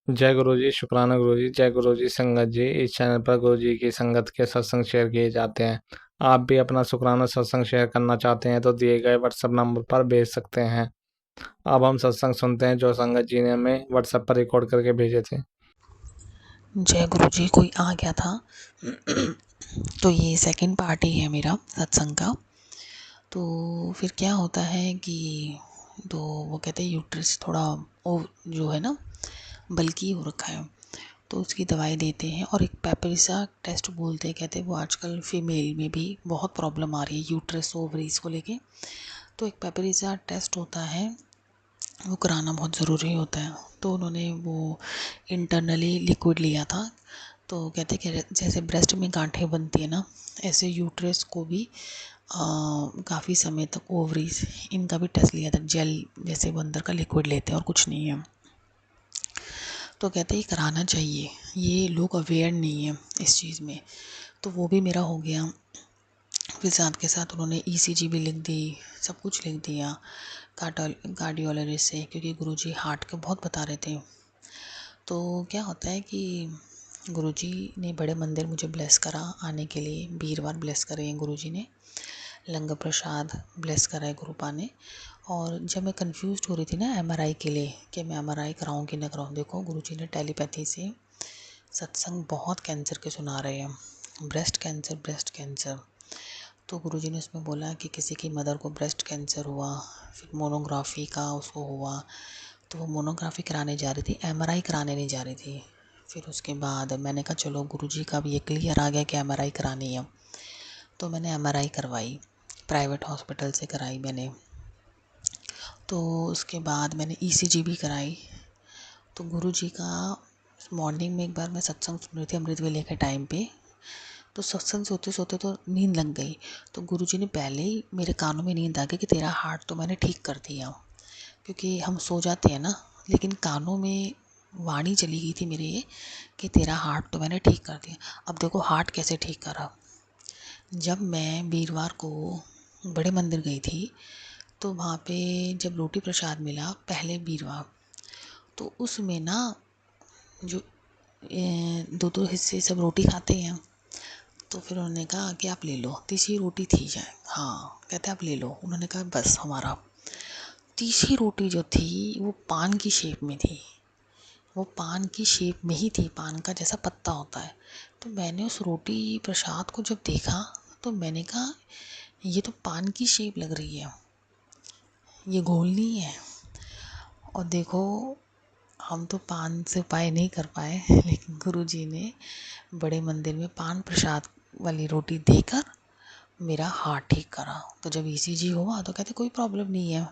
जय गुरु जी, शुक्राना गुरु जी। जय गुरु जी संगत जी। इस चैनल पर गुरु जी की संगत के सत्संग शेयर किए जाते हैं। आप भी अपना शुक्राना सत्संग शेयर करना चाहते हैं तो दिए गए व्हाट्सएप नंबर पर भेज सकते हैं। अब हम सत्संग सुनते हैं जो संगत जी ने हमें व्हाट्सएप पर रिकॉर्ड करके भेजे थे। जय गुरु जी। कोई आ गया था तो ये सेकंड पार्ट ही है मेरा सत्संग का। तो फिर क्या होता है कि तो वो कहते हैं यूट्रस थोड़ा ओ जो है ना बल्कि हो रखा है, तो उसकी दवाई देते हैं। और एक पेपरिसा टेस्ट बोलते हैं, कहते हैं वो आजकल फीमेल में भी बहुत प्रॉब्लम आ रही है यूट्रस ओवरीज को लेके। तो एक पेपरिसा टेस्ट होता है, वो कराना बहुत ज़रूरी होता है। तो उन्होंने वो इंटरनली लिक्विड लिया था। तो कहते कि जैसे ब्रेस्ट में गांठें बनती है ना, ऐसे यूट्रस को भी काफ़ी समय तक ओवरीज इनका भी टेस्ट लिया था। जेल जैसे वो अंदर का लिक्विड लेते हैं और कुछ नहीं है। तो कहते हैं कराना चाहिए, ये लोग अवेयर नहीं है इस चीज़ में। तो वो भी मेरा हो गया। फिर साथ के साथ उन्होंने ईसीजी भी लिख दी, सब कुछ लिख दिया कार्डियोलॉजिस्ट से, क्योंकि गुरुजी हार्ट के बहुत बता रहे थे। तो क्या होता है कि गुरुजी ने बड़े मंदिर मुझे ब्लेस करा आने के लिए। वीरवार ब्लेस करे हैं गुरुजी ने, लंगर प्रसाद ब्लेस करा है गुरुपा ने। और जब मैं कंफ्यूज हो रही थी ना एमआरआई के लिए कि मैं एमआरआई कराऊं कि ना कराऊं, देखो गुरुजी ने टेलीपैथी से सत्संग बहुत कैंसर के सुना रहे हैं। Breast cancer, breast cancer. तो गुरुजी ने उसमें बोला कि किसी की मदर को ब्रेस्ट कैंसर हुआ, फिर मोनोग्राफी का उसको हुआ, तो वो मोनोग्राफी कराने जा रही थी, एमआरआई कराने नहीं जा रही थी। फिर उसके बाद मैंने कहा चलो गुरुजी का भी ये क्लियर आ गया कि एमआरआई करानी है। तो मैंने एमआरआई करवाई, प्राइवेट हॉस्पिटल से कराई मैंने। तो उसके बाद मैंने ईसीजी भी कराई। तो गुरुजी का मॉर्निंग में एक बार मैं सत्संग सुन रही थी अमृत वेले के टाइम पे। तो सत्संग सोते सोते तो नींद लग गई। तो गुरुजी ने पहले ही मेरे कानों में नींद आ गई कि तेरा हार्ट तो मैंने ठीक कर दिया। क्योंकि हम सो जाते हैं ना, लेकिन कानों में वाणी चली गई थी मेरे कि तेरा हार्ट तो मैंने ठीक कर दिया। अब देखो हार्ट कैसे ठीक करा। जब मैं वीरवार को बड़े मंदिर गई थी, तो वहाँ पे जब रोटी प्रसाद मिला पहले वीरवार, तो उसमें ना जो दो दो हिस्से सब रोटी खाते हैं। तो फिर उन्होंने कहा कि आप ले लो, तीसरी रोटी थी शायद, हाँ कहते आप ले लो। उन्होंने कहा बस हमारा। तीसरी रोटी जो थी वो पान की शेप में थी, वो पान की शेप में ही थी, पान का जैसा पत्ता होता है। तो मैंने उस रोटी प्रसाद को जब देखा तो मैंने कहा ये तो पान की शेप लग रही है, ये गोल नहीं है। और देखो हम तो पान से उपाय नहीं कर पाए लेकिन गुरुजी ने बड़े मंदिर में पान प्रसाद वाली रोटी देकर मेरा हार्ट ठीक करा। तो जब ईसीजी हुआ तो कहते कोई प्रॉब्लम नहीं है,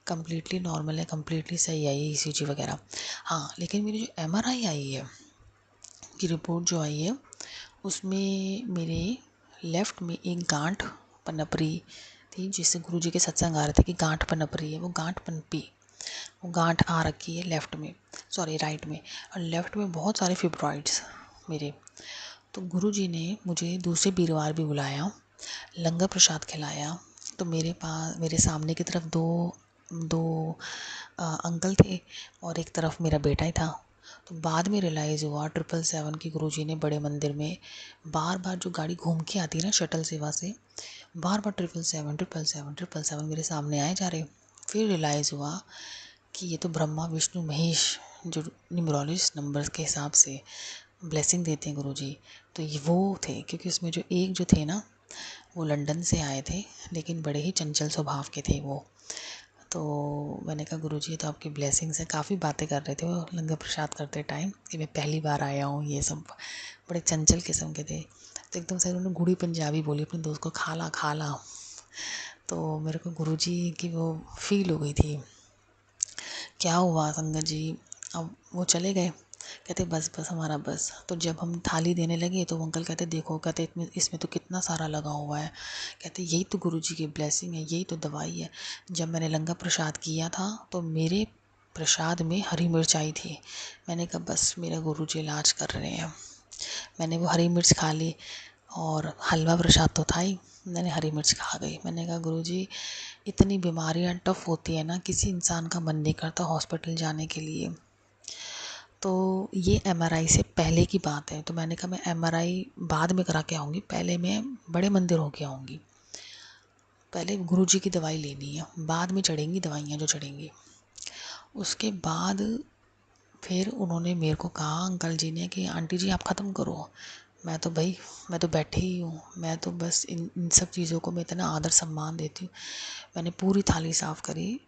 कम्प्लीटली नॉर्मल है, कम्प्लीटली सही आई है ईसीजी वगैरह। हाँ लेकिन मेरी जो एमआरआई आई है की रिपोर्ट जो आई है, उसमें मेरे लेफ़्ट में एक गांठ पनप रही थी, जिससे गुरुजी के सत्संग आ रहे थे कि गांठ पनप रही है। वो गांठ पनपी, वो गांठ आ रखी है लेफ़्ट में, सॉरी राइट में। और लेफ़्ट में बहुत सारे फिब्रॉइड्स मेरे। तो गुरुजी ने मुझे दूसरे वीरवार भी बुलाया, लंगर प्रसाद खिलाया। तो मेरे पास मेरे सामने की तरफ दो दो अंकल थे और एक तरफ मेरा बेटा ही था। तो बाद में रियलाइज़ हुआ 777 की गुरुजी ने बड़े मंदिर में बार बार जो गाड़ी घूम के आती है ना शटल सेवा से, बार बार 777 मेरे सामने आए जा रहे। फिर रियलाइज़ हुआ कि ये तो ब्रह्मा विष्णु महेश जो न्यूमरोलॉजिस्ट नंबर्स के हिसाब से ब्लेसिंग देते हैं गुरुजी, तो ये वो थे। क्योंकि उसमें जो एक जो थे ना वो लंदन से आए थे, लेकिन बड़े ही चंचल स्वभाव के थे वो। तो मैंने कहा गुरुजी तो आपकी ब्लेसिंग से काफ़ी बातें कर रहे थे वो लंगर प्रसाद करते टाइम कि मैं पहली बार आया हूँ, ये सब बड़े चंचल किस्म के थे। तो एकदम से उन्होंने गूढ़ी पंजाबी बोली अपने दोस्त को, खाला खाला। तो मेरे को गुरुजी की वो फील हो गई थी। क्या हुआ संगत जी, अब वो चले गए, कहते बस बस हमारा बस। तो जब हम थाली देने लगे तो अंकल कहते देखो, कहते इसमें तो कितना सारा लगा हुआ है, कहते यही तो गुरुजी की ब्लेसिंग है, यही तो दवाई है। जब मैंने लंगर प्रसाद किया था तो मेरे प्रसाद में हरी मिर्च आई थी। मैंने कहा बस मेरा गुरुजी इलाज कर रहे हैं। मैंने वो हरी मिर्च खा ली और हलवा प्रसाद तो था ही, मैंने हरी मिर्च खा गई। मैंने कहा गुरुजी इतनी बीमारियां टफ होती है ना, किसी इंसान का मन नहीं करता हॉस्पिटल जाने के लिए। तो ये एमआरआई से पहले की बात है। तो मैंने कहा मैं एमआरआई बाद में करा के आऊँगी, पहले मैं बड़े मंदिर होके आऊँगी, पहले गुरुजी की दवाई लेनी है, बाद में चढ़ेंगी दवाइयाँ जो चढ़ेंगी। उसके बाद फिर उन्होंने मेरे को कहा अंकल जी ने कि आंटी जी आप ख़त्म करो। मैं तो भाई मैं तो बैठी ही हूँ, मैं तो बस इन सब चीज़ों को मैं इतना आदर सम्मान देती हूँ। मैंने पूरी थाली साफ़ करी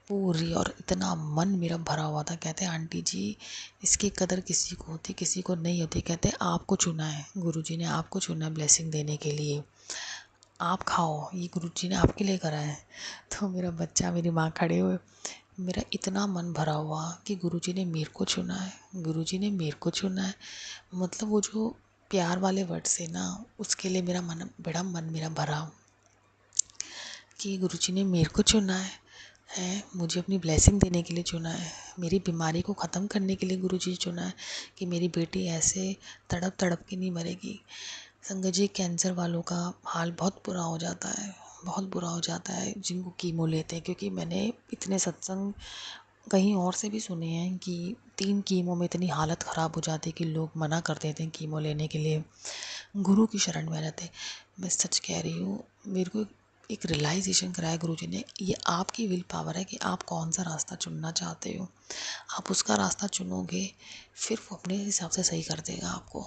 पूरी, और इतना मन मेरा भरा हुआ था। कहते आंटी जी इसकी कदर किसी को होती किसी को नहीं होती। कहते आपको चुना है, गुरुजी ने आपको चुना है ब्लेसिंग देने के लिए, आप खाओ, ये गुरुजी ने आपके लिए करा है। तो मेरा बच्चा मेरी माँ खड़े हुए, मेरा इतना मन भरा हुआ कि गुरुजी ने मेरे को चुना है, गुरुजी ने मेरे को चुना है। मतलब वो जो प्यार वाले वर्ड से ना, उसके लिए मेरा मन मेरा भरा कि गुरुजी ने मेरे को चुना है, मुझे अपनी ब्लेसिंग देने के लिए चुना है, मेरी बीमारी को ख़त्म करने के लिए गुरुजी चुना है कि मेरी बेटी ऐसे तड़प तड़प के नहीं मरेगी। संगत जी कैंसर वालों का हाल बहुत बुरा हो जाता है, बहुत बुरा हो जाता है जिनको कीमो लेते हैं। क्योंकि मैंने इतने सत्संग कहीं और से भी सुने हैं कि 3 कीमो में इतनी हालत ख़राब हो जाती है कि लोग मना कर देते हैं कीमो लेने के लिए, गुरु की शरण में आ जाते हैं। मैं सच कह रही हूँ, मेरे को एक रियलाइजेशन कराया गुरुजी ने, ये आपकी विल पावर है कि आप कौन सा रास्ता चुनना चाहते हो। आप उसका रास्ता चुनोगे फिर वो अपने हिसाब से सही कर देगा आपको।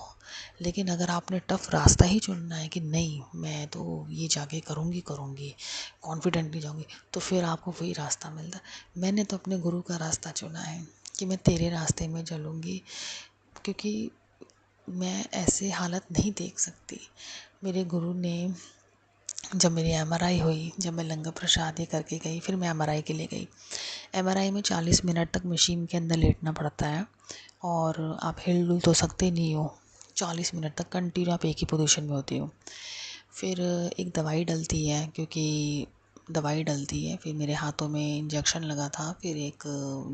लेकिन अगर आपने टफ रास्ता ही चुनना है कि नहीं मैं तो ये जाके करूँगी कॉन्फिडेंटली जाऊँगी, तो फिर आपको वही रास्ता मिलता है। मैंने तो अपने गुरु का रास्ता चुना है कि मैं तेरे रास्ते में चलूँगी, क्योंकि मैं ऐसे हालत नहीं देख सकती। मेरे गुरु ने जब मेरी एमआरआई हुई, जब मैं लंगर प्रसाद ये करके गई, फिर मैं एमआरआई के लिए गई। एमआरआई में 40 मिनट तक मशीन के अंदर लेटना पड़ता है और आप हिल डुल तो सकते नहीं हो। 40 मिनट तक कंटिन्यू आप एक ही पोजीशन में होती हो। फिर एक दवाई डलती है, क्योंकि दवाई डलती है, फिर मेरे हाथों में इंजेक्शन लगा था, फिर एक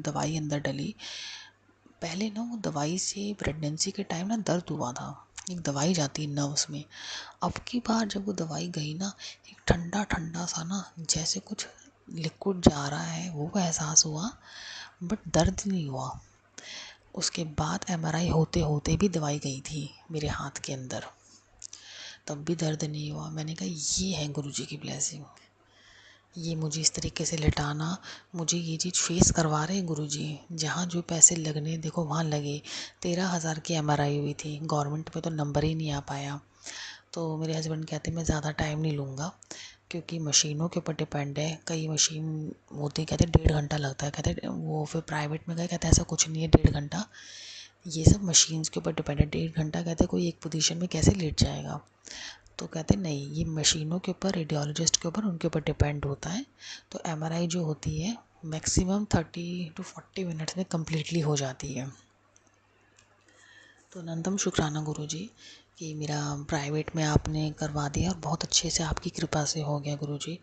दवाई अंदर डली। पहले ना वो दवाई से प्रेगनेंसी के टाइम ना दर्द हुआ था, एक दवाई जाती है नर्व्स में। अब की बार जब वो दवाई गई ना, एक ठंडा ठंडा सा ना जैसे कुछ लिक्विड जा रहा है वो एहसास हुआ, बट दर्द नहीं हुआ। उसके बाद एमआरआई होते होते भी दवाई गई थी मेरे हाथ के अंदर, तब भी दर्द नहीं हुआ। मैंने कहा ये है गुरुजी की ब्लेसिंग, ये मुझे इस तरीके से लिटाना, मुझे ये चीज़ फेस करवा रहे हैं गुरुजी। जहाँ जो पैसे लगने देखो वहाँ लगे। 13,000 की एमआरआई हुई थी, गवर्नमेंट में तो नंबर ही नहीं आ पाया। तो मेरे हस्बैंड कहते मैं ज़्यादा टाइम नहीं लूँगा, क्योंकि मशीनों के ऊपर डिपेंड है। कई मशीन होती कहते 1.5 घंटा लगता है, कहते वो फिर प्राइवेट में गए, कहते ऐसा कुछ नहीं है 1.5 घंटा, ये सब मशीन्स के ऊपर डिपेंड है। 1.5 घंटा कहते कोई एक पोजीशन में कैसे लेट जाएगा। तो कहते नहीं, ये मशीनों के ऊपर, रेडियोलॉजिस्ट के ऊपर, उनके ऊपर डिपेंड होता है। तो एमआरआई जो होती है मैक्सिमम 30 to 40 मिनट्स में कम्प्लीटली हो जाती है। तो अनंतम शुक्राना गुरुजी कि मेरा प्राइवेट में आपने करवा दिया और बहुत अच्छे से आपकी कृपा से हो गया गुरुजी।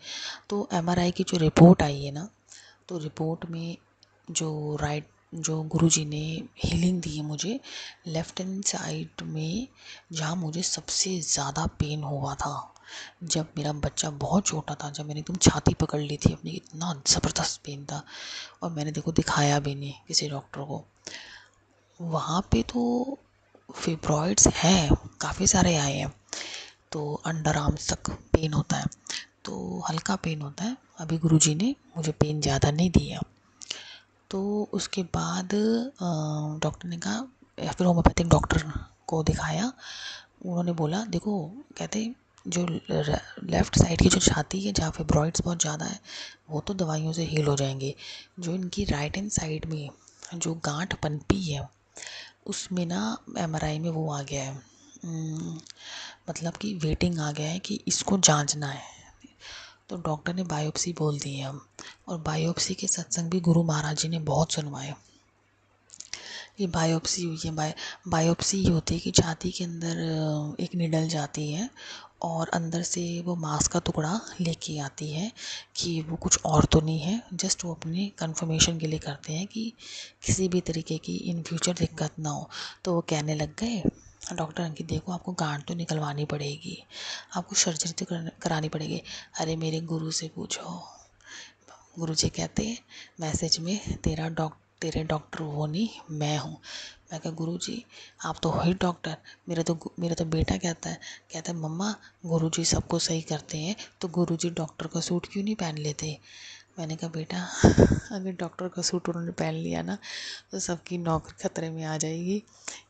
तो एमआरआई की जो रिपोर्ट आई है ना, तो रिपोर्ट में जो गुरुजी ने हीलिंग दी है मुझे लेफ़्ट हैंड साइड में, जहाँ मुझे सबसे ज़्यादा पेन हुआ था जब मेरा बच्चा बहुत छोटा था, जब मैंने एकदम छाती पकड़ ली थी अपनी, इतना ज़बरदस्त पेन था। और मैंने देखो दिखाया भी नहीं किसी डॉक्टर को। वहाँ पे तो फिब्रॉइड्स हैं, काफ़ी सारे आए हैं। तो अंडर आर्म्स तक पेन होता है, तो हल्का पेन होता है। अभी गुरुजी ने मुझे पेन ज़्यादा नहीं दिया। तो उसके बाद डॉक्टर ने कहा, या फिर होम्योपैथिक डॉक्टर को दिखाया। उन्होंने बोला देखो, कहते जो लेफ़्ट साइड की जो छाती है जहाँ फिब्रॉइड्स बहुत ज़्यादा है वो तो दवाइयों से हील हो जाएंगे। जो इनकी राइट हैंड साइड में जो गांठ पनपी है उसमें ना एमआरआई में वो आ गया है, मतलब कि वेटिंग आ गया है कि इसको जांचना है। तो डॉक्टर ने बायोप्सी बोल दी है हम, और बायोप्सी के सत्संग भी गुरु महाराज जी ने बहुत सुनवाए। ये बायोप्सी हुई है, बायोप्सी ये होती है कि छाती के अंदर एक निडल जाती है और अंदर से वो मांस का टुकड़ा लेके आती है कि वो कुछ और तो नहीं है, जस्ट वो अपने कंफर्मेशन के लिए करते हैं कि किसी भी तरीके की इन फ्यूचर दिक्कत ना हो। तो वो कहने लग गए डॉक्टर अंकित देखो आपको गांठ तो निकलवानी पड़ेगी, आपको सर्जरी तो करानी पड़ेगी। अरे मेरे गुरु से पूछो, गुरुजी कहते मैसेज में तेरे डॉक्टर वो नहीं मैं हूँ। मैं कहा गुरुजी आप तो हो ही डॉक्टर, मेरा तो बेटा कहता है मम्मा गुरुजी सबको सही करते हैं तो गुरुजी डॉक्टर का सूट क्यों नहीं पहन लेते। मैंने कहा बेटा अगर डॉक्टर का सूट उन्होंने पहन लिया ना तो सबकी नौकरी खतरे में आ जाएगी,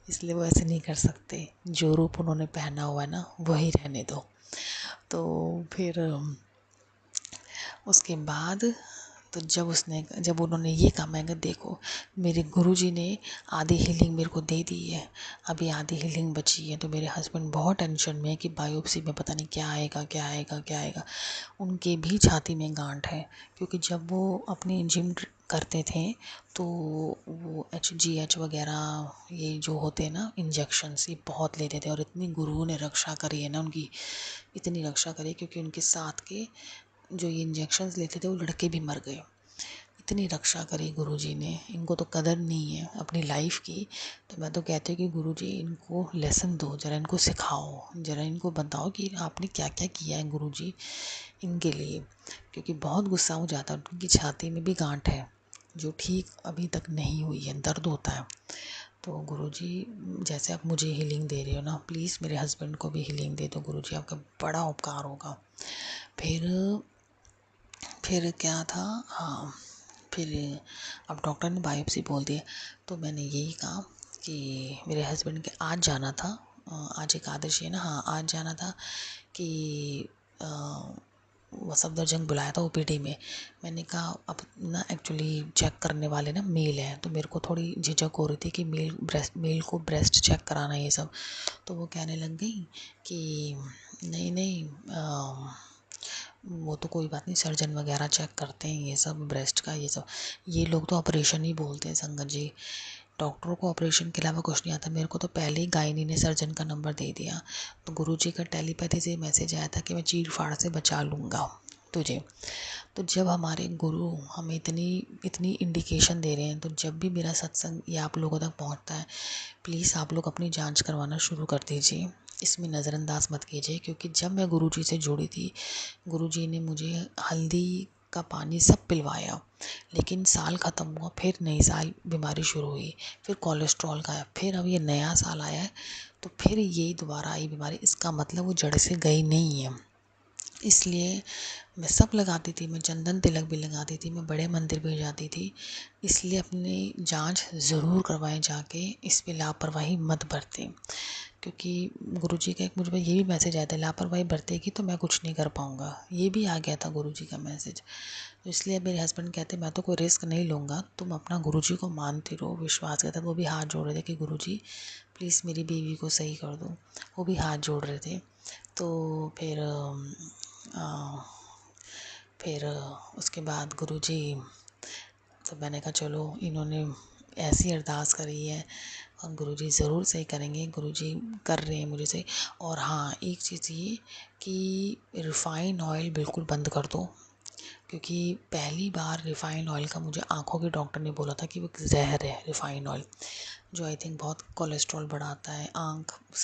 इसलिए वो ऐसे नहीं कर सकते, जो रूप उन्होंने पहना हुआ है ना वही रहने दो। तो फिर उसके बाद तो जब उन्होंने ये कहा, मैं कहा देखो मेरे गुरुजी ने आधी हीलिंग मेरे को दे दी है, अभी आधी हीलिंग बची है। तो मेरे हस्बैंड बहुत टेंशन में है कि बायोप्सी में पता नहीं क्या आएगा क्या आएगा क्या आएगा। उनके भी छाती में गांठ है, क्योंकि जब वो अपनी जिम करते थे तो वो HGH वगैरह ये जो होते हैं ना इंजेक्शन्स, ये बहुत लेते थे। और इतनी गुरु ने रक्षा करी है ना उनकी, इतनी रक्षा करी, क्योंकि उनके साथ के जो ये इंजेक्शन्स लेते थे वो लड़के भी मर गए। इतनी रक्षा करी गुरुजी ने, इनको तो कदर नहीं है अपनी लाइफ की। तो मैं तो कहती हूँ कि गुरुजी इनको लेसन दो, ज़रा इनको सिखाओ, ज़रा इनको बताओ कि आपने क्या क्या किया है गुरुजी इनके लिए, क्योंकि बहुत गुस्सा हो जाता है। उनकी छाती में भी गांठ है जो ठीक अभी तक नहीं हुई है, दर्द होता है। तो गुरुजी जैसे आप मुझे हीलिंग दे रहे हो ना, प्लीज़ मेरे हस्बैंड को भी हीलिंग दे दो गुरुजी, आपका बड़ा उपकार होगा। फिर क्या था, हाँ फिर अब डॉक्टर ने बायोप्सी बोल दिया। तो मैंने यही कहा कि मेरे हस्बैंड के आज जाना था, आज एकादशी है ना, हाँ आज जाना था कि वो सफदरजंग बुलाया था OPD में। मैंने कहा अब ना एक्चुअली चेक करने वाले ना मेल है, तो मेरे को थोड़ी झिझक हो रही थी कि मेल को ब्रेस्ट चेक कराना ये सब। तो वो कहने लग गई कि नहीं नहीं वो तो कोई बात नहीं, सर्जन वगैरह चेक करते हैं ये सब ब्रेस्ट का, ये सब ये लोग तो ऑपरेशन ही बोलते हैं संगत जी, डॉक्टरों को ऑपरेशन के अलावा कुछ नहीं आता। मेरे को तो पहले ही गायनी ने सर्जन का नंबर दे दिया। तो गुरुजी का टेलीपैथी से मैसेज आया था कि मैं चीर फाड़ से बचा लूँगा तुझे। तो जब हमारे गुरु हमें इतनी इतनी इंडिकेशन दे रहे हैं, तो जब भी मेरा सत्संग ये आप लोगों तक पहुंचता है, प्लीज़ आप लोग अपनी जांच करवाना शुरू कर दीजिए, इसमें नज़रअंदाज मत कीजिए। क्योंकि जब मैं गुरुजी से जुड़ी थी, गुरुजी ने मुझे हल्दी का पानी सब पिलवाया, लेकिन साल ख़त्म हुआ, फिर नई साल बीमारी शुरू हुई, फिर कोलेस्ट्रॉल का, फिर अब ये नया साल आया है तो फिर यही दोबारा आई बीमारी। इसका मतलब वो जड़ से गई नहीं है। इसलिए मैं सब लगाती थी, मैं चंदन तिलक भी लगाती थी, मैं बड़े मंदिर भी जाती थी। इसलिए अपनी जांच ज़रूर करवाएं जाके, इस पे लापरवाही मत बरतें। क्योंकि गुरुजी का एक मुझ पर ये भी मैसेज आया था, लापरवाही बरतेगी तो मैं कुछ नहीं कर पाऊँगा, ये भी आ गया था गुरुजी का मैसेज। तो इसलिए मेरे हस्बैंड कहते मैं तो कोई रिस्क नहीं लूँगा, तुम अपना गुरुजी को मानती रहो, विश्वास करता। वो भी हाथ जोड़ रहे थे कि गुरुजी प्लीज़ मेरी बीवी को सही कर दो, वो भी हाथ जोड़ रहे थे। तो फिर उसके बाद गुरुजी, तो मैंने कहा चलो इन्होंने ऐसी अरदास करी है और गुरुजी ज़रूर सही करेंगे, गुरुजी कर रहे हैं मुझे सही। और हाँ एक चीज़ ये कि रिफ़ाइन ऑयल बिल्कुल बंद कर दो, क्योंकि पहली बार रिफ़ाइन ऑयल का मुझे आँखों के डॉक्टर ने बोला था कि वो जहर है रिफ़ाइन ऑयल, जो आई थिंक बहुत कोलेस्ट्रॉल बढ़ाता है,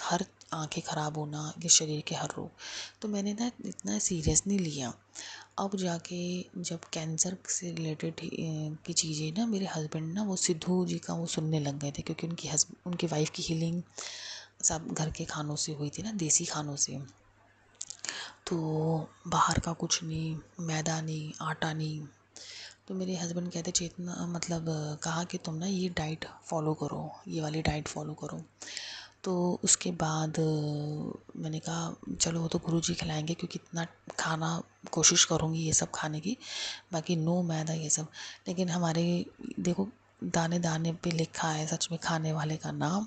हर आँखें ख़राब होना, ये शरीर के हर रोग। तो मैंने ना इतना सीरियस नहीं लिया। अब जाके जब कैंसर से रिलेटेड की चीज़ें ना, मेरे हस्बैंड ना वो सिद्धू जी का वो सुनने लग गए थे, क्योंकि उनकी वाइफ की हीलिंग सब घर के खानों से हुई थी ना, देसी खानों से। तो बाहर का कुछ नहीं, मैदा नहीं, आटा नहीं। तो मेरे हस्बैंड कहते चेतना मतलब कहा कि तुम ना ये डाइट फॉलो करो, ये वाली डाइट फॉलो करो। तो उसके बाद मैंने कहा चलो वो तो गुरुजी खिलाएंगे, क्योंकि इतना खाना कोशिश करूँगी ये सब खाने की, बाकी नो मैदा ये सब। लेकिन हमारे देखो दाने दाने पे लिखा है सच में खाने वाले का नाम,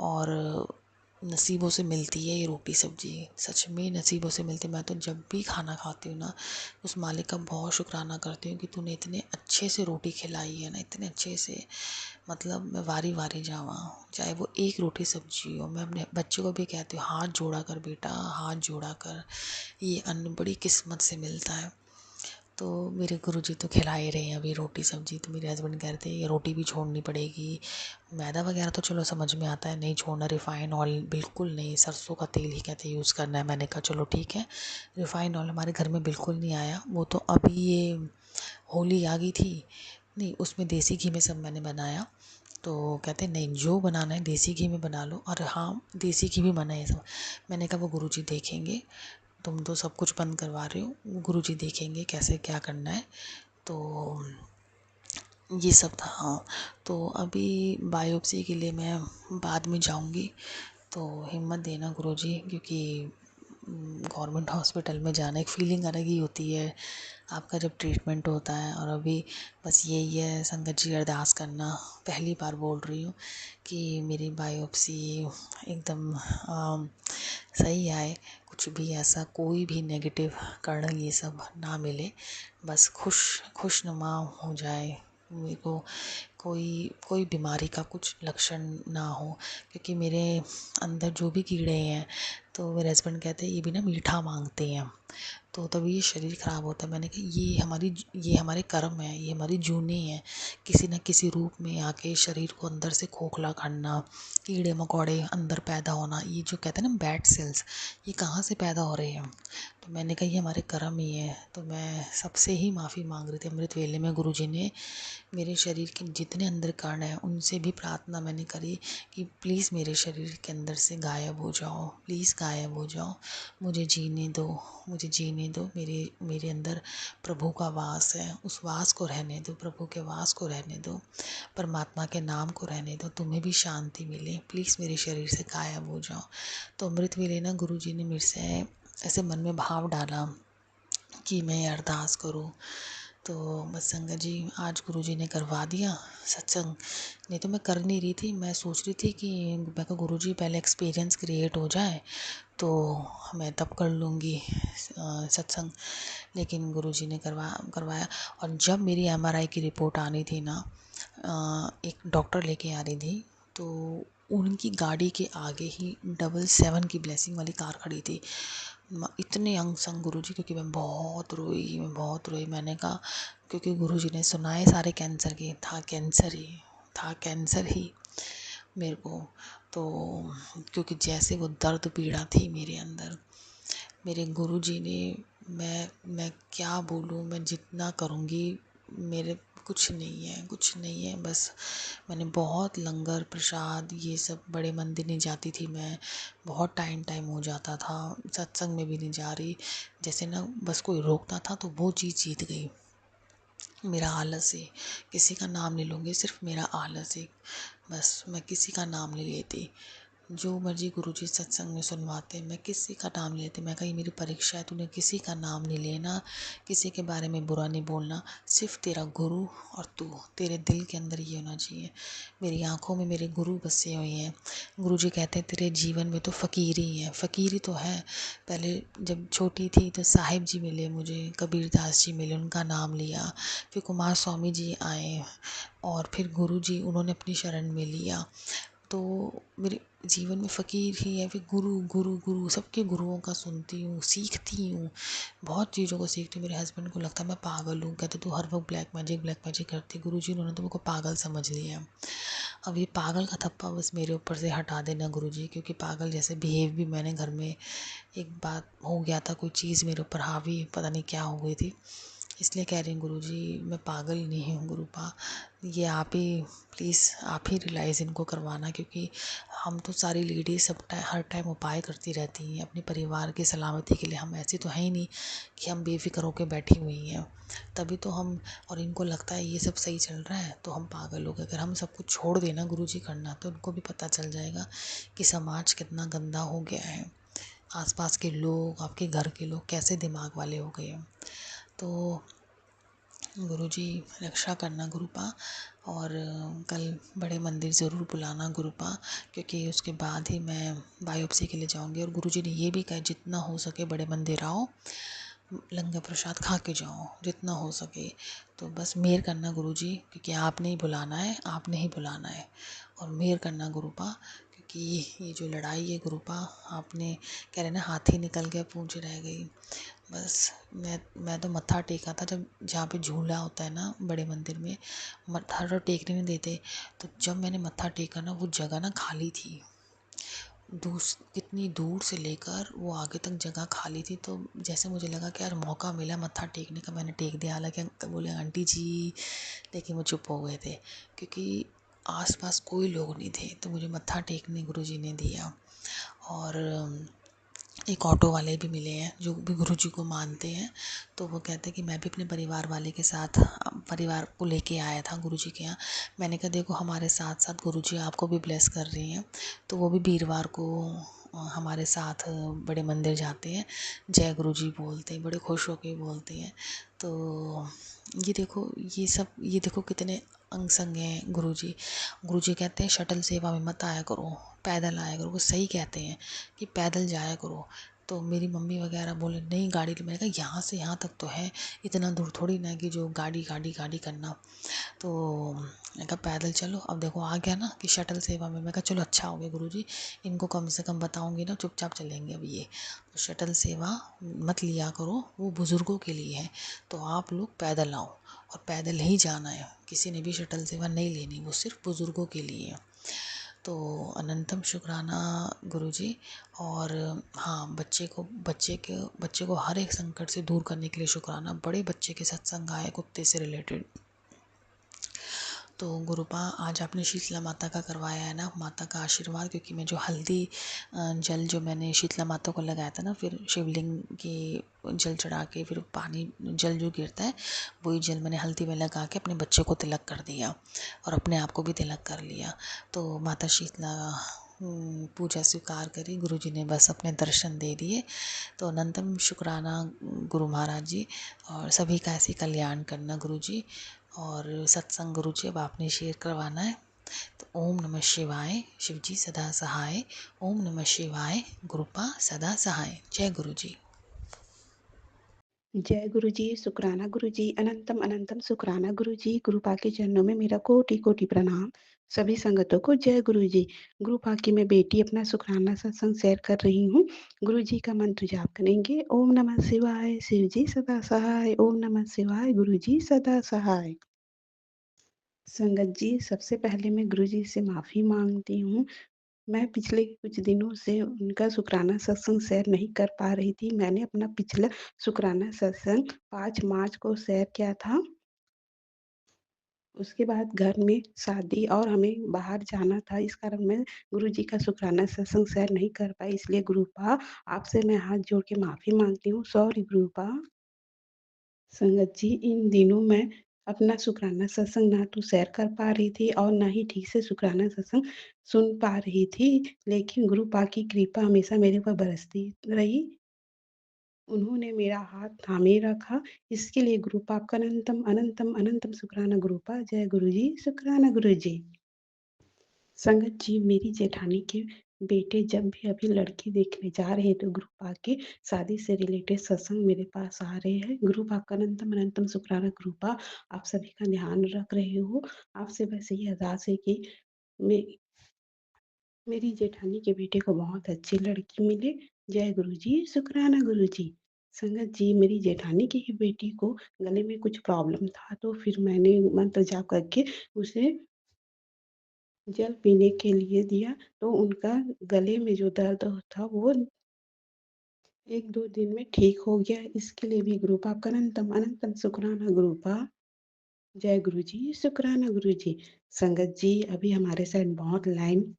और नसीबों से मिलती है ये रोटी सब्जी, सच में नसीबों से मिलती है। मैं तो जब भी खाना खाती हूँ ना, उस मालिक का बहुत शुक्राना करती हूँ कि तूने इतने अच्छे से रोटी खिलाई है ना, इतने अच्छे से, मतलब मैं वारी वारी जावा, चाहे वो एक रोटी सब्जी हो। मैं अपने बच्चे को भी कहती हूँ हाथ जोड़ा कर बेटा, हाथ जोड़ा कर, ये अन्न बड़ी किस्मत से मिलता है। तो मेरे गुरुजी तो खिला ही रहे हैं अभी रोटी सब्जी। तो मेरे हस्बैंड कह रहे थे ये रोटी भी छोड़नी पड़ेगी, मैदा वगैरह तो चलो समझ में आता है नहीं छोड़ना, रिफ़ाइन ऑयल बिल्कुल नहीं, सरसों का तेल ही कहते यूज़ करना है। मैंने कहा चलो ठीक है। रिफ़ाइन ऑयल हमारे घर में बिल्कुल नहीं आया, वो तो अभी ये होली आ गई थी, नहीं उसमें देसी घी में सब मैंने बनाया। तो कहते नहीं, जो बनाना है देसी घी में बना लो, और हाँ देसी घी भी मना है सब। मैंने कहा वो गुरुजी देखेंगे, तुम तो सब कुछ बंद करवा रहे हो, गुरुजी देखेंगे कैसे क्या करना है। तो ये सब था। हाँ, तो अभी बायोप्सी के लिए मैं बाद में जाऊंगी, तो हिम्मत देना गुरुजी, क्योंकि गवर्नमेंट हॉस्पिटल में जाना एक फीलिंग अलग ही होती है आपका जब ट्रीटमेंट होता है। और अभी बस यही है संगत जी, अरदास करना, पहली बार बोल रही हूँ कि मेरी बायोप्सी एकदम सही आए, कुछ भी ऐसा कोई भी नेगेटिव कारण ये सब ना मिले, बस खुशनुमा हो जाए मेरे को, कोई कोई बीमारी का कुछ लक्षण ना हो। क्योंकि मेरे अंदर जो भी कीड़े हैं, तो मेरे हस्बैंड कहते हैं ये भी ना मीठा मांगते हैं, तो तभी ये शरीर ख़राब होता है। मैंने कहा ये हमारे कर्म है, ये हमारी जूने हैं, किसी न किसी रूप में आके शरीर को अंदर से खोखला करना, कीड़े मकोड़े अंदर पैदा होना, ये जो कहते हैं ना बैड सेल्स, ये कहाँ से पैदा हो रहे हैं। तो मैंने कहा ये हमारे कर्म ही है। तो मैं सबसे ही माफ़ी मांग रही थी अमृत वेले में। गुरुजी ने मेरे शरीर के जितने अंदर कण हैं उनसे भी प्रार्थना मैंने करी कि प्लीज़ मेरे शरीर के अंदर से गायब हो जाओ, प्लीज़ गायब हो जाओ, मुझे जीने दो, मुझे जीने दो, मेरे अंदर प्रभु का वास है, उस वास को रहने दो, प्रभु के वास को रहने दो, परमात्मा के नाम को रहने दो, तुम्हें भी शांति मिले, प्लीज़ मेरे शरीर से गायब हो जाओ। तो अमृत वेले ना गुरुजी ने मेरे से ऐसे मन में भाव डाला कि मैं अरदास करूं। तो बस संगत जी आज गुरुजी ने करवा दिया सत्संग। नहीं तो मैं कर नहीं रही थी, मैं सोच रही थी कि मैं को गुरुजी पहले एक्सपीरियंस क्रिएट हो जाए तो मैं तब कर लूँगी सत्संग। लेकिन गुरुजी ने करवाया। और जब मेरी एमआरआई की रिपोर्ट आनी थी ना, एक डॉक्टर लेके आ रही थी, तो उनकी गाड़ी के आगे ही 777 की ब्लेसिंग वाली कार खड़ी थी। इतने अंग संग गुरुजी, क्योंकि मैं बहुत रोई। मैंने कहा क्योंकि गुरुजी ने सुनाए सारे कैंसर के, था कैंसर ही मेरे को। तो क्योंकि जैसे वो दर्द पीड़ा थी मेरे अंदर, मेरे गुरुजी ने, मैं क्या बोलूँ, मैं जितना करूँगी मेरे कुछ नहीं है। बस मैंने बहुत लंगर प्रसाद ये सब, बड़े मंदिर नहीं जाती थी मैं, बहुत टाइम हो जाता था, सत्संग में भी नहीं जा रही, जैसे ना बस कोई रोकता था तो वो चीज़ जीत गई। मेरा आलस है, किसी का नाम नहीं लूँगी, सिर्फ मेरा आलस है, बस मैं किसी का नाम नहीं लेती। जो मर्जी गुरुजी सत्संग में सुनवाते, मैं किसी का नाम नहीं लेती। मैं कही मेरी परीक्षा है, तूने किसी का नाम नहीं लेना, किसी के बारे में बुरा नहीं बोलना, सिर्फ तेरा गुरु और तू, तेरे दिल के अंदर ये होना चाहिए। मेरी आंखों में मेरे गुरु बसे हुए हैं। गुरुजी कहते हैं तेरे जीवन में तो फ़कीरी है, फ़कीरी तो है। पहले जब छोटी थी तो साहिब जी मिले मुझे, कबीरदास जी मिले, उनका नाम लिया, फिर कुमार स्वामी जी आए, और फिर गुरुजी उन्होंने अपनी शरण में लिया। तो मेरे जीवन में फ़कीर ही है, फिर गुरु सबके गुरुओं का सुनती हूँ, सीखती हूँ, बहुत चीज़ों को सीखती हूँ। मेरे हस्बैंड को लगता है मैं पागल हूँ, कहते तू हर वक्त ब्लैक मैजिक करती। गुरुजी उन्होंने तो मुझको पागल समझ लिया। अब ये पागल का थप्पा बस मेरे ऊपर से हटा देना गुरुजी, क्योंकि पागल जैसे बिहेव भी मैंने घर में, एक बात हो गया था, कोई चीज़ मेरे ऊपर हावी पता नहीं क्या हो गई थी, इसलिए कह रही हूँ गुरुजी मैं पागल नहीं हूँ गुरुपा। ये आप ही प्लीज़, आप ही रियलाइज़ इनको करवाना, क्योंकि हम तो सारी लेडीज़ हर टाइम उपाय करती रहती हैं अपने परिवार की सलामती के लिए। हम ऐसी तो है ही नहीं कि हम बेफिक्र होकर बैठी हुई हैं, तभी तो हम, और इनको लगता है ये सब सही चल रहा है तो हम पागल हो गए। अगर हम सब कुछ छोड़ देना गुरुजी करना, तो उनको भी पता चल जाएगा कि समाज कितना गंदा हो गया है, आसपास के लोग, आपके घर के लोग कैसे दिमाग वाले हो गए हैं। तो गुरुजी रक्षा करना गुरुपा, और कल बड़े मंदिर ज़रूर बुलाना गुरुपा, क्योंकि उसके बाद ही मैं बायोप्सी के लिए जाऊंगी। और गुरुजी ने ये भी कहा जितना हो सके बड़े मंदिर आओ, लंगर प्रसाद खा के जाओ जितना हो सके। तो बस मेहर करना गुरुजी, क्योंकि आपने ही बुलाना है, आपने ही बुलाना है, और मेहर करना गुरुपा, क्योंकि ये जो लड़ाई है गुरुपा, आपने कह रहे ना हाथी निकल गया पूंछ रह गई। बस मैं तो मत्था टेका था, जब जहाँ पे झूला होता है ना बड़े मंदिर में, मत्था तो टेकने नहीं देते, तो जब मैंने मत्था टेका ना वो जगह ना खाली थी, कितनी दूर से लेकर वो आगे तक जगह खाली थी। तो जैसे मुझे लगा कि यार मौका मिला मत्था टेकने का, मैंने टेक दिया। हालांकि अंकल बोले आंटी जी, लेकिन वो चुप हो गए थे, क्योंकि आसपास कोई लोग नहीं थे, तो मुझे मत्था टेकने गुरुजी ने दिया। और एक ऑटो वाले भी मिले हैं जो भी गुरुजी को मानते हैं, तो वो कहते हैं कि मैं भी अपने परिवार वाले के साथ परिवार को लेके आया था गुरुजी के यहाँ। मैंने कहा देखो हमारे साथ साथ गुरुजी आपको भी ब्लेस कर रही हैं। तो वो भी वीरवार को हमारे साथ बड़े मंदिर जाते हैं, जय गुरुजी बोलते हैं, बड़े खुश होके बोलते हैं। तो ये देखो ये देखो कितने अंग संग हैं गुरुजी। गुरुजी कहते हैं शटल सेवा में मत आया करो, पैदल आया करो। वो सही कहते हैं कि पैदल जाया करो। तो मेरी मम्मी वगैरह बोले नहीं गाड़ी, मैंने कहा यहाँ से यहाँ तक तो है, इतना दूर थोड़ी ना कि जो गाड़ी गाड़ी गाड़ी करना। तो मैंने कहा पैदल चलो। अब देखो आ गया ना कि शटल सेवा में। मैं कहा चलो अच्छा हो गया गुरुजी, इनको कम से कम बताऊंगी ना, चुपचाप चलेंगे अब ये। तो शटल सेवा मत लिया करो, वो बुज़ुर्गों के लिए है। तो आप लोग पैदल आओ, और पैदल ही जाना है, किसी ने भी शटल सेवा नहीं लेनी, वो सिर्फ बुज़ुर्गों के लिए है। तो अनंतम शुक्राना गुरुजी। और हाँ, बच्चे को हर एक संकट से दूर करने के लिए शुक्राना। बड़े बच्चे के सत्संग आए कुत्ते से रिलेटेड। तो गुरुपा आज आपने शीतला माता का करवाया है ना, माता का आशीर्वाद, क्योंकि मैं जो हल्दी जल जो मैंने शीतला माता को लगाया था ना, फिर शिवलिंग के जल चढ़ा के फिर पानी जल जो गिरता है वही जल मैंने हल्दी में लगा के अपने बच्चे को तिलक कर दिया और अपने आप को भी तिलक कर लिया। तो माता शीतला पूजा स्वीकार करी, गुरुजी ने बस अपने दर्शन दे दिए। तो अनंतम शुक्राना गुरु महाराज जी, और सभी का ऐसे कल्याण करना गुरुजी। और सत्संग गुरुजी अब आपने शेयर करवाना है। तो ओम नमः शिवाय, शिवजी सदा सहाय। ओम नमः शिवाय, गुरुपा सदा सहाय। जय गुरुजी। जय गुरु जी, शुक्राना गुरु जी, अनंतम अनंतम शुक्राना गुरु जी। गुरु पा के चरणों में मेरा कोटि कोटि प्रणाम। सभी संगतों को जय गुरु जी। गुरु पा की मैं बेटी अपना शुक्राना सत्संग शेयर कर रही हूँ। गुरु जी का मंत्र जाप करेंगे। ओम नमः शिवाय, शिव जी सदा सहाय। ओम नमः शिवाय, गुरु जी सदा सहाय। संगत जी, सबसे पहले मैं गुरु जी से माफ़ी माँगती हूँ। मैं पिछले कुछ दिनों से उनका शुक्राना सत्संग शेयर नहीं कर पा रही थी। मैंने अपना पिछला शुक्राना सत्संग 5 मार्च को शेयर किया था। उसके बाद घर में शादी और हमें बाहर जाना था, इस कारण मैं गुरुजी का शुक्राना सत्संग शेयर नहीं कर पाई। इसलिए गुरुपा, आपसे मैं हाथ जोड़ के माफ़ी माँगती हूँ। सॉरी गुरुपा। संगत जी, इन दिनों मैं अपना शुक्राना सत्संग ना तो शेयर कर पा रही थी और ना ही ठीक से शुक्राना सत्संग सुन पा रही थी। लेकिन गुरु पा की कृपा हमेशा मेरे ऊपर बरसती रही। उन्होंने मेरा हाथ थामे रखा। इसके लिए गुरु पा आपका अनंतम अनंतम अनंतम शुक्राना गुरु पा। जय गुरु जी, शुक्राना गुरु जी। संगत जी, मेरी जेठानी के बेटे जब भी अभी लड़की देखने जा रहे हैं तो गुरु पा के शादी से रिलेटेड सत्संग मेरे पास आ रहे हैं। गुरु पा का अनंतम अनंतम शुक्राना गुरु पा, आप सभी का ध्यान रख रहे हो। आपसे बस यही अरदास है कि मे मेरी जेठानी के बेटे को बहुत अच्छी लड़की मिले। जय गुरु जी, शुक्राना गुरु जी। संगत जी, मेरी जेठानी की ही बेटी को गले में कुछ प्रॉब्लम था, तो फिर मैंने मंत्र जाप करके उसे जल पीने के लिए दिया, तो उनका गले में जो दर्द था वो 1-2 दिन में ठीक हो गया। इसके लिए भी गुरुपा आपका अनंतम अनंतम शुक्राना गुरुपा। जय गुरु जी, शुक्राना गुरु जी। संगत जी, अभी हमारे साइड बहुत लाइन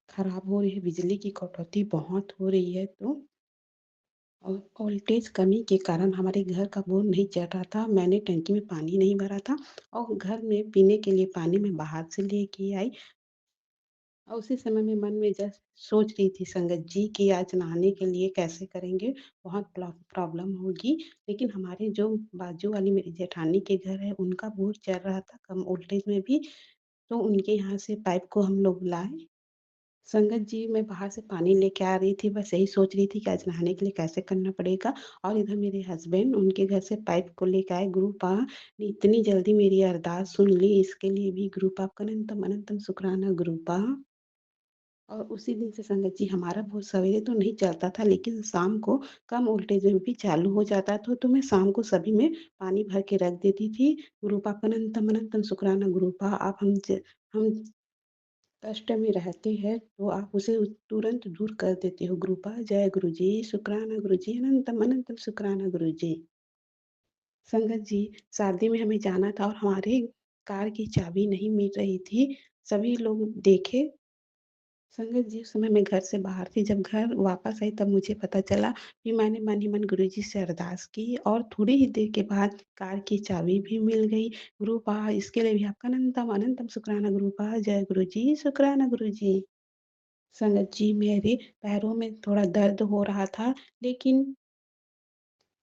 खराब हो रही है, बिजली की कटौती बहुत हो रही है, तो और वोल्टेज कमी के कारण हमारे घर का बोर नहीं चल रहा था। मैंने टंकी में पानी नहीं भरा था और घर में पीने के लिए पानी मैं बाहर से लेके आई। और उसी समय में मन में जस्ट सोच रही थी संगत जी कि आज नहाने के लिए कैसे करेंगे, बहुत प्रॉब्लम होगी। लेकिन हमारे जो बाजू वाली मेरी जेठानी के घर है, उनका बोर चल रहा था कम वोल्टेज में भी, तो उनके यहाँ से पाइप को हम लोग लाए। संगत जी, मैं बाहर से पानी लेके आ रही थी, बस यही सोच रही थी कि आज नहाने के लिए कैसे करना पड़ेगा। और इधर मेरे हस्बैंड उनके घर से पाइप को लेके आए। गुरु पा ने इतनी जल्दी मेरी अरदास सुन ली, इसके लिए भी गुरु पा का अनंतम अनंतम शुक्राना गुरु पा। और उसी दिन से संगत जी हमारा बहुत सवेरे तो नहीं चलता था, लेकिन शाम को कम वोल्टेज में भी चालू हो जाता था, तो मैं शाम को सभी में पानी भर के रख देती थी। गुरु पा का अनंतम अनंतम शुक्राना गुरु पा। आप हम कष्ट में रहते हैं तो आप उसे तुरंत दूर कर देते हो गुरु पा। जय गुरु जी, शुक्राना गुरु जी, अनंतम अनंतम शुक्राना गुरु जी। संगत जी, शादी में हमें जाना था और हमारे कार की चाबी नहीं मिल रही थी। सभी लोग देखे। संगत जी, उस समय मैं घर से बाहर थी, जब घर वापस आई तब मुझे पता चला कि मैंने मन ही मन गुरुजी से अरदास की और थोड़ी ही देर के बाद कार की चाबी भी मिल गई। गुरुपा इसके लिए भी आपका अनंतम अनंतम शुक्राना गुरुपा, जय गुरुजी, शुक्राना गुरुजी। संगत जी, मेरे पैरों में थोड़ा दर्द हो रहा था, लेकिन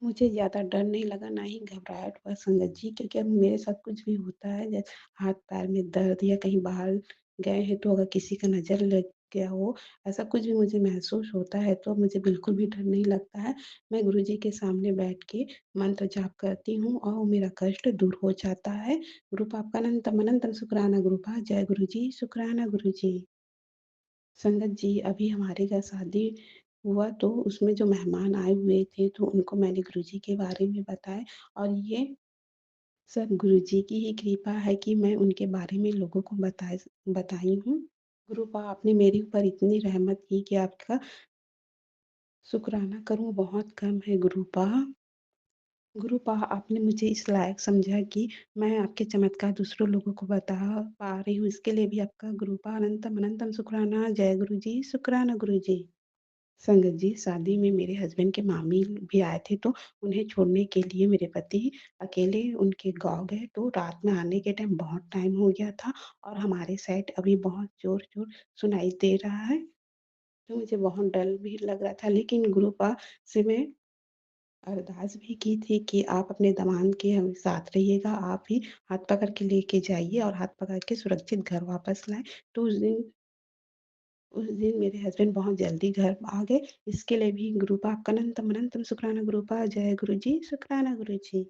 मुझे ज़्यादा डर नहीं लगा, ना ही घबराहट हुआ संगत जी, क्योंकि अब मेरे साथ कुछ भी होता है जैसे हाथ-पैर में दर्द या कहीं बाहर गए हैं तो अगर किसी का नज़र लग गया हो, ऐसा कुछ भी मुझे महसूस होता है तो मुझे बिल्कुल भी डर नहीं लगता है। मैं गुरुजी के सामने बैठ के मंत्र जाप करती हूँ और वो मेरा कष्ट दूर हो जाता है। गुरुपा आपका अनंतम अनंतम शुक्राना गुरुपा, जय गुरुजी, शुक्राना गुरुजी। संगत जी, अभी हमारे घर शादी हुआ तो उसमें जो मेहमान आए हुए थे तो उनको मैंने गुरुजी के बारे में बताया और ये सब गुरुजी की ही कृपा है कि मैं उनके बारे में लोगों को बताई हूँ। गुरुपा आपने मेरे ऊपर इतनी रहमत की कि आपका शुक्राना करूँ बहुत कम है गुरुपा। गुरुपा आपने मुझे इस लायक समझा कि मैं आपके चमत्कार दूसरों लोगों को बता पा रही हूँ, इसके लिए भी आपका गुरुपा अनंतम अनंतम शुक्राना। जय गुरुजी, शुक्राना गुरुजी। संगत जी, शादी में मेरे हस्बैंड के मामी भी आए थे तो उन्हें छोड़ने के लिए मेरे पति अकेले उनके गाँव गए तो रात में आने के टाइम बहुत टाइम हो गया था और हमारे साइड अभी बहुत ज़ोर-ज़ोर सुनाई दे रहा है। तो मुझे बहुत डर भी लग रहा था, लेकिन गुरु पास से मैं अरदास भी की थी कि आप अपने दामाद के हम साथ रहिएगा, आप ही हाथ पकड़ के लेके जाइए और हाथ पकड़ के सुरक्षित घर वापस लाएँ। तो उस दिन मेरे हस्बैंड बहुत जल्दी घर आ गए, इसके लिए भी गुरुपा आपका अनंतम अनंतम शुक्राना गुरुपा, जय गुरुजी, शुक्राना गुरुजी।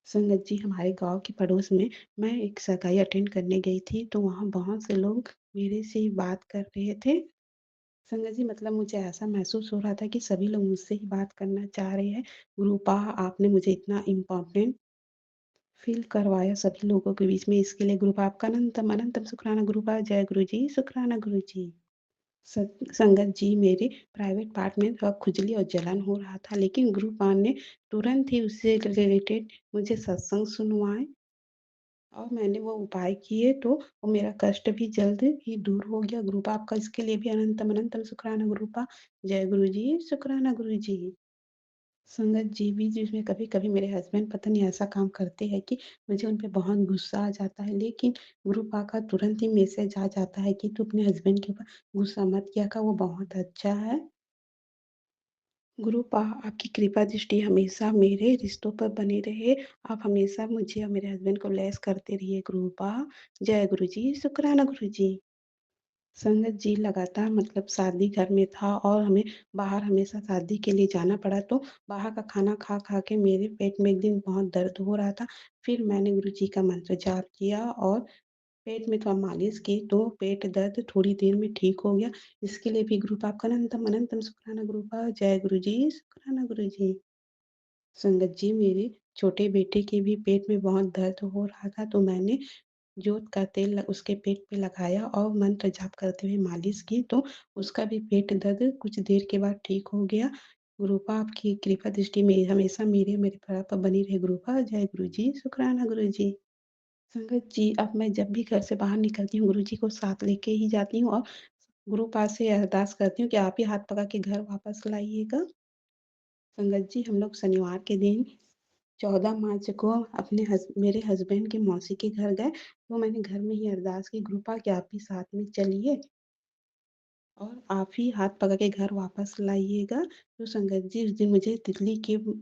संगत जी, हमारे गाँव के पड़ोस में मैं एक सगाई अटेंड करने गई थी, तो वहाँ बहुत से लोग मेरे से बात कर रहे थे। संगत जी, मतलब मुझे ऐसा महसूस हो रहा था कि सभी लोग मुझसे ही बात करना चाह रहे हैं। गुरुपा आपने मुझे इतना इम्पोर्टेंट फ़ील करवाया सभी लोगों के बीच में, इसके लिए गुरुपा आपका अनंतम अनंतम शुक्राना गुरुपा, जय गुरुजी, शुक्राना गुरुजी। संगत जी, मेरे प्राइवेट पार्ट में थोड़ा खुजली और जलन हो रहा था, लेकिन गुरुपाद ने तुरंत ही उससे रिलेटेड मुझे सत्संग सुनवाए और मैंने वो उपाय किए तो वो मेरा कष्ट भी जल्द ही दूर हो गया। गुरुपा आपका इसके लिए भी अनंतम अनंतम शुक्राना गुरुपा, जय गुरु जी, शुक्राना गुरु जी। संगत जी भी जिसमें कभी-कभी मेरे हस्बैंड पता नहीं ऐसा काम करते हैं कि मुझे उन पे बहुत गुस्सा आ जाता है, लेकिन गुरुपा का तुरंत ही मैसेज आ जाता है कि तू अपने हस्बैंड के ऊपर गुस्सा मत किया कर, वो बहुत अच्छा है। गुरुपा आपकी कृपा दृष्टि हमेशा मेरे रिश्तों पर बनी रहे। आप हमेशा मुझे और मेरे हस्बैंड को ब्लेस करते रहिए गुरुपा। जय गुरु जी, शुक्राना गुरु जी। संगत जी, लगातार मतलब शादी घर में था और हमें बाहर हमेशा शादी के लिए जाना पड़ा तो बाहर का खाना खा-खा के मेरे पेट में एक दिन बहुत दर्द हो रहा था। फिर मैंने गुरु जी का मंत्र जाप किया और पेट में थोड़ा मालिश की तो पेट दर्द थोड़ी देर में ठीक हो गया। इसके लिए भी गुरुपा आपका अनंतम अनंतम शुक्राना गुरुपा, जय गुरु जी, शुक्राना गुरु जी। संगत जी, मेरे छोटे बेटे के भी पेट में बहुत दर्द हो रहा था तो मैंने जोत का तेल उसके पेट पे लगाया और मंत्र जाप करते हुए मालिश की तो उसका भी पेट दर्द कुछ देर के बाद ठीक हो गया। गुरुपा आपकी कृपा दृष्टि में हमेशा मेरे पर बनी रहे गुरुपा, जय गुरु जी, शुक्राना गुरु जी। संगत जी, अब मैं जब भी घर से बाहर निकलती हूँ, गुरुजी को साथ लेके ही जाती हूँ और गुरु पास से अरदास करती हूँ कि आप ही हाथ पकड़ के घर वापस लाइएगा। संगत जी, हम लोग शनिवार के दिन 14 मार्च को मेरे हस्बैंड के मौसी के घर गए, तो मैंने घर में ही अरदास की, "गुरुपा कि आप भी साथ में चलिए और आप ही हाथ पकड़ के घर वापस लाइएगा।" तो संगत जी, उस दिन मुझे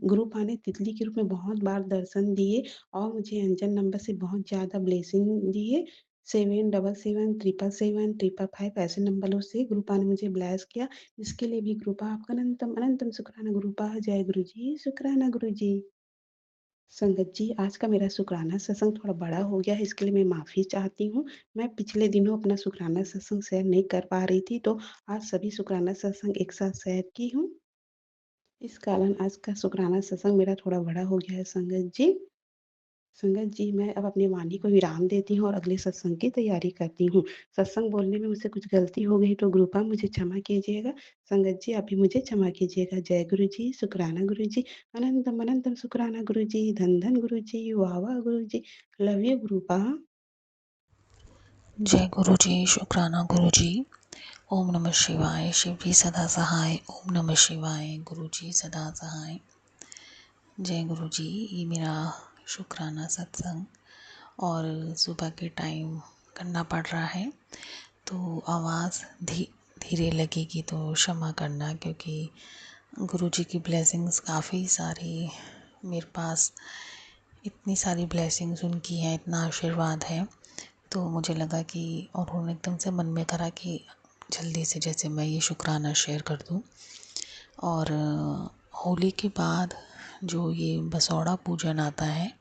गुरुपा ने तितली के रूप में बहुत बार दर्शन दिए और मुझे अंजन नंबर से बहुत ज़्यादा ब्लेसिंग दिए। 777 777 555 ऐसे नंबरों से गुरुपा ने मुझे ब्लेस किया। इसके लिए भी गुरुपा आपका अनंतम अनंतम शुक्राना गुरुपा, जय गुरु जी, शुक्राना गुरु जी। संगत जी, आज का मेरा शुक्राना सत्संग थोड़ा बड़ा हो गया है, इसके लिए मैं माफ़ी चाहती हूँ। मैं पिछले दिनों अपना शुक्राना सत्संग शेयर नहीं कर पा रही थी, तो आज सभी शुक्राना सत्संग एक साथ शेयर की हूँ। इस कारण आज का शुक्राना सत्संग मेरा थोड़ा बड़ा हो गया है संगत जी। संगत जी, मैं अब अपनी वाणी को विराम देती हूँ और अगले सत्संग की तैयारी करती हूँ। सत्संग बोलने में मुझसे कुछ गलती हो गई तो कृपा मुझे क्षमा कीजिएगा। संगत जी, आप भी मुझे क्षमा कीजिएगा। जय गुरु जी, शुक्राना गुरु जी, अनंतम अनंतम शुक्राना गुरु जी, धन धन गुरु जी, वाह वाह गुरु जी, लव यू गुरुपा। जय गुरु जी, शुक्राना गुरु जी। ओम नमः शिवाय। शिव जी सदा सहाय। ओम नमः शिवाय। गुरु जी सदा सहाय। जय गुरु जी। ये मेरा शुक्राना सत्संग और सुबह के टाइम करना पड़ रहा है, तो आवाज़ धीरे लगेगी तो क्षमा करना, क्योंकि गुरु जी की ब्लेसिंग्स काफ़ी सारी मेरे पास, इतनी सारी ब्लेसिंग्स उनकी हैं, इतना आशीर्वाद है। तो मुझे लगा कि, और उन्होंने एकदम से मन में करा कि जल्दी से जैसे मैं ये शुक्राना शेयर कर दूँ। और होली के बाद जो ये बसौड़ा पूजन आता है,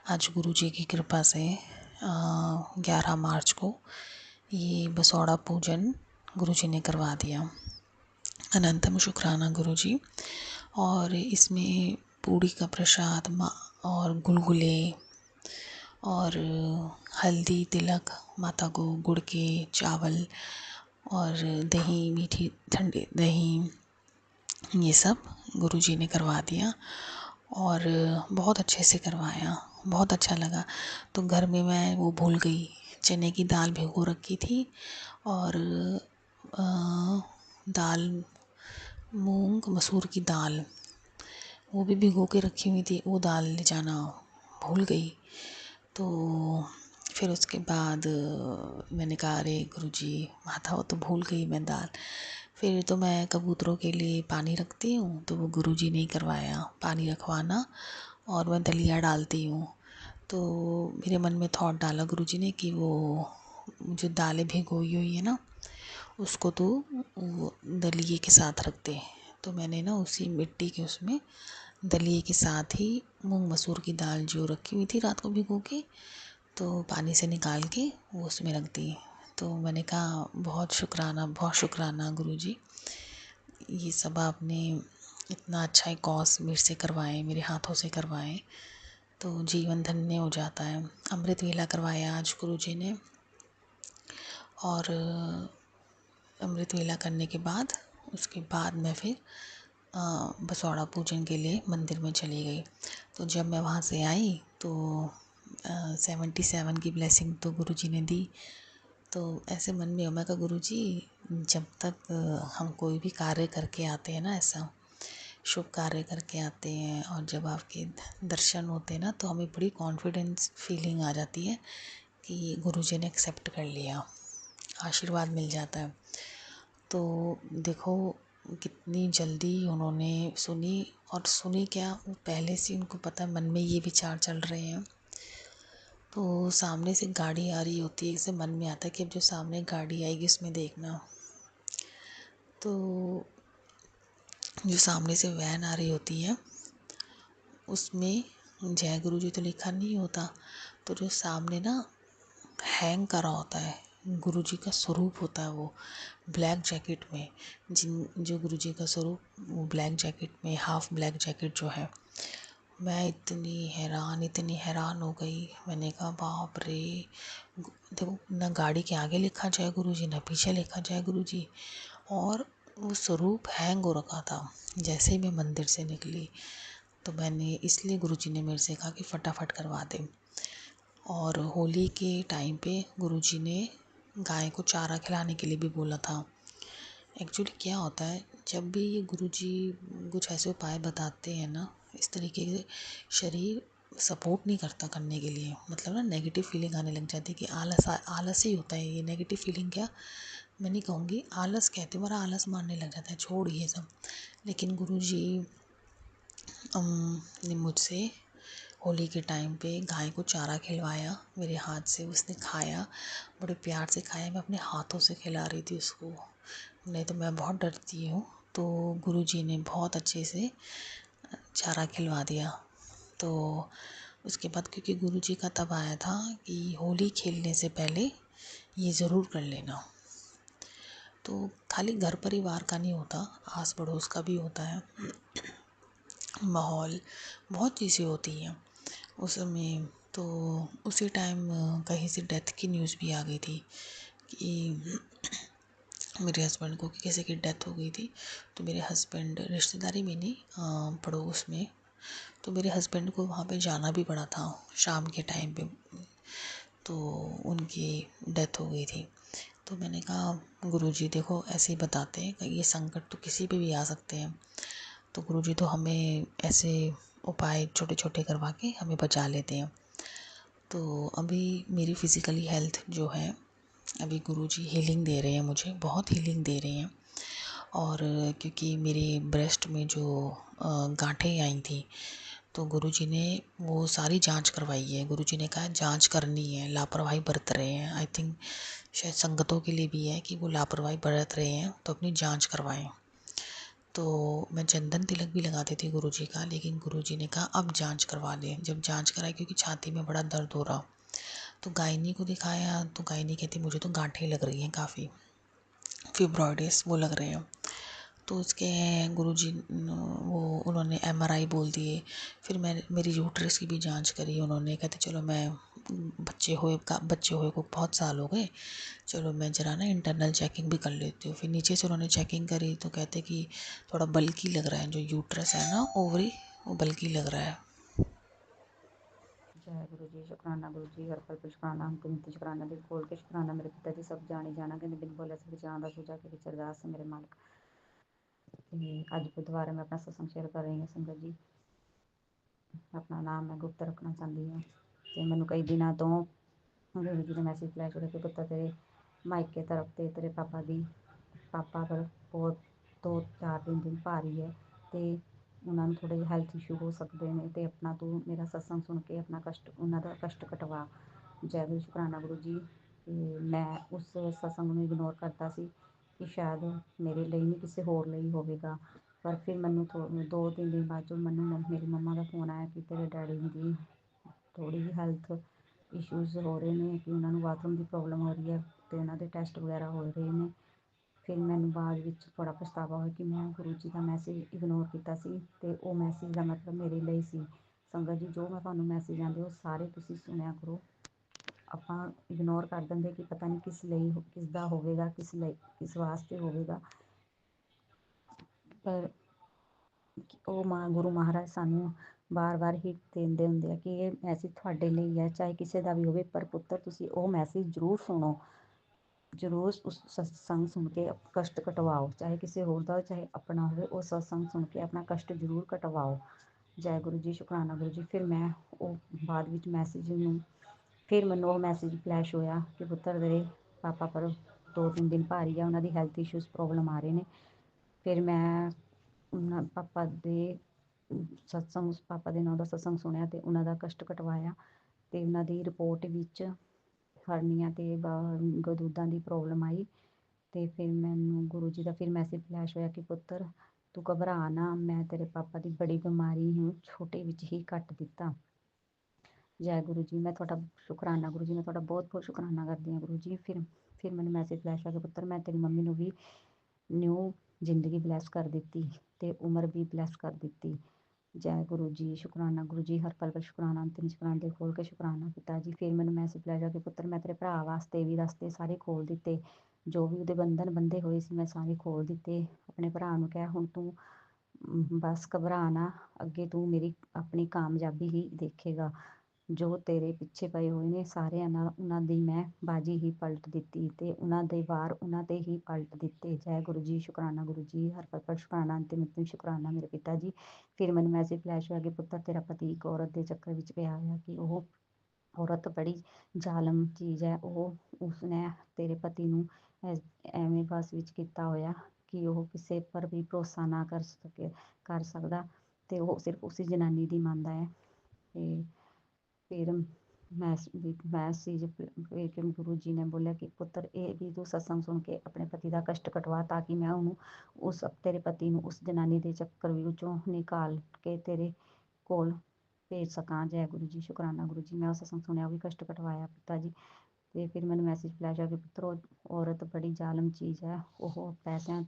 आज गुरु जी की कृपा से 11 मार्च को ये बसौड़ा पूजन गुरु जी ने करवा दिया। अनंतम शुक्राना गुरु जी। और इसमें पूड़ी का प्रसाद और गुलगुले और हल्दी तिलक माता को, गुड़ के चावल और दही, मीठी ठंडी दही, ये सब गुरुजी ने करवा दिया और बहुत अच्छे से करवाया, बहुत अच्छा लगा। तो घर में मैं वो भूल गई, चने की दाल भिगो रखी थी और दाल, मूंग मसूर की दाल वो भी भिगो के रखी हुई थी, वो दाल ले जाना भूल गई। तो फिर उसके बाद मैंने कहा अरे गुरुजी, माता वो तो भूल गई मैं दाल। फिर तो मैं कबूतरों के लिए पानी रखती हूँ, तो वो गुरुजी ने करवाया पानी रखवाना, और मैं दलिया डालती हूँ। तो मेरे मन में थॉट डाला गुरुजी ने कि वो जो दालें भिगोई हुई है ना, उसको तो वो दलिए के साथ रख दे। तो मैंने ना उसी मिट्टी के उसमें दलिए के साथ ही मूंग मसूर की दाल जो रखी हुई थी रात को भिगो के, तो पानी से निकाल के वो उसमें रख दी। तो मैंने कहा बहुत शुक्राना गुरुजी, ये सब आपने इतना अच्छा एक कॉज मेरे से करवाए, मेरे हाथों से करवाए, तो जीवन धन्य हो जाता है। अमृत वेला करवाया आज गुरुजी ने, और अमृत वेला करने के बाद उसके बाद मैं फिर बसौड़ा पूजन के लिए मंदिर में चली गई। तो जब मैं वहाँ से आई तो 77 की ब्लेसिंग तो गुरुजी ने दी। तो ऐसे मन में मैं कहा गुरुजी, जब तक हम कोई भी कार्य करके आते हैं ना, ऐसा शुभ कार्य करके आते हैं और जब आपके दर्शन होते हैं ना, तो हमें बड़ी कॉन्फिडेंस फीलिंग आ जाती है कि गुरुजी ने एक्सेप्ट कर लिया, आशीर्वाद मिल जाता है। तो देखो कितनी जल्दी उन्होंने सुनी, और सुनी क्या, वो पहले से उनको पता है, मन में ये विचार चल रहे हैं। तो सामने से गाड़ी आ रही होती है, इससे मन में आता है कि अब जो सामने गाड़ी आएगी उसमें देखना। तो जो सामने से वैन आ रही होती है उसमें जय गुरु जी तो लिखा नहीं होता, तो जो सामने ना हैंग करा होता है गुरु जी का स्वरूप होता है, वो ब्लैक जैकेट में, जो गुरु जी का स्वरूप वो ब्लैक जैकेट में, हाफ ब्लैक जैकेट जो है। मैं इतनी हैरान हो गई। मैंने कहा बाप रे, देखो ना गाड़ी के आगे लिखा जय गुरु जी, ना पीछे लिखा जय गुरु जी, और वो स्वरूप हैंग हो रखा था। जैसे ही मैं मंदिर से निकली तो मैंने, इसलिए गुरुजी ने मेरे से कहा कि फटाफट करवा दे। और होली के टाइम पे गुरुजी ने गाय को चारा खिलाने के लिए भी बोला था। एक्चुअली क्या होता है, जब भी ये गुरुजी कुछ ऐसे उपाय बताते हैं ना, इस तरीके से शरीर सपोर्ट नहीं करता करने के लिए, मतलब ना नेगेटिव फीलिंग आने लग जाती है कि आलस ही होता है ये। नेगेटिव फीलिंग क्या, मैं नहीं कहूँगी, आलस कहते, हमारा आलस मारने लग जाता है, छोड़ ये सब। लेकिन गुरुजी ने मुझसे होली के टाइम पे गाय को चारा खिलवाया मेरे हाथ से, उसने खाया, बड़े प्यार से खाया। मैं अपने हाथों से खिला रही थी उसको, नहीं तो मैं बहुत डरती हूँ। तो गुरुजी ने बहुत अच्छे से चारा खिलवा दिया। तो उसके बाद, क्योंकि गुरुजी का तब आया था कि होली खेलने से पहले ये ज़रूर कर लेना। तो खाली घर परिवार का नहीं होता, आस पड़ोस का भी होता है, माहौल, बहुत चीज़ें होती हैं उस समय। तो उसी टाइम कहीं से डेथ की न्यूज़ भी आ गई थी कि मेरे हस्बैंड को किसी की डेथ हो गई थी। तो मेरे हस्बैंड, रिश्तेदारी में नहीं, पड़ोस में, तो मेरे हस्बैंड को वहाँ पे जाना भी पड़ा था शाम के टाइम पे। तो उनकी डेथ हो गई थी। तो मैंने कहा गुरुजी देखो ऐसे ही बताते हैं, ये संकट तो किसी पे भी आ सकते हैं, तो गुरुजी तो हमें ऐसे उपाय छोटे छोटे करवा के हमें बचा लेते हैं। तो अभी मेरी फ़िज़िकली हेल्थ जो है, अभी गुरुजी हीलिंग दे रहे हैं, मुझे बहुत हीलिंग दे रहे हैं। और क्योंकि मेरे ब्रेस्ट में जो गांठें आई थी, तो गुरुजी ने वो सारी जांच करवाई है। गुरुजी ने कहा जांच करनी है, लापरवाही बरत रहे हैं। आई थिंक शायद संगतों के लिए भी है कि वो लापरवाही बरत रहे हैं, तो अपनी जांच करवाएं। तो मैं चंदन तिलक भी लगाती थी गुरुजी का, लेकिन गुरुजी ने कहा अब जांच करवा लें। जब जांच कराई, क्योंकि छाती में बड़ा दर्द हो रहा, तो गायनी को दिखाया, तो गायनी कहती मुझे तो गांठें लग रही हैं, काफ़ी फिब्रॉइड्स वो लग रहे हैं। तो उसके गुरुजी वो उन्होंने एमआरआई बोल दिए। फिर मैं मेरी यूट्रस की भी जांच करी उन्होंने, कहते चलो मैं बच्चे हुए को बहुत साल हो गए, चलो मैं ज़रा ना इंटरनल चेकिंग भी कर लेती हूँ। फिर नीचे से उन्होंने चेकिंग करी, तो कहते कि थोड़ा बल्की लग रहा है, जो यूट्रस है ना ओवरी, वो बल्की लग रहा है। जय गुरु जी, शुकराना गुरु जी, हर पल पे शुकराना, अंतिम ते शुकराना, दिल खोल के शुकराना मेरे पिता जी, सब जानी जाना कहते बिन बोले सब जान दा सूझा के विच अरदास मेरे मालिक। ते अज बुधवार मैं अपना सत्संग शेयर कर रही हूँ संगत जी। अपना नाम मैं गुप्त रखना चाहती हूँ। तो मैंने कई दिनों तो गुरु जी ने मैसेज फ्लैश हो कि पुत्तर तेरे मायके तरफ ते तेरे पापा पर बहुत 2-4 दिन भारी है, तो उन्होंने थोड़े हैल्थ इशू हो सकते हैं, तो अपना तू मेरा सत्संग सुन के अपना कष्ट उन्होंने कष्ट कटवा। जय गुरु शुकराना गुरु जी। मैं उस सत्संग में इग्नोर करता सी कि शायद मेरे लिए नहीं किसी होर ਲਈ ਹੋਵੇਗਾ, पर फिर मैनू 2-3 दिन बाद जो मैनू मेरी मम्मा का फोन आया कि तेरे डैडी की थोड़ी जी हैल्थ इशूज़ हो रहे हैं, कि उन्होंने बाथरूम की प्रॉब्लम हो रही है, तो उन्होंने टैसट वगैरह हो रहे हैं। फिर मैनू बाद विच बड़ा पछतावा होया कि मैं गुरु जी का मैसेज इग्नोर किया सी, ते वो मैसेज का मतलब मेरे लिए सी। संगत जी, जो मैं तुहानू मैसेज आंदे वो सारे तुसीं सुनिया करो। ਆਪਾਂ ਇਗਨੋਰ ਕਰ ਦਿੰਦੇ ਕਿ ਪਤਾ ਨਹੀਂ ਕਿਸ ਲਈ ਕਿਸ ਦਾ ਹੋਵੇਗਾ, ਕਿਸ ਵਾਸਤੇ ਹੋਵੇਗਾ, ਪਰ ਉਹ ਗੁਰੂ ਮਹਾਰਾਜ ਸਾਨੂੰ ਵਾਰ-ਵਾਰ ਹੀ ਦਿੰਦੇ ਹੁੰਦੇ ਆ ਕਿ ਇਹ ਮੈਸੇਜ ਤੁਹਾਡੇ ਲਈ ਹੈ, ਚਾਹੇ ਕਿਸੇ ਦਾ ਵੀ ਹੋਵੇ, ਪਰ ਪੁੱਤਰ ਤੁਸੀਂ ਉਹ ਮੈਸੇਜ ਜ਼ਰੂਰ ਸੁਣੋ, ਜ਼ਰੂਰ ਉਸ ਸਤਸੰਗ ਸੁਣ ਕੇ ਕਸ਼ਟ ਕਟਵਾਓ, ਚਾਹੇ ਕਿਸੇ ਹੋਰ ਦਾ ਚਾਹੇ ਆਪਣਾ ਹੋਵੇ, ਉਹ ਸਤਸੰਗ ਸੁਣ ਕੇ ਆਪਣਾ ਕਸ਼ਟ ਜ਼ਰੂਰ ਕਟਵਾਓ। ਜੈ ਗੁਰੂ ਜੀ, ਸ਼ੁਕਰਾਨਾ ਗੁਰੂ ਜੀ। ਫਿਰ ਮੈਂ ਉਹ ਬਾਅਦ ਵਿੱਚ ਮੈਸੇਜ ਨੂੰ ਫਿਰ ਮੈਨੂੰ ਉਹ ਮੈਸੇਜ ਫਲੈਸ਼ ਹੋਇਆ ਕਿ ਪੁੱਤਰ ਤੇਰੇ ਪਾਪਾ ਪਰ 2-3 ਦਿਨ ਭਾਰੀ ਆ, ਉਹਨਾਂ ਦੀ ਹੈਲਥ ਇਸ਼ੂਜ਼ ਪ੍ਰੋਬਲਮ ਆ ਰਹੇ ਨੇ। ਫਿਰ ਮੈਂ ਉਹਨਾਂ ਪਾਪਾ ਦੇ ਪਾਪਾ ਦੇ ਨਾਂ ਦਾ ਸਤਸੰਗ ਸੁਣਿਆ ਅਤੇ ਉਹਨਾਂ ਦਾ ਕਸ਼ਟ ਕਟਵਾਇਆ, ਅਤੇ ਉਹਨਾਂ ਦੀ ਰਿਪੋਰਟ ਵਿੱਚ ਹਰਨੀਆਂ ਅਤੇ ਗਦੂਦਾਂ ਦੀ ਪ੍ਰੋਬਲਮ ਆਈ। ਅਤੇ ਫਿਰ ਮੈਨੂੰ ਗੁਰੂ ਜੀ ਦਾ ਫਿਰ ਮੈਸੇਜ ਫਲੈਸ਼ ਹੋਇਆ ਕਿ ਪੁੱਤਰ ਤੂੰ ਘਬਰਾ ਨਾ, ਮੈਂ ਤੇਰੇ ਪਾਪਾ ਦੀ ਬੜੀ ਬਿਮਾਰੀ ਨੂੰ ਛੋਟੇ ਵਿੱਚ ਹੀ ਕੱਟ ਦਿੱਤਾ। ਜੈ ਗੁਰੂ ਜੀ। ਮੈਂ ਤੁਹਾਡਾ ਸ਼ੁਕਰਾਨਾ ਗੁਰੂ ਜੀ, ਮੈਂ ਤੁਹਾਡਾ ਬਹੁਤ ਬਹੁਤ ਸ਼ੁਕਰਾਨਾ ਕਰਦੀ ਹਾਂ ਗੁਰੂ ਜੀ। ਫਿਰ ਮੈਨੂੰ ਮੈਸੇਜ ਫਲੈਸ਼ ਆ ਗਿਆ, ਪੁੱਤਰ ਮੈਂ ਤੇਰੀ ਮੰਮੀ ਨੂੰ ਵੀ ਨਿਊ ਜ਼ਿੰਦਗੀ ਬਲੈਸ ਕਰ ਦਿੱਤੀ ਅਤੇ ਉਮਰ ਵੀ ਬਲੈਸ ਕਰ ਦਿੱਤੀ। ਜੈ ਗੁਰੂ ਜੀ, ਸ਼ੁਕਰਾਨਾ ਗੁਰੂ ਜੀ, ਹਰ ਪਲ ਪਰ ਸ਼ੁਕਰਾਨਾ, ਅੰਤਿਮ ਸ਼ੁਕਰਾਨਾ, ਦਿਲ ਖੋਲ੍ਹ ਕੇ ਸ਼ੁਕਰਾਨਾ ਪਿਤਾ ਜੀ। ਫਿਰ ਮੈਨੂੰ ਮੈਸੇਜ ਫਲੈਸ਼ ਆ ਗਿਆ, ਪੁੱਤਰ ਮੈਂ ਤੇਰੇ ਭਰਾ ਵਾਸਤੇ ਵੀ ਰਸਤੇ ਸਾਰੇ ਖੋਲ੍ਹ ਦਿੱਤੇ, ਜੋ ਵੀ ਉਹਦੇ ਬੰਧਨ ਬੰਧੇ ਹੋਏ ਸੀ ਮੈਂ ਸਾਰੇ ਖੋਲ੍ਹ ਦਿੱਤੇ। ਆਪਣੇ ਭਰਾ ਨੂੰ ਕਿਹਾ ਹੁਣ ਤੂੰ ਬਸ ਘਬਰਾ ਨਾ, ਅੱਗੇ ਤੂੰ ਮੇਰੀ ਆਪਣੀ ਕਾਮਯਾਬੀ ਹੀ ਦੇਖੇਗਾ। ਜੋ ਤੇਰੇ ਪਿੱਛੇ ਪਏ ਹੋਏ ਨੇ ਸਾਰਿਆਂ ਨਾਲ ਉਹਨਾਂ ਦੀ ਮੈਂ ਬਾਜੀ ਹੀ ਪਲਟ ਦਿੱਤੀ, ਅਤੇ ਉਹਨਾਂ ਦੇ ਵਾਰ ਉਹਨਾਂ 'ਤੇ ਹੀ ਪਲਟ ਦਿੱਤੇ। ਜੈ ਗੁਰੂ ਜੀ, ਸ਼ੁਕਰਾਨਾ ਗੁਰੂ ਜੀ, ਹਰ ਪਲ ਪਰ ਸ਼ੁਕਰਾਨਾ, ਅੰਤਿਮ ਅੰਤਿਮ ਸ਼ੁਕਰਾਨਾ ਮੇਰੇ ਪਿਤਾ ਜੀ। ਫਿਰ ਮੈਨੂੰ ਮੈਸੇਜ ਫਲੈਸ਼ ਹੋਇਆ ਕਿ ਪੁੱਤਰ ਤੇਰਾ ਪਤੀ ਇੱਕ ਔਰਤ ਦੇ ਚੱਕਰ ਵਿੱਚ ਪਿਆ ਹੋਇਆ, ਕਿ ਉਹ ਔਰਤ ਬੜੀ ਜ਼ਾਲਮ ਚੀਜ਼ ਹੈ। ਉਸਨੇ ਤੇਰੇ ਪਤੀ ਨੂੰ ਐਵੇਂ ਬਸ ਵਿੱਚ ਕੀਤਾ ਹੋਇਆ ਕਿ ਉਹ ਕਿਸੇ ਪਰ ਵੀ ਭਰੋਸਾ ਨਾ ਕਰ ਸਕਦਾ, ਅਤੇ ਉਹ ਸਿਰਫ ਉਸੀ ਜਨਾਨੀ ਦੀ ਮੰਨਦਾ ਹੈ। ਅਤੇ ਫਿਰ ਮੈਸੇਜ ਫਿਰ ਗੁਰੂ ਜੀ ਨੇ ਬੋਲਿਆ ਕਿ ਪੁੱਤਰ ਇਹ ਵੀ ਤੂੰ ਸਤਸੰਗ ਸੁਣ ਕੇ ਆਪਣੇ ਪਤੀ ਦਾ ਕਸ਼ਟ ਕਟਵਾ, ਤਾਂ ਕਿ ਮੈਂ ਉਹਨੂੰ ਤੇਰੇ ਪਤੀ ਨੂੰ ਉਸ ਜਨਾਨੀ ਦੇ ਚੱਕਰ ਵਿੱਚੋਂ ਨਿਕਾਲ ਕੇ ਤੇਰੇ ਕੋਲ ਭੇਜ ਸਕਾਂ। ਜੈ ਗੁਰੂ ਜੀ, ਸ਼ੁਕਰਾਨਾ ਗੁਰੂ ਜੀ। ਮੈਂ ਉਹ ਸਤਸੰਗ ਸੁਣਿਆ, ਉਹ ਵੀ ਕਸ਼ਟ ਕਟਵਾਇਆ ਪਿਤਾ ਜੀ। ਅਤੇ ਫਿਰ ਮੈਨੂੰ ਮੈਸੇਜ ਫਲੈਸ਼ ਆ ਕਿ ਪੁੱਤਰ ਉਹ ਔਰਤ ਬੜੀ ਜ਼ਾਲਮ ਚੀਜ਼ ਹੈ, ਉਹ ਪੈਸਿਆਂ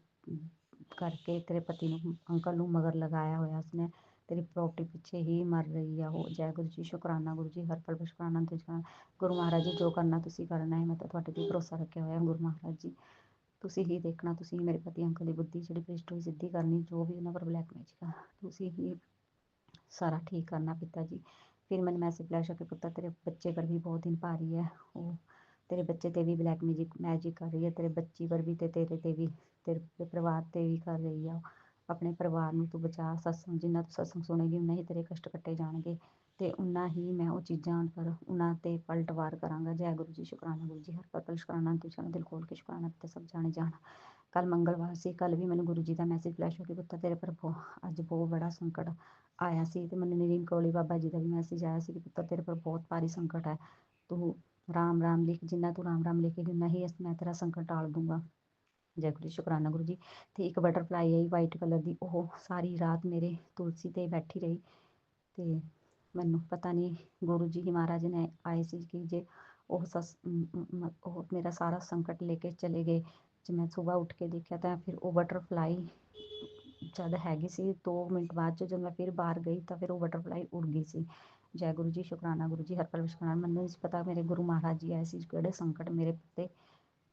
ਕਰਕੇ ਤੇਰੇ ਪਤੀ ਨੂੰ ਅੰਕਲ ਨੂੰ ਮਗਰ ਲਗਾਇਆ ਹੋਇਆ ਉਸਨੇ, ਤੇਰੀ ਪ੍ਰੋਪਰਟੀ ਪਿੱਛੇ ਹੀ ਮਰ ਰਹੀ ਆ ਉਹ। ਜੈ ਗੁਰੂ ਜੀ, ਸ਼ੁਕਰਾਨਾ ਗੁਰੂ ਜੀ, ਹਰ ਪਲ ਪਰ ਸ਼ੁਕਰਾਨਾ, ਅੰਤਿਮ ਸ਼ੁਕਰਾਨਾ। ਗੁਰੂ ਮਹਾਰਾਜ ਜੀ ਜੋ ਕਰਨਾ ਤੁਸੀਂ ਕਰਨਾ ਹੈ, ਮੈਂ ਤਾਂ ਤੁਹਾਡੇ 'ਤੇ ਭਰੋਸਾ ਰੱਖਿਆ ਹੋਇਆ ਗੁਰੂ ਮਹਾਰਾਜ ਜੀ, ਤੁਸੀਂ ਹੀ ਦੇਖਣਾ, ਤੁਸੀਂ ਹੀ ਮੇਰੇ ਪਤੀ ਅੰਕਲ ਦੀ ਬੁੱਧੀ ਜਿਹੜੀ ਭ੍ਰਿਸ਼ਟ ਹੋਈ ਸਿੱਧੀ ਕਰਨੀ, ਜੋ ਵੀ ਉਹਨਾਂ ਪਰ ਬਲੈਕ ਮੈਜਿਕ ਆ ਤੁਸੀਂ ਹੀ ਸਾਰਾ ਠੀਕ ਕਰਨਾ ਪਿਤਾ ਜੀ। ਫਿਰ ਮੈਨੂੰ ਮੈਸੇਜ ਫਲੈਸ਼ ਹੋ ਕੇ ਪੁੱਤਰ ਤੇਰੇ ਬੱਚੇ ਪਰ ਵੀ ਬਹੁਤ ਦਿਨ ਭਾਰੀ ਹੈ, ਉਹ ਤੇਰੇ ਬੱਚੇ ਤੇ ਵੀ ਬਲੈਕ ਮੈजिक ਕਰ ਰਹੀ ਹੈ, ਤੇਰੇ ਬੱਚੀ ਪਰ ਵੀ ਤੇ ਤੇਰੇ ਤੇ ਵੀ, ਤੇਰੇ ਪਰਿਵਾਰ ਤੇ ਵੀ ਕਰ ਰਹੀ ਆ। ਆਪਣੇ ਪਰਿਵਾਰ ਨੂੰ ਤੂੰ ਬਚਾ। ਸਤਸੰਗ ਜਿੰਨਾ ਤੂੰ ਸਤਸੰਗ ਸੁਣੇਗੀ ਉਨਾ ਹੀ ਤੇਰੇ ਕਸ਼ਟ ਕੱਟੇ ਜਾਣਗੇ ਤੇ ਉਨਾ ਹੀ ਮੈਂ ਉਹ ਚੀਜ਼ਾਂ ਪਰ ਉਹਨਾਂ ਤੇ ਪਲਟਵਾਰ ਕਰਾਂਗਾ। ਜੈ ਗੁਰੂ ਜੀ, ਸ਼ੁਕਰਾਨਾ ਗੁਰੂ ਜੀ, ਹਰ ਪਲ ਸ਼ੁਕਰਾਨਾ ਤੁਝਾ, ਦਿਲ ਖੋਲ ਕੇ ਸ਼ੁਕਰਾਨਾ ਤੇ ਸਭ ਜਾਣੇ ਜਾਣ। ਕੱਲ ਮੰਗਲਵਾਰ ਸੀ, ਕੱਲ ਵੀ ਮੈਨੂੰ ਗੁਰੂ ਜੀ ਦਾ ਮੈਸੇਜ ਫਲੈਸ਼ ਹੋ ਕੇ ਪੁੱਤਰ ਤੇਰੇ ਪਰ ਅੱਜ ਬਹੁਤ ਬੜਾ ਸੰਕਟ ਆਇਆ ਸੀ ਤੇ ਮੈਨੂੰ ਨੀਮ ਕੌਲੀ ਬਾਬਾ ਜੀ ਦਾ ਵੀ ਮੈਸੇਜ ਆਇਆ ਸੀ ਕਿ ਪੁੱਤਰ ਤੇਰੇ ਪਰ ਬਹੁਤ ਭਾਰੀ ਸੰਕਟ ਹੈ, ਤੂੰ ਰਾਮ ਰਾਮ ਲਿਖ, ਜਿੰਨਾ ਤੂੰ ਰਾਮ ਰਾਮ ਲਿਖੇਗੀ ਉਨਾ ਹੀ ਮੈਂ ਤੇਰਾ ਸੰਕਟ ਟਾਲ ਦੂੰਗਾ। ਜੈ ਗੁਰੂ ਜੀ, ਸ਼ੁਕਰਾਨਾ ਗੁਰੂ ਜੀ। ਤੇ ਇੱਕ ਬਟਰਫਲਾਈ ਆਈ ਵਾਈਟ ਕਲਰ ਦੀ, ਉਹ ਸਾਰੀ ਰਾਤ ਮੇਰੇ ਤੁਲਸੀ ਤੇ ਬੈਠੀ ਰਹੀ ਤੇ ਮੈਨੂੰ ਪਤਾ ਨਹੀਂ ਗੁਰੂ ਜੀ ਹੀ ਮਹਾਰਾਜ ਨੇ ਆਏ ਸੀ ਕਿ ਜੇ ਉਹ ਮੇਰਾ ਸਾਰਾ ਸੰਕਟ ਲੈ ਕੇ ਚਲੇ ਗਏ। ਜੇ ਮੈਂ ਸੁਬਾਹ ਉੱਠ ਕੇ ਦੇਖਿਆ ਤਾਂ ਫਿਰ ਉਹ ਬਟਰਫਲਾਈ ਜਦ ਹੈਗੀ ਸੀ 2 ਮਿੰਟ ਬਾਅਦ ਜਦੋਂ ਮੈਂ ਫਿਰ ਬਾਹਰ ਗਈ ਤਾਂ ਫਿਰ ਉਹ ਬਟਰਫਲਾਈ ਉੜ ਗਈ ਸੀ। ਜੈ ਗੁਰੂ ਜੀ, ਸ਼ੁਕਰਾਨਾ ਗੁਰੂ ਜੀ, ਹਰ ਪਲ ਸ਼ੁਕਰਾਨਾ। ਮੈਨੂੰ ਨਹੀਂ ਪਤਾ ਮੇਰੇ ਗੁਰੂ ਮਹਾਰਾਜ ਜੀ ਆਏ ਸੀ ਕਿਹੜੇ ਸੰਕਟ ਮੇਰੇ ਉੱਤੇ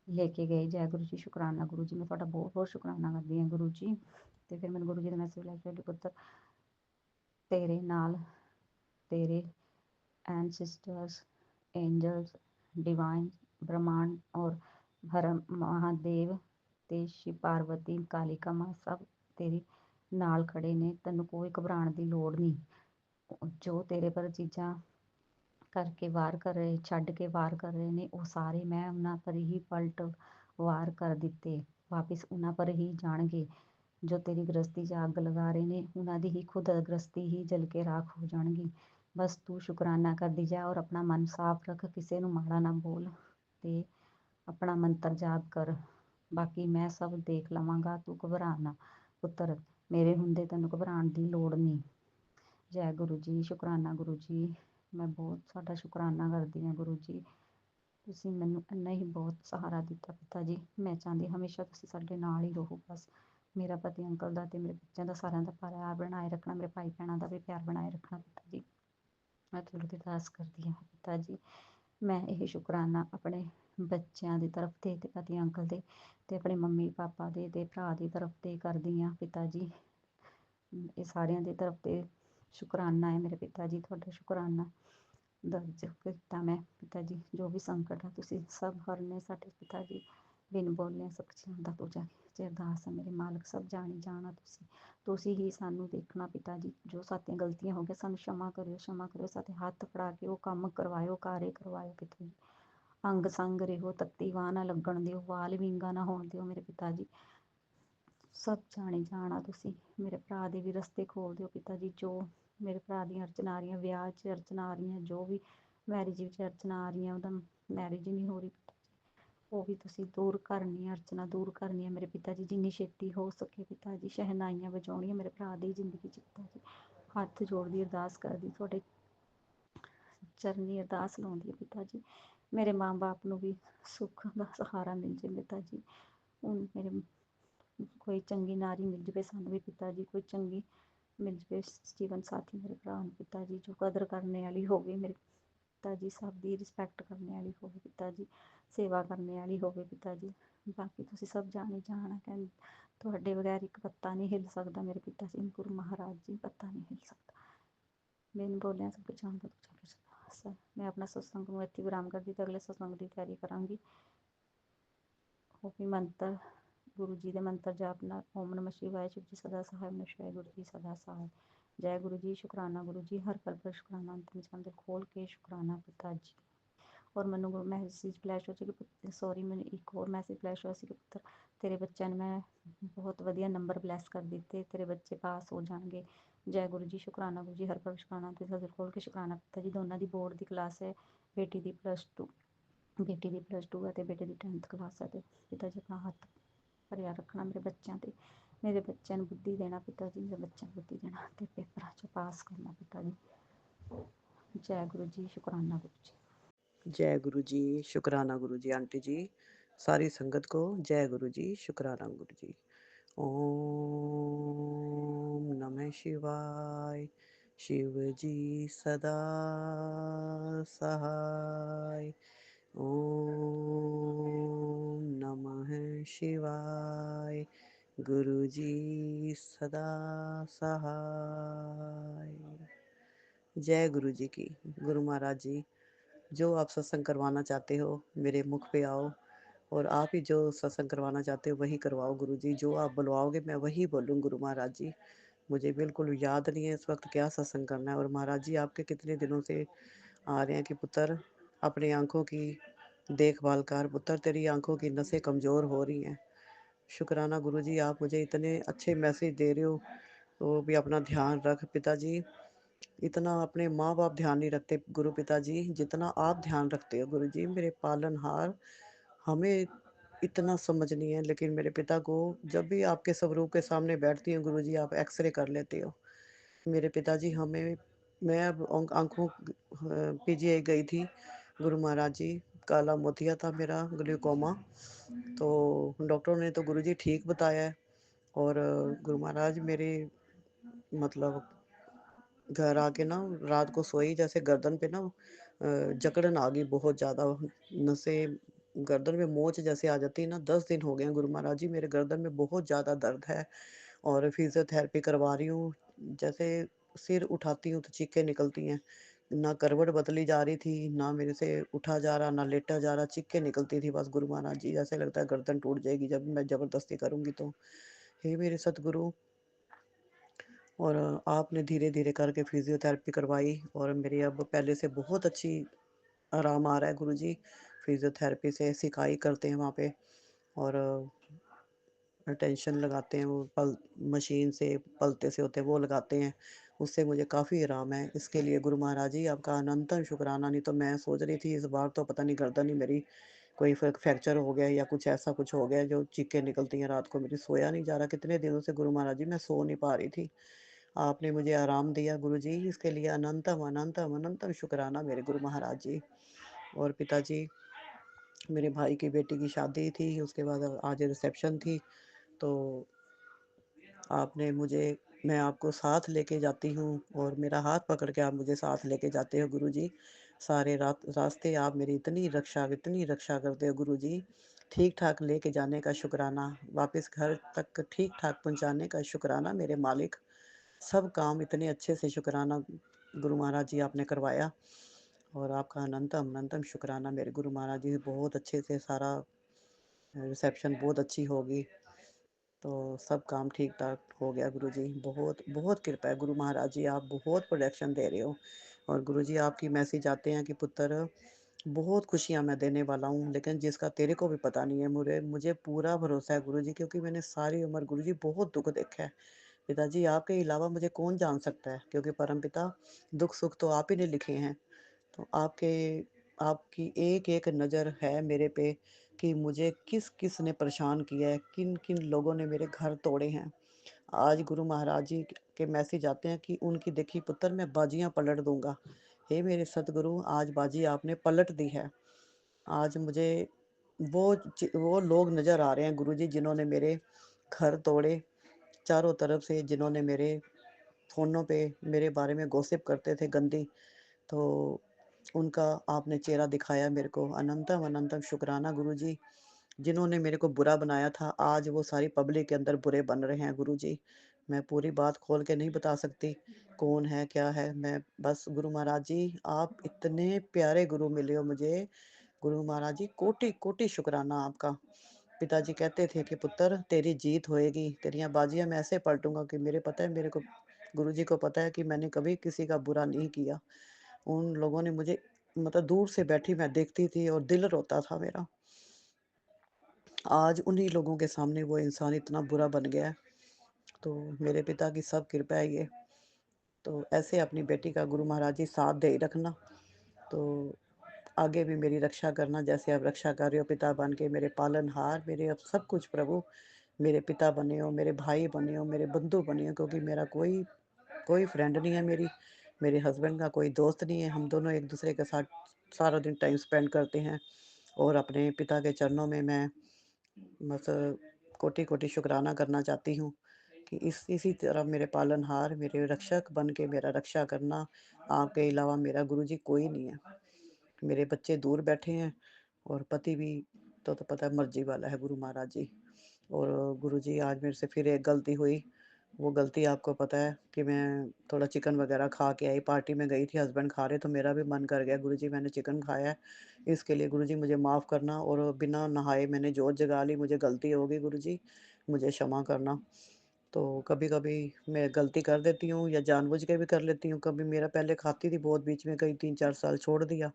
ਲੈ ਕੇ ਗਏ। ਜੈ ਗੁਰੂ ਜੀ, ਸ਼ੁਕਰਾਨਾ ਗੁਰੂ ਜੀ, ਮੈਂ ਤੁਹਾਡਾ ਬਹੁਤ ਬਹੁਤ ਸ਼ੁਕਰਾਨਾ ਕਰਦੀ ਹਾਂ ਗੁਰੂ ਜੀ। ਤੇ ਫਿਰ ਮੈਨੂੰ ਗੁਰੂ ਜੀ ਦਾ ਮੈਸੇਜ ਲੈ ਕੇ ਪੁੱਤਰ ਤੇਰੇ ਨਾਲ ਤੇਰੇ एंसेस्टर्स, एंजल्स, डिवाइन ब्रह्मांड और हर महादेव ਤੇ ਸ਼ਿਵ ਪਾਰਵਤੀ ਕਾਲਿਕਾ ਮਾਂ ਸਭ ਤੇਰੀ ਨਾਲ ਖੜੇ ਨੇ। ਤੈਨੂੰ ਕੋਈ ਘਬਰਾਉਣ ਦੀ ਲੋੜ ਨਹੀਂ। ਜੋ ਤੇਰੇ ਪਰ ਚੀਜ਼ਾਂ ਕਰਕੇ ਵਾਰ ਕਰ ਰਹੇ, ਛੱਡ ਕੇ ਵਾਰ ਕਰ ਰਹੇ ਨੇ, ਉਹ ਸਾਰੇ ਮੈਂ ਉਹਨਾਂ ਪਰ ਹੀ ਪਲਟ ਵਾਰ ਕਰ ਦਿੱਤੇ, ਵਾਪਿਸ ਉਹਨਾਂ ਪਰ ਹੀ ਜਾਣਗੇ। ਜੋ ਤੇਰੀ ਗ੍ਰਸਤੀ 'ਚ ਅੱਗ ਲਗਾ ਰਹੇ ਨੇ ਉਹਨਾਂ ਦੀ ਹੀ ਖੁਦ ਗ੍ਰਸਤੀ ਹੀ ਜਲ ਕੇ ਰਾਖ ਹੋ ਜਾਣਗੀ। ਬਸ ਤੂੰ ਸ਼ੁਕਰਾਨਾ ਕਰਦੀ ਜਾ ਔਰ ਆਪਣਾ ਮਨ ਸਾਫ਼ ਰੱਖ, ਕਿਸੇ ਨੂੰ ਮਾੜਾ ਨਾ ਬੋਲ ਤੇ ਆਪਣਾ ਮੰਤਰ ਜਾਪ ਕਰ। ਬਾਕੀ ਮੈਂ ਸਭ ਦੇਖ ਲਵਾਂਗਾ, ਤੂੰ ਘਬਰਾ ਨਾ ਪੁੱਤਰ, ਮੇਰੇ ਹੁੰਦੇ ਤੈਨੂੰ ਘਬਰਾਉਣ ਦੀ ਲੋੜ ਨਹੀਂ। ਜੈ ਗੁਰੂ ਜੀ, ਸ਼ੁਕਰਾਨਾ ਗੁਰੂ ਜੀ, ਮੈਂ ਬਹੁਤ ਤੁਹਾਡਾ ਸ਼ੁਕਰਾਨਾ ਕਰਦੀ ਹਾਂ ਗੁਰੂ ਜੀ। ਤੁਸੀਂ ਮੈਨੂੰ ਇੰਨਾ ਹੀ ਬਹੁਤ ਸਹਾਰਾ ਦਿੱਤਾ ਪਿਤਾ ਜੀ। ਮੈਂ ਚਾਹੁੰਦੀ ਹਮੇਸ਼ਾ ਤੁਸੀਂ ਸਾਡੇ ਨਾਲ ਹੀ ਰਹੋ। ਬਸ ਮੇਰਾ ਪਤੀ ਅੰਕਲ ਦਾ ਤੇ ਮੇਰੇ ਬੱਚਿਆਂ ਦਾ ਸਾਰਿਆਂ ਦਾ ਪਿਆਰ ਬਣਾਏ ਰੱਖਣਾ, ਮੇਰੇ ਭਾਈ ਭੈਣਾਂ ਦਾ ਵੀ ਪਿਆਰ ਬਣਾਏ ਰੱਖਣਾ ਪਿਤਾ ਜੀ। ਮੈਂ ਤੁਹਾਡੀ ਅਰਦਾਸ ਕਰਦੀ ਹਾਂ ਪਿਤਾ ਜੀ। ਮੈਂ ਇਹ ਸ਼ੁਕਰਾਨਾ ਆਪਣੇ ਬੱਚਿਆਂ ਦੀ ਤਰਫ ਤੇ ਪਤੀ ਅੰਕਲ ਦੇ ਤੇ ਆਪਣੇ ਮੰਮੀ ਪਾਪਾ ਦੇ ਤੇ ਭਰਾ ਦੀ ਤਰਫ ਤੇ ਕਰਦੀ ਹਾਂ ਪਿਤਾ ਜੀ। ਇਹ ਸਾਰਿਆਂ ਦੀ ਤਰਫ ਤੇ ਸ਼ੁਕਰਾਨਾ ਹੈ ਮੇਰੇ ਪਿਤਾ ਜੀ, ਤੁਹਾਡਾ ਸ਼ੁਕਰਾਨਾ ਦਰਜ ਕੀਤਾ ਮੈਂ ਪਿਤਾ ਜੀ। ਜੋ ਵੀ ਸੰਕਟ ਹੈ ਤੁਸੀਂ ਸਭ ਹਰਨੇ ਸਾਡੇ ਪਿਤਾ ਜੀ, ਬਿਨ ਬੋਲਿਆ ਸਭ ਦਾ ਪੂਜਾ ਜੇ ਅਰਦਾਸ ਹੈ ਮੇਰੇ ਮਾਲਕ, ਸਭ ਜਾਣੀ ਜਾਣਾ ਤੁਸੀਂ ਹੀ ਸਾਨੂੰ ਦੇਖਣਾ ਪਿਤਾ ਜੀ। ਜੋ ਸਾਡੀਆਂ ਗਲਤੀਆਂ ਹੋ ਗਈਆਂ ਸਾਨੂੰ क्षमा ਕਰਿਓ, क्षमा ਕਰਿਓ। ਸਾਡੇ ਹੱਥ ਫੜਾ ਕੇ ਉਹ ਕੰਮ ਕਰਵਾਇਓ, ਕਾਰੇ ਕਰਵਾਇਓ ਪਿਤਾ ਜੀ। ਅੰਗ ਸੰਗ ਰਹੋ, ਤੱਤੀ ਵਾਹ ਨਾ ਲੱਗਣ ਦਿਓ, ਵਾਲ ਵਿੰਗਾ ਨਾ ਹੋਣ ਦਿਓ ਮੇਰੇ ਪਿਤਾ ਜੀ। ਸਭ ਜਾਣੀ ਜਾਣਾ ਤੁਸੀਂ ਮੇਰੇ ਭਰਾ ਦੇ ਵੀ ਰਸਤੇ ਖੋਲ ਦਿਓ ਪਿਤਾ ਜੀ। ਜੋ ਮੇਰੇ ਭਰਾ ਦੀਆਂ ਅੜਚਨਾਂ ਆ ਰਹੀਆਂ, ਵਿਆਹ 'ਚ ਅੜਚਨਾਂ ਆ ਰਹੀਆਂ, ਜੋ ਵੀ ਮੈਰਿਜ ਵਿੱਚ ਅੜਚਨਾਂ ਆ ਰਹੀਆਂ, ਉਹਦਾ ਮੈਰਿਜ ਨਹੀਂ ਹੋ ਰਹੀ ਪਿਤਾ ਜੀ, ਉਹ ਵੀ ਤੁਸੀਂ ਦੂਰ ਕਰਨੀ, ਅੜਚਨਾ ਦੂਰ ਕਰਨੀ ਹੈ ਮੇਰੇ ਪਿਤਾ ਜੀ। ਜਿੰਨੀ ਛੇਤੀ ਹੋ ਸਕੇ ਪਿਤਾ ਜੀ, ਸ਼ਹਿਨਾਈਆਂ ਵਜਾਉਣੀਆਂ ਮੇਰੇ ਭਰਾ ਦੀ ਜ਼ਿੰਦਗੀ 'ਚ ਪਿਤਾ ਜੀ। ਹੱਥ ਜੋੜਦੀ ਅਰਦਾਸ ਕਰਦੀ, ਤੁਹਾਡੇ ਚਰਨੀ ਅਰਦਾਸ ਲਾਉਂਦੀ ਹੈ ਪਿਤਾ ਜੀ। ਮੇਰੇ ਮਾਂ ਬਾਪ ਨੂੰ ਵੀ ਸੁੱਖ ਦਾ ਸਹਾਰਾ ਮਿਲ ਜਾਵੇ ਪਿਤਾ ਜੀ। ਹੁਣ ਮੇਰੇ ਕੋਈ ਚੰਗੀ ਨਾਰੀ ਮਿਲ ਜਾਵੇ ਸਾਨੂੰ ਵੀ ਪਿਤਾ ਜੀ, ਕੋਈ ਚੰਗੀ ਮਿਲ ਜਾਵੇ ਜੀਵਨ ਸਾਥੀ ਮੇਰੇ ਭਰਾ ਨੂੰ ਪਿਤਾ ਜੀ, ਜੋ ਕਦਰ ਕਰਨੇ ਵਾਲੀ ਹੋਵੇ ਮੇਰੇ ਪਿਤਾ ਜੀ, ਸਭ ਦੀ ਰਿਸਪੈਕਟ ਕਰਨੇ ਵਾਲੀ ਹੋਵੇ ਪਿਤਾ ਜੀ, ਸੇਵਾ ਕਰਨੇ ਵਾਲੀ ਹੋਵੇ ਪਿਤਾ ਜੀ। ਬਾਕੀ ਤੁਸੀਂ ਸਭ ਜਾਣੇ ਜਾਣਾ, ਕਹਿੰਦੇ ਤੁਹਾਡੇ ਬਗੈਰ ਇੱਕ ਪੱਤਾ ਨਹੀਂ ਹਿੱਲ ਸਕਦਾ ਮੇਰੇ ਪਿਤਾ ਜੀ। ਗੁਰੂ ਮਹਾਰਾਜ ਜੀ, ਪੱਤਾ ਨਹੀਂ ਹਿੱਲ ਸਕਦਾ। ਬਿਨ ਬੋਲਿਆ ਸਭ ਕੁਝ ਜਾਣਦਾ ਤੁਝਾ। ਮੈਂ ਆਪਣਾ ਸਤਸੰਗ ਨੂੰ ਇੱਥੇ ਵਿਰਾਮ ਕਰਦੀ ਤੇ ਅਗਲੇ ਸਤਸੰਗ ਦੀ ਤਿਆਰੀ ਕਰਾਂਗੀ। ਉਹ ਵੀ ਮੰਤਰ ਗੁਰੂ ਜੀ ਦੇ ਮੰਤਰ ਜਾਪ ਨਾਲ, ਓਮ ਨਮः ਸ਼ਿਵਾय, शिव जी सदा सहाय, नमः शिवाय, गुरु जी सदा सहाय। जय गुरु जी, शुकराना गुरु जी, हर पल पर शुकराना, अंतिम सांस खोल के शुकराना पिता जी। ਔਰ ਮੈਨੂੰ ਮੈਸੇਜ ਫਲੈਸ਼ ਹੋ ਸੀ ਕਿ ਸੌਰੀ, ਮੈਨੂੰ ਇੱਕ ਹੋਰ ਮੈਸੇਜ ਫਲੈਸ਼ ਹੋਇਆ ਸੀ ਕਿ ਪੁੱਤਰ ਤੇਰੇ ਬੱਚਿਆਂ ਨੂੰ ਮੈਂ ਬਹੁਤ ਵਧੀਆ ਨੰਬਰ ਬਲੈਸ ਕਰ ਦਿੱਤੇ, ਤੇਰੇ ਬੱਚੇ ਪਾਸ ਹੋ ਜਾਣਗੇ। ਜੈ ਗੁਰੂ ਜੀ, ਸ਼ੁਕਰਾਨਾ ਗੁਰੂ ਜੀ, ਹਰ ਪਲ ਸ਼ੁਕਰਾਨਾ ਤੇ ਦਿਲ ਖੋਲ ਕੇ ਸ਼ੁਕਰਾਨਾ ਪਿਤਾ ਜੀ। ਦੋਨਾਂ ਦੀ ਬੋਰਡ ਦੀ ਕਲਾਸ ਹੈ, ਬੇਟੀ ਦੀ +2 ਹੈ ਤੇ ਬੇਟੇ ਦੀ 10th ਕਲਾਸ ਹੈ। ਤੇ ਪਿਤਾ ਜੀ ਆਪਣਾ ਹੱਥ ਭਰਿਆ ਰੱਖਣਾ ਮੇਰੇ ਬੱਚਿਆਂ ਤੇ, ਮੇਰੇ ਬੱਚਿਆਂ ਨੂੰ ਬੁੱਧੀ ਦੇਣਾ ਪਿਤਾ ਜੀ, ਮੇਰੇ ਬੱਚਿਆਂ ਨੂੰ ਬੁੱਧੀ ਦੇਣਾ ਤੇ ਪੇਪਰਾਂ 'ਚ ਪਾਸ ਕਰਨਾ ਪਿਤਾ ਜੀ। ਜੈ ਗੁਰੂ ਜੀ, ਸ਼ੁਕਰਾਨਾ ਗੁਰੂ ਜੀ। जय गुरु जी, शुकराना गुरु जी। आंटी जी, सारी संगत को जय गुरु जी, शुकराना गुरु जी। ओम नमः शिवाय, शिव जी सदा सहाय। ओम नमः शिवाय, गुरु जी सदा सहाय। जय गुरु जी की। गुरु महाराज जी, जो आप सत्संग करवाना चाहते हो मेरे मुख पे आओ, और आप ही जो सत्संग करवाना चाहते हो वही करवाओ गुरु जी। जो आप बुलवाओगे मैं वही बोलूँ गुरु महाराज जी। मुझे बिल्कुल याद नहीं है इस वक्त क्या सत्संग करना है। और महाराज जी आपके कितने दिनों से आ रहे हैं कि पुत्र अपनी आंखों की देखभाल कर, पुत्र तेरी आंखों की नसें कमज़ोर हो रही हैं। शुक्राना गुरु जी, आप मुझे इतने अच्छे मैसेज दे रहे हो। तो भी अपना ध्यान रख पिताजी। इतना अपने माँ बाप ध्यान नहीं रखते गुरु पिताजी जितना आप ध्यान रखते हो गुरु जी। मेरे पालनहार, हमें इतना समझ नहीं है, लेकिन मेरे पिता को जब भी आपके स्वरूप के सामने बैठती हूँ गुरु जी, आप एक्सरे कर लेते हो मेरे पिताजी। हमें, मैं अब आंखों पीजीआई गई थी गुरु महाराज जी। काला मोतिया था मेरा, ग्लूकोमा। तो डॉक्टरों ने तो गुरु जी ठीक बताया है। और गुरु महाराज मेरे मतलब घर आके ना रात को सोई, जैसे गर्दन पे ना जकड़न आ गई बहुत ज़्यादा। नसें गर्दन में मोच जैसे आ जाती है ना। 10 दिन हो गए हैं गुरु महाराज जी, मेरे गर्दन में बहुत ज़्यादा दर्द है। और फिजियोथेरेपी करवा रही हूँ। जैसे सिर उठाती हूँ तो चीखें निकलती हैं। ना करवट बदली जा रही थी, ना मेरे से उठा जा रहा, ना लेटा जा रहा, चीखें निकलती थी बस गुरु महाराज जी। जैसे लगता है गर्दन टूट जाएगी जब मैं ज़बरदस्ती करूँगी तो। हे मेरे सतगुरु। और आपने धीरे-धीरे करके फिजियोथेरेपी करवाई और मेरी अब पहले से बहुत अच्छी आराम आ रहा है गुरुजी। फिजियोथेरेपी से सिकाई करते हैं वहाँ पे। और टेंशन लगाते हैं, वो पल मशीन से पलते से होते हैं वो लगाते हैं। उससे मुझे काफ़ी आराम है। इसके लिए गुरु महाराज जी आपका अनंतम शुक्राना। नहीं तो मैं सोच रही थी इस बार तो पता नहीं गर्दन ही मेरी कोई फ्रैक्चर हो गया या कुछ ऐसा कुछ हो गया जो चीखें निकलती हैं रात को। मेरी सोया नहीं जा रहा कितने दिनों से गुरु महाराज जी, मैं सो नहीं पा रही थी। आपने मुझे आराम दिया गुरुजी, इसके लिए अनंतम अनंतम अनंतम शुक्राना मेरे गुरु महाराज जी। और पिताजी, मेरे भाई की बेटी की शादी थी, उसके बाद आज रिसेप्शन थी। तो आपने मुझे, मैं आपको साथ लेके जाती हूँ और मेरा हाथ पकड़ के आप मुझे साथ लेके जाते हो गुरुजी। सारे रास्ते आप मेरी इतनी रक्षा करते हो गुरुजी। ठीक ठाक लेके जाने का शुक्राना, वापस घर तक ठीक ठाक पहुँचाने का शुक्राना मेरे मालिक। सब काम इतने अच्छे से शुक्राना गुरु महाराज जी आपने करवाया। और आपका अनंतम अनंतम शुक्राना मेरे गुरु महाराज जी। बहुत अच्छे से सारा रिसेप्शन बहुत अच्छी होगी। तो सब काम ठीक ठाक हो गया गुरु जी। बहुत बहुत कृपा है गुरु महाराज जी, आप बहुत प्रोटेक्शन दे रहे हो। और गुरु जी आपकी मैसेज आते हैं कि पुत्र बहुत खुशियाँ मैं देने वाला हूँ, लेकिन जिसका तेरे को भी पता नहीं है। मुझे पूरा भरोसा है गुरु जी, क्योंकि मैंने सारी उम्र गुरु जी बहुत दुख देखा है। पिताजी आपके अलावा मुझे कौन जान सकता है, क्योंकि परमपिता दुख सुख तो आप ही ने लिखे हैं। तो आपकी एक एक नज़र है मेरे पे कि मुझे किस किस ने परेशान किया है, किन किन लोगों ने मेरे घर तोड़े हैं। आज गुरु महाराज जी के मैसेज आते हैं कि उनकी देखी पुत्र मैं बाजियां पलट दूंगा। हे मेरे सतगुरु, आज बाजी आपने पलट दी है। आज मुझे वो लोग नज़र आ रहे हैं गुरु जी जिन्होंने मेरे घर तोड़े, चारों तरफ से जिन्होंने मेरे फ़ोनों पे मेरे बारे में गॉसिप करते थे गंदी। तो उनका आपने चेहरा दिखाया मेरे को। अनंतम अनंतम शुक्राना गुरुजी। जिन्होंने मेरे को बुरा बनाया था, आज वो सारी पब्लिक के अंदर बुरे बन रहे हैं गुरुजी। मैं पूरी बात खोल के नहीं बता सकती, कौन है, क्या है। मैं बस गुरु महाराज जी, आप इतने प्यारे गुरु मिले हो मुझे। गुरु महाराज जी कोटि-कोटि शुक्राना आपका। पिताजी कहते थे कि पुत्र तेरी जीत होएगी, तेरियाँ बाजियाँ मैं ऐसे पलटूँगा कि मेरे को गुरुजी को पता है कि मैंने कभी किसी का बुरा नहीं किया। उन लोगों ने मुझे मतलब दूर से बैठी मैं देखती थी और दिल रोता था मेरा। आज उन्हीं लोगों के सामने वो इंसान इतना बुरा बन गया है। तो मेरे पिता की सब कृपा है ये। तो ऐसे अपनी बेटी का गुरु महाराज जी साथ दे ही रखना। तो आगे भी मेरी रक्षा करना, जैसे आप रक्षा कर रहे हो पिता बन के, मेरे पालनहार, मेरे अब सब कुछ प्रभु। मेरे पिता बने हो, मेरे भाई बने हो, मेरे बंधु बने हो, क्योंकि मेरा कोई कोई फ्रेंड नहीं है मेरे हस्बैंड का कोई दोस्त नहीं है। हम दोनों एक दूसरे के साथ सारा दिन टाइम स्पेंड करते हैं। और अपने पिता के चरणों में मैं बस कोटि कोटि शुक्राना करना चाहती हूँ कि इसी तरह मेरे पालनहार, मेरे रक्षक बन के मेरा रक्षा करना। आपके अलावा मेरा गुरुजी कोई नहीं है। मेरे बच्चे दूर बैठे हैं और पति भी तो पता है मर्जी वाला है गुरु महाराज जी। और गुरुजी आज मेरे से फिर एक गलती हुई। वो गलती आपको पता है कि मैं थोड़ा चिकन वगैरह खा के आई, पार्टी में गई थी, हस्बैंड खा रहे तो मेरा भी मन कर गया, गुरुजी मैंने चिकन खाया है, इसके लिए गुरुजी मुझे माफ़ करना, और बिना नहाए मैंने जोत जगा ली, मुझे गलती हो गई गुरुजी, मुझे क्षमा करना। तो कभी-कभी मैं गलती कर देती हूँ या जानबूझ के भी कर लेती हूँ, कभी मेरा पहले खाती थी बहुत, बीच में कई 3-4 साल छोड़ दिया।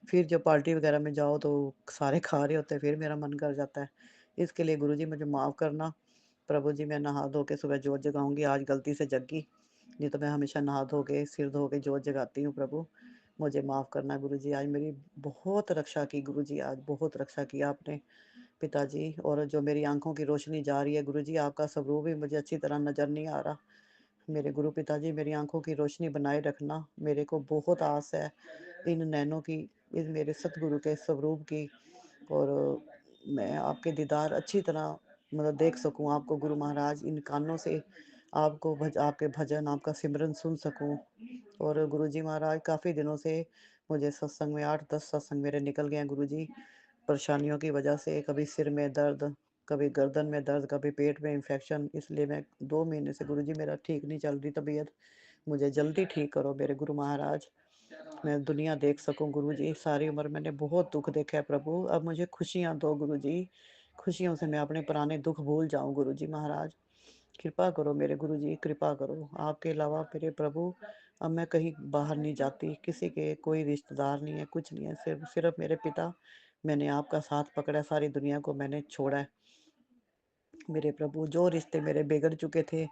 फिर जब पार्टी वगैरह में जाओ तो सारे खा रहे होते हैं, फिर मेरा मन कर जाता है। इसके लिए गुरुजी मुझे माफ़ करना। प्रभु जी, मैं नहा धो के सुबह जोत जगाऊँगी, आज गलती से जग गई, नहीं तो मैं हमेशा नहा धो के, सिर धो के जोत जगाती हूँ प्रभु। मुझे माफ़ करना गुरुजी, आज मेरी बहुत रक्षा की गुरुजी, आज बहुत रक्षा की आपने पिताजी, और जो मेरी आँखों की रोशनी जा रही है गुरुजी, आपका स्वरूप भी मुझे अच्छी तरह नज़र नहीं आ रहा। मेरे गुरु पिताजी, मेरी आँखों की रोशनी बनाए रखना, मेरे को बहुत आस है इन नैनों की, इस मेरे सतगुरु के स्वरूप की, और मैं आपके दीदार अच्छी तरह मतलब देख सकूँ आपको गुरु महाराज, इन कानों से आपको आपके भजन, आपका सिमरन सुन सकूँ। और गुरुजी महाराज, काफ़ी दिनों से मुझे सत्संग में 8-10 सत्संग मेरे निकल गए हैं गुरुजी, परेशानियों की वजह से, कभी सिर में दर्द, कभी गर्दन में दर्द, कभी पेट में इन्फेक्शन, इसलिए मैं 2 महीने से गुरुजी मेरा ठीक नहीं चल रही तबीयत, मुझे जल्दी ठीक करो मेरे गुरु महाराज, मैं दुनिया देख सकूं गुरुजी, सारी उम्र मैंने बहुत दुख देखा है प्रभु, अब मुझे खुशियां दो गुरुजी, खुशियों से मैं अपने पुराने दुख भूल जाऊं गुरुजी महाराज, कृपा करो मेरे गुरुजी, कृपा करो, आपके अलावा मेरे प्रभु अब मैं कहीं बाहर नहीं जाती, किसी के कोई रिश्तेदार नहीं है, कुछ नहीं है, सिर्फ सिर्फ मेरे पिता, मैंने आपका साथ पकड़ा, सारी दुनिया को मैंने छोड़ा है मेरे प्रभु। जो रिश्ते मेरे बिगड़ चुके थे,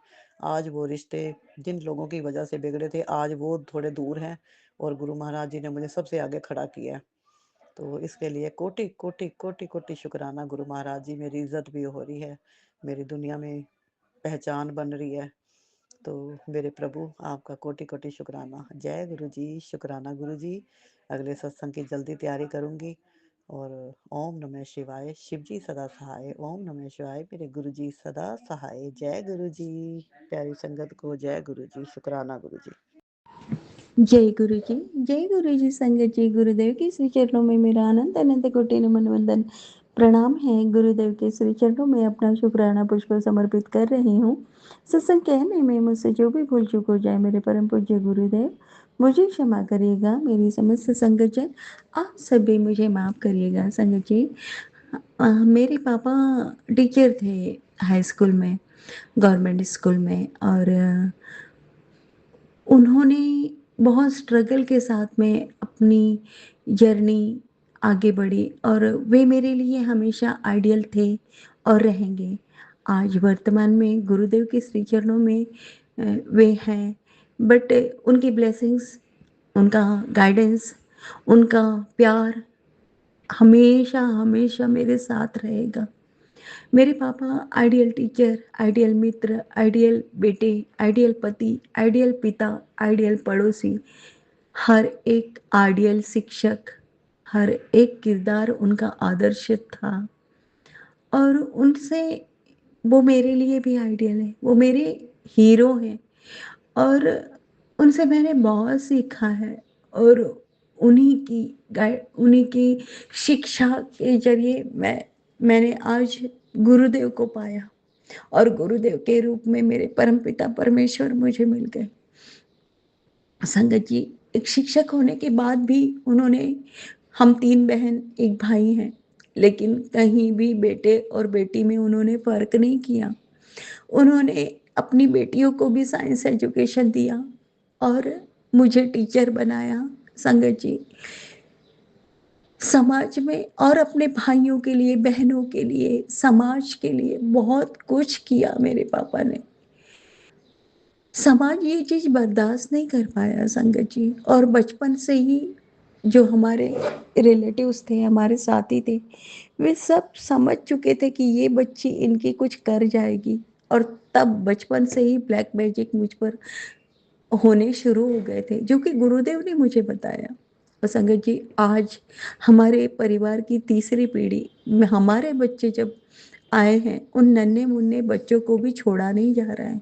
आज वो रिश्ते जिन लोगों की वजह से बिगड़े थे, आज वो थोड़े दूर हैं, और गुरु महाराज जी ने मुझे सबसे आगे खड़ा किया है। तो इसके लिए कोटि कोटि कोटि कोटि शुक्राना गुरु महाराज जी, मेरी इज्जत भी हो रही है, मेरी दुनिया में पहचान बन रही है। तो मेरे प्रभु, आपका कोटि कोटि शुक्राना। जय गुरु जी, शुक्राना गुरु जी। अगले सत्संग की जल्दी तैयारी करूंगी। और ओम नमः शिवाय, शिव जी सदा सहाय, ओम नमः शिवाय, मेरे गुरु जी सदा सहाय। जय गुरु जी। प्यारी संगत को जय गुरु जी, शुक्राना गुरु जी। जय गुरु जी, जय गुरु जी। संगत जी, गुरुदेव के श्री चरणों में मेरा अनंत अनंत कोटि नमन वंदन प्रणाम है। गुरुदेव के श्री चरणों में अपना शुक्राना पुष्प समर्पित कर रही हूँ। सत्संग कहने में मुझसे जो भी भूल चूक हो जाए, मेरे परम पूज्य गुरुदेव मुझे क्षमा करिएगा। मेरी समस्त संगत जन आप सभी मुझे माफ करिएगा। संगत जी, मेरे पापा टीचर थे हाई स्कूल में, गवर्नमेंट स्कूल में, और उन्होंने बहुत स्ट्रगल के साथ में अपनी जर्नी आगे बढ़ी, और वे मेरे लिए हमेशा आइडियल थे और रहेंगे। आज वर्तमान में गुरुदेव के श्री चरणों में वे हैं, बट उनकी ब्लेसिंग्स, उनका गाइडेंस, उनका प्यार हमेशा हमेशा मेरे साथ रहेगा। मेरे पापा आइडियल टीचर, आइडियल मित्र, आइडियल बेटे, आइडियल पति, आइडियल पिता, आइडियल पड़ोसी, हर एक आइडियल शिक्षक, हर एक किरदार उनका आदर्श था। और उनसे, वो मेरे लिए भी आइडियल है, वो मेरे हीरो हैं, और उनसे मैंने बहुत सीखा है। और उन्हीं की शिक्षा के जरिए मैंने आज गुरुदेव को पाया, और गुरुदेव के रूप में मेरे परमपिता परमेश्वर मुझे मिल गए। संगत जी, एक शिक्षक होने के बाद भी उन्होंने, हम 3 बहन 1 भाई हैं, लेकिन कहीं भी बेटे और बेटी में उन्होंने फ़र्क नहीं किया। उन्होंने अपनी बेटियों को भी साइंस एजुकेशन दिया और मुझे टीचर बनाया। संगत जी, समाज में और अपने भाइयों के लिए, बहनों के लिए, समाज के लिए बहुत कुछ किया मेरे पापा ने। समाज ये चीज़ बर्दाश्त नहीं कर पाया संगत जी, और बचपन से ही जो हमारे रिलेटिव्स थे, हमारे साथी थे, वे सब समझ चुके थे कि ये बच्ची इनकी कुछ कर जाएगी, और तब बचपन से ही ब्लैक मैजिक मुझ पर होने शुरू हो गए थे, जो कि गुरुदेव ने मुझे बताया। और संगत जी, आज हमारे परिवार की तीसरी पीढ़ी में हमारे बच्चे जब आए हैं, उन नन्हे मुन्ने बच्चों को भी छोड़ा नहीं जा रहा है,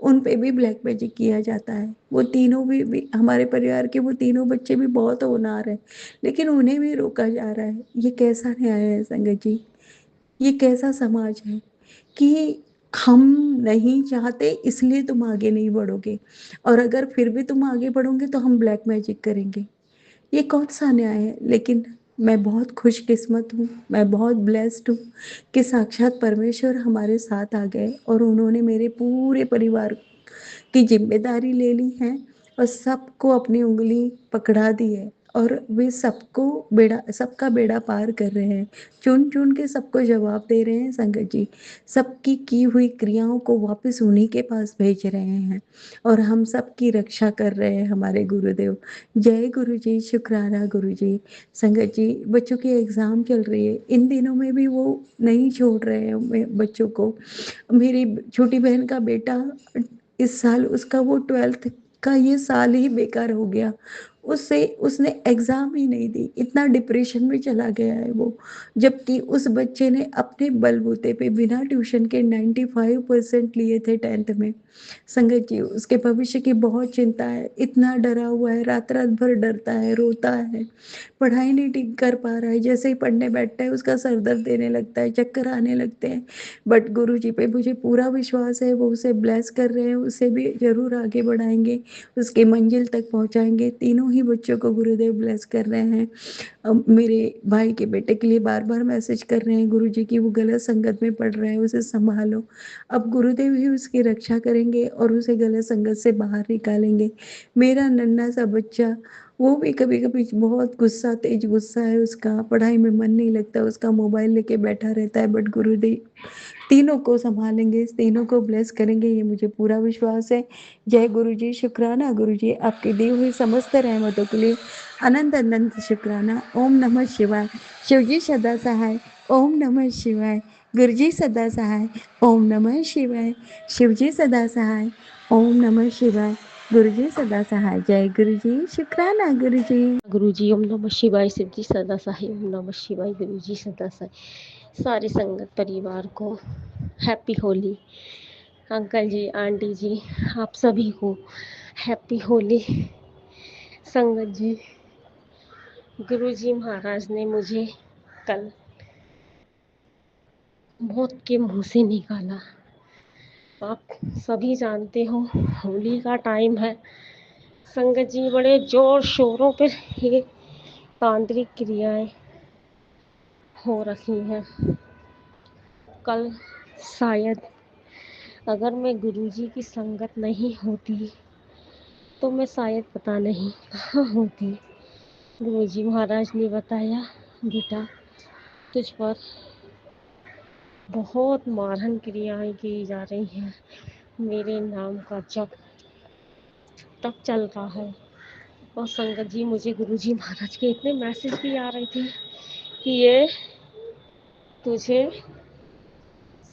उन पे भी ब्लैक मैजिक किया जाता है। वो तीनों भी हमारे परिवार के वो तीनों बच्चे भी बहुत होनहार हैं, लेकिन उन्हें भी रोका जा रहा है। ये कैसा न्याय है संगत जी? ये कैसा समाज है कि हम नहीं चाहते इसलिए तुम आगे नहीं बढ़ोगे, और अगर फिर भी तुम आगे बढ़ोगे तो हम ब्लैक मैजिक करेंगे। ये कौन सा न्याय है? लेकिन मैं बहुत खुशकिस्मत हूँ, मैं बहुत ब्लेस्ड हूँ कि साक्षात परमेश्वर हमारे साथ आ गए और उन्होंने मेरे पूरे परिवार की जिम्मेदारी ले ली है और सबको अपनी उंगली पकड़ा दी है, और वे सबका बेड़ा पार कर रहे हैं। चुन चुन के सबको जवाब दे रहे हैं संगत जी। सबकी की हुई क्रियाओं को वापस उन्हीं के पास भेज रहे हैं और हम सबकी रक्षा कर रहे हैं हमारे गुरुदेव। जय गुरु जी, शुक्राना गुरु जी। संगत जी, बच्चों की एग्जाम चल रही है, इन दिनों में भी वो नहीं छोड़ रहे हैं बच्चों को। मेरी छोटी बहन का बेटा इस साल, उसका वो 12th का ये साल ही बेकार हो गया। उसने एग्जाम ही नहीं दी, इतना डिप्रेशन में चला गया है वो। जबकि उस बच्चे ने अपने बलबूते पे बिना ट्यूशन के 95% लिए थे 10th में। संगत जी, उसके भविष्य की बहुत चिंता है, इतना डरा हुआ है, रात रात भर डरता है, रोता है, पढ़ाई नहीं ठीक कर पा रहा है। जैसे ही पढ़ने बैठता है उसका सर दर्द देने लगता है, चक्कर आने लगते हैं। बट गुरु जी पे मुझे पूरा विश्वास है, वो उसे ब्लेस कर रहे हैं, उसे भी जरूर आगे बढ़ाएंगे, उसके मंजिल तक पहुंचाएंगे। तीनों ही बच्चों को गुरुदेव ब्लेस कर रहे हैं। मेरे भाई के बेटे के लिए बार बार मैसेज कर रहे हैं गुरु जी की वो गलत संगत में पड़ रहा है, उसे संभालो। अब गुरुदेव ही उसकी रक्षा करेंगे और उसे गलत संगत से बाहर निकालेंगे। मेरा नन्हा सा बच्चा, वो भी कभी कभी बहुत गुस्सा, तेज गुस्सा है उसका, पढ़ाई में मन नहीं लगता उसका, मोबाइल लेके बैठा रहता है। बट गुरुदेव तीनों को संभालेंगे, तीनों को ब्लेस करेंगे, ये मुझे पूरा विश्वास है। जय गुरु जी, शुक्राना गुरु जी, आपकी दी हुई समस्त रहमतों के लिए अनंत अनंत शुक्राना। ओम नमः शिवाय। शिव जी सदा सहाय। ओम नमः शिवाय। गुरु जी सदा सहाय। ओम नमः शिवाय। शिव जी सदा सहाय। ओम नमः शिवाय। गुरु जी सदा सहाय। जय गुरु जी, शुक्राना गुरु जी। गुरु जी ओम नमः शिवाय। शिव जी सदा सहाय। ओम नमः शिवाय। गुरु जी सदा सहाय। सारे संगत परिवार को हैप्पी होली। अंकल जी, आंटी जी, आप सभी को हैप्पी होली। संगत जी, गुरु जी महाराज ने मुझे कल मौत के मुंह से निकाला। आप सभी जानते हो होली का टाइम है। संगत जी, बड़े जोर शोरों पर ये तांत्रिक क्रियाएं हो रही हैं। कल शायद अगर मैं गुरुजी की संगत नहीं होती तो मैं शायद पता नहीं कहाँ होती। गुरुजी महाराज ने बताया, बेटा तुझ पर बहुत मारहन क्रियाएं की जा रही हैं, मेरे नाम का जप तब चल रहा है। और संगत जी, मुझे गुरुजी महाराज के इतने मैसेज भी आ रहे थे कि ये तुझे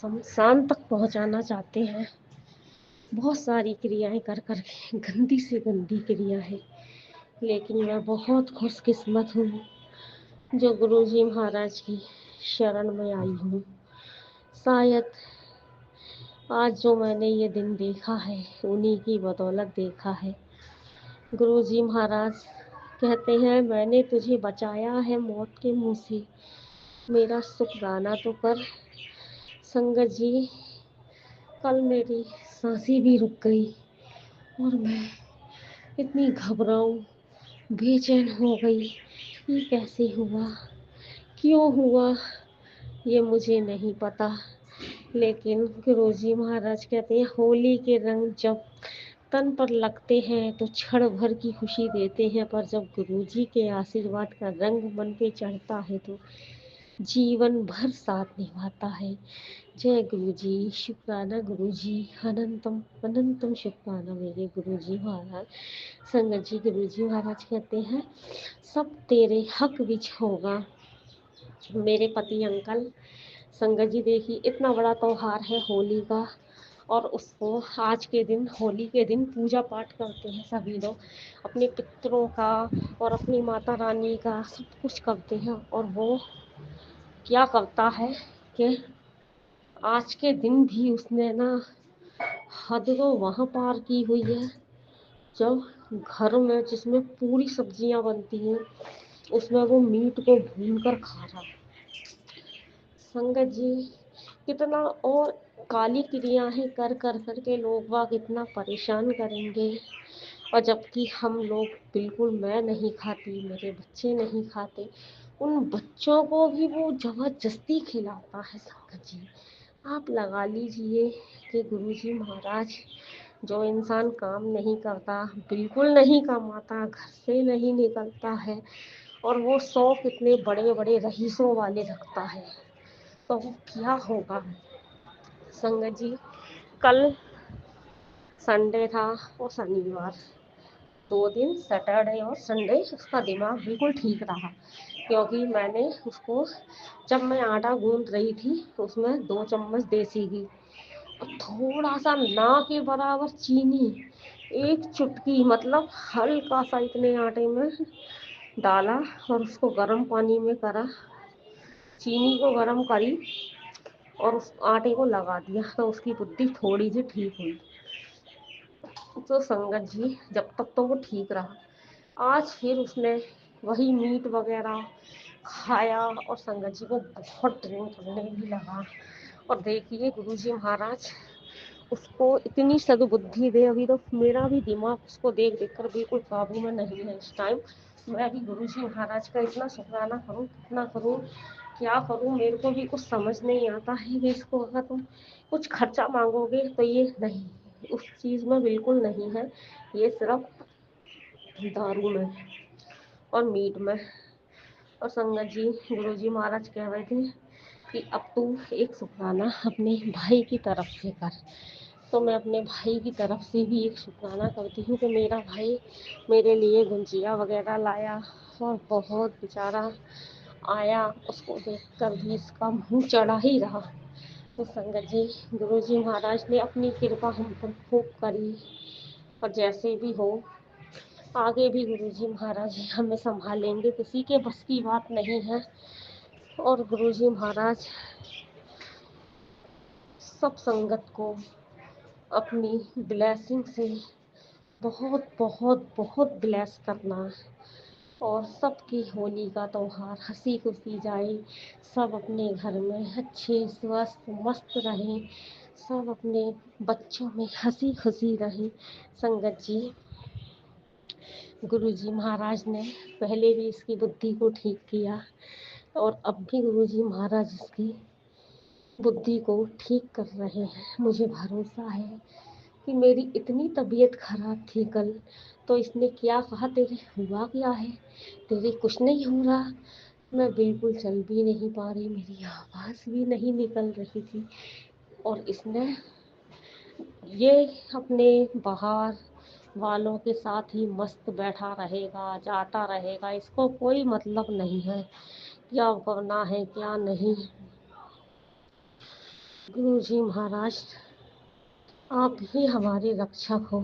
शमशान तक पहुंचाना चाहते हैं। बहुत सारी क्रियाएं कर कर के, गंदी से गंदी क्रिया है। लेकिन मैं बहुत खुशकिस्मत हूँ जो गुरुजी महाराज की शरण में आई हूँ। शायद आज जो मैंने ये दिन देखा है उन्हीं की बदौलत देखा है। गुरुजी महाराज कहते हैं, मैंने तुझे बचाया है मौत के मुंह से, मेरा शुक्राना तो कर। संगत जी, कल मेरी सांसें भी रुक गई और मैं इतनी घबराऊं, बेचैन हो गई। ये कैसे हुआ, क्यों हुआ, ये मुझे नहीं पता। लेकिन गुरुजी महाराज कहते हैं, होली के रंग जब तन पर लगते हैं तो क्षण भर की खुशी देते हैं, पर जब गुरुजी के आशीर्वाद का रंग मन पे चढ़ता है तो जीवन भर साथ निभाता है। जय गुरुजी, शुक्राना गुरुजी, अनंतम अनंतम शुक्राना मेरे गुरुजी महाराज। संगत जी, गुरुजी महाराज कहते हैं, सब तेरे हक विच होगा मेरे पति अंकल। संगत जी देखिए, इतना बड़ा त्योहार है होली का, और उसको आज के दिन, होली के दिन पूजा पाठ करते हैं सभी लोग, अपने पितरों का और अपनी माता रानी का सब कुछ करते हैं। और वो क्या करता है कि आज के दिन भी उसने ना हद तो वहाँ पार की हुई है, जब घर में जिसमें पूरी सब्जियां बनती हैं उसमें वो मीट को भून कर खा रहा है। संगत जी, कितना और काली क्रियाएं कर कर करके लोग वाग इतना परेशान करेंगे, और जबकि हम लोग बिल्कुल, मैं नहीं खाती, मेरे बच्चे नहीं खाते, उन बच्चों को भी वो जबरदस्ती खिलाता है। संगत जी, आप लगा लीजिए कि गुरुजी महाराज, जो इंसान काम नहीं करता, बिल्कुल नहीं कमाता, घर से नहीं निकलता है, और वो 100 कितने बड़े बड़े रईसों वाले रखता है, तो वो क्या होगा। संगत जी, कल संडे था और शनिवार, 2 दिन सैटरडे और संडे उसका दिमाग बिल्कुल ठीक रहा, क्योंकि मैंने उसको, जब मैं आटा गूंद रही थी तो उसमें 2 चम्मच देसी घी और थोड़ा सा ना के बराबर चीनी, एक चुटकी, मतलब हल्का सा इतने आटे में डाला और उसको गर्म पानी में करा, चीनी को गर्म करी और उस आटे को लगा दिया, तो उसकी बुद्धि थोड़ी सी ठीक हुई। तो संगत जी, जब तक तो वो ठीक रहा, आज फिर उसने वही मीट वगैरह खाया और संगत जी को बहुत ड्रिंक करने भी लगा। और देखिए गुरुजी महाराज उसको इतनी सद्बुद्धि दे, अभी तो मेरा भी दिमाग उसको देख देख कर बिल्कुल काबू में नहीं है इस टाइम। मैं भी गुरुजी महाराज का इतना शुक्राना करूं, कितना करूं, क्या करूं, मेरे को भी कुछ समझ नहीं आता है कि इसको अगर तुम कुछ खर्चा मांगोगे तो ये नहीं, उस चीज़ में बिल्कुल नहीं है, ये सिर्फ दारू में और मीट में। और संगत जी, गुरुजी महाराज कह रहे थे कि अब तू एक शुक्राना अपने भाई की तरफ से कर। तो मैं अपने भाई की तरफ से भी एक शुक्राना करती हूँ कि मेरा भाई मेरे लिए गुंजिया वगैरह लाया, और बहुत बेचारा आया, उसको देखकर भी इसका मुंह चढ़ा ही रहा। तो संगत जी, गुरुजी महाराज ने अपनी कृपा हम पर खूब करी, और जैसे भी हो आगे भी गुरुजी महाराज हमें संभालेंगे, किसी के बस की बात नहीं है। और गुरुजी महाराज सब संगत को अपनी ब्लेसिंग से बहुत बहुत बहुत ब्लेस करना, और सबकी होली का त्योहार हंसी खुशी जाए, सब अपने घर में अच्छे स्वस्थ मस्त रहें, सब अपने बच्चों में हंसी खुशी रहें। संगत जी, गुरुजी महाराज ने पहले भी इसकी बुद्धि को ठीक किया, और अब भी गुरुजी महाराज इसकी बुद्धि को ठीक कर रहे हैं। मुझे भरोसा है कि मेरी इतनी तबीयत खराब थी कल, तो इसने क्या कहा, तेरे हुआ क्या है, तेरे कुछ नहीं हो रहा। मैं बिल्कुल चल भी नहीं पा रही, मेरी आवाज़ भी नहीं निकल रही थी, और इसने ये अपने बाहर वालों के साथ ही मस्त बैठा रहेगा, जाता रहेगा, इसको कोई मतलब नहीं है क्या करना है क्या नहीं। गुरुजी महाराज, आप ही हमारे रक्षक हो।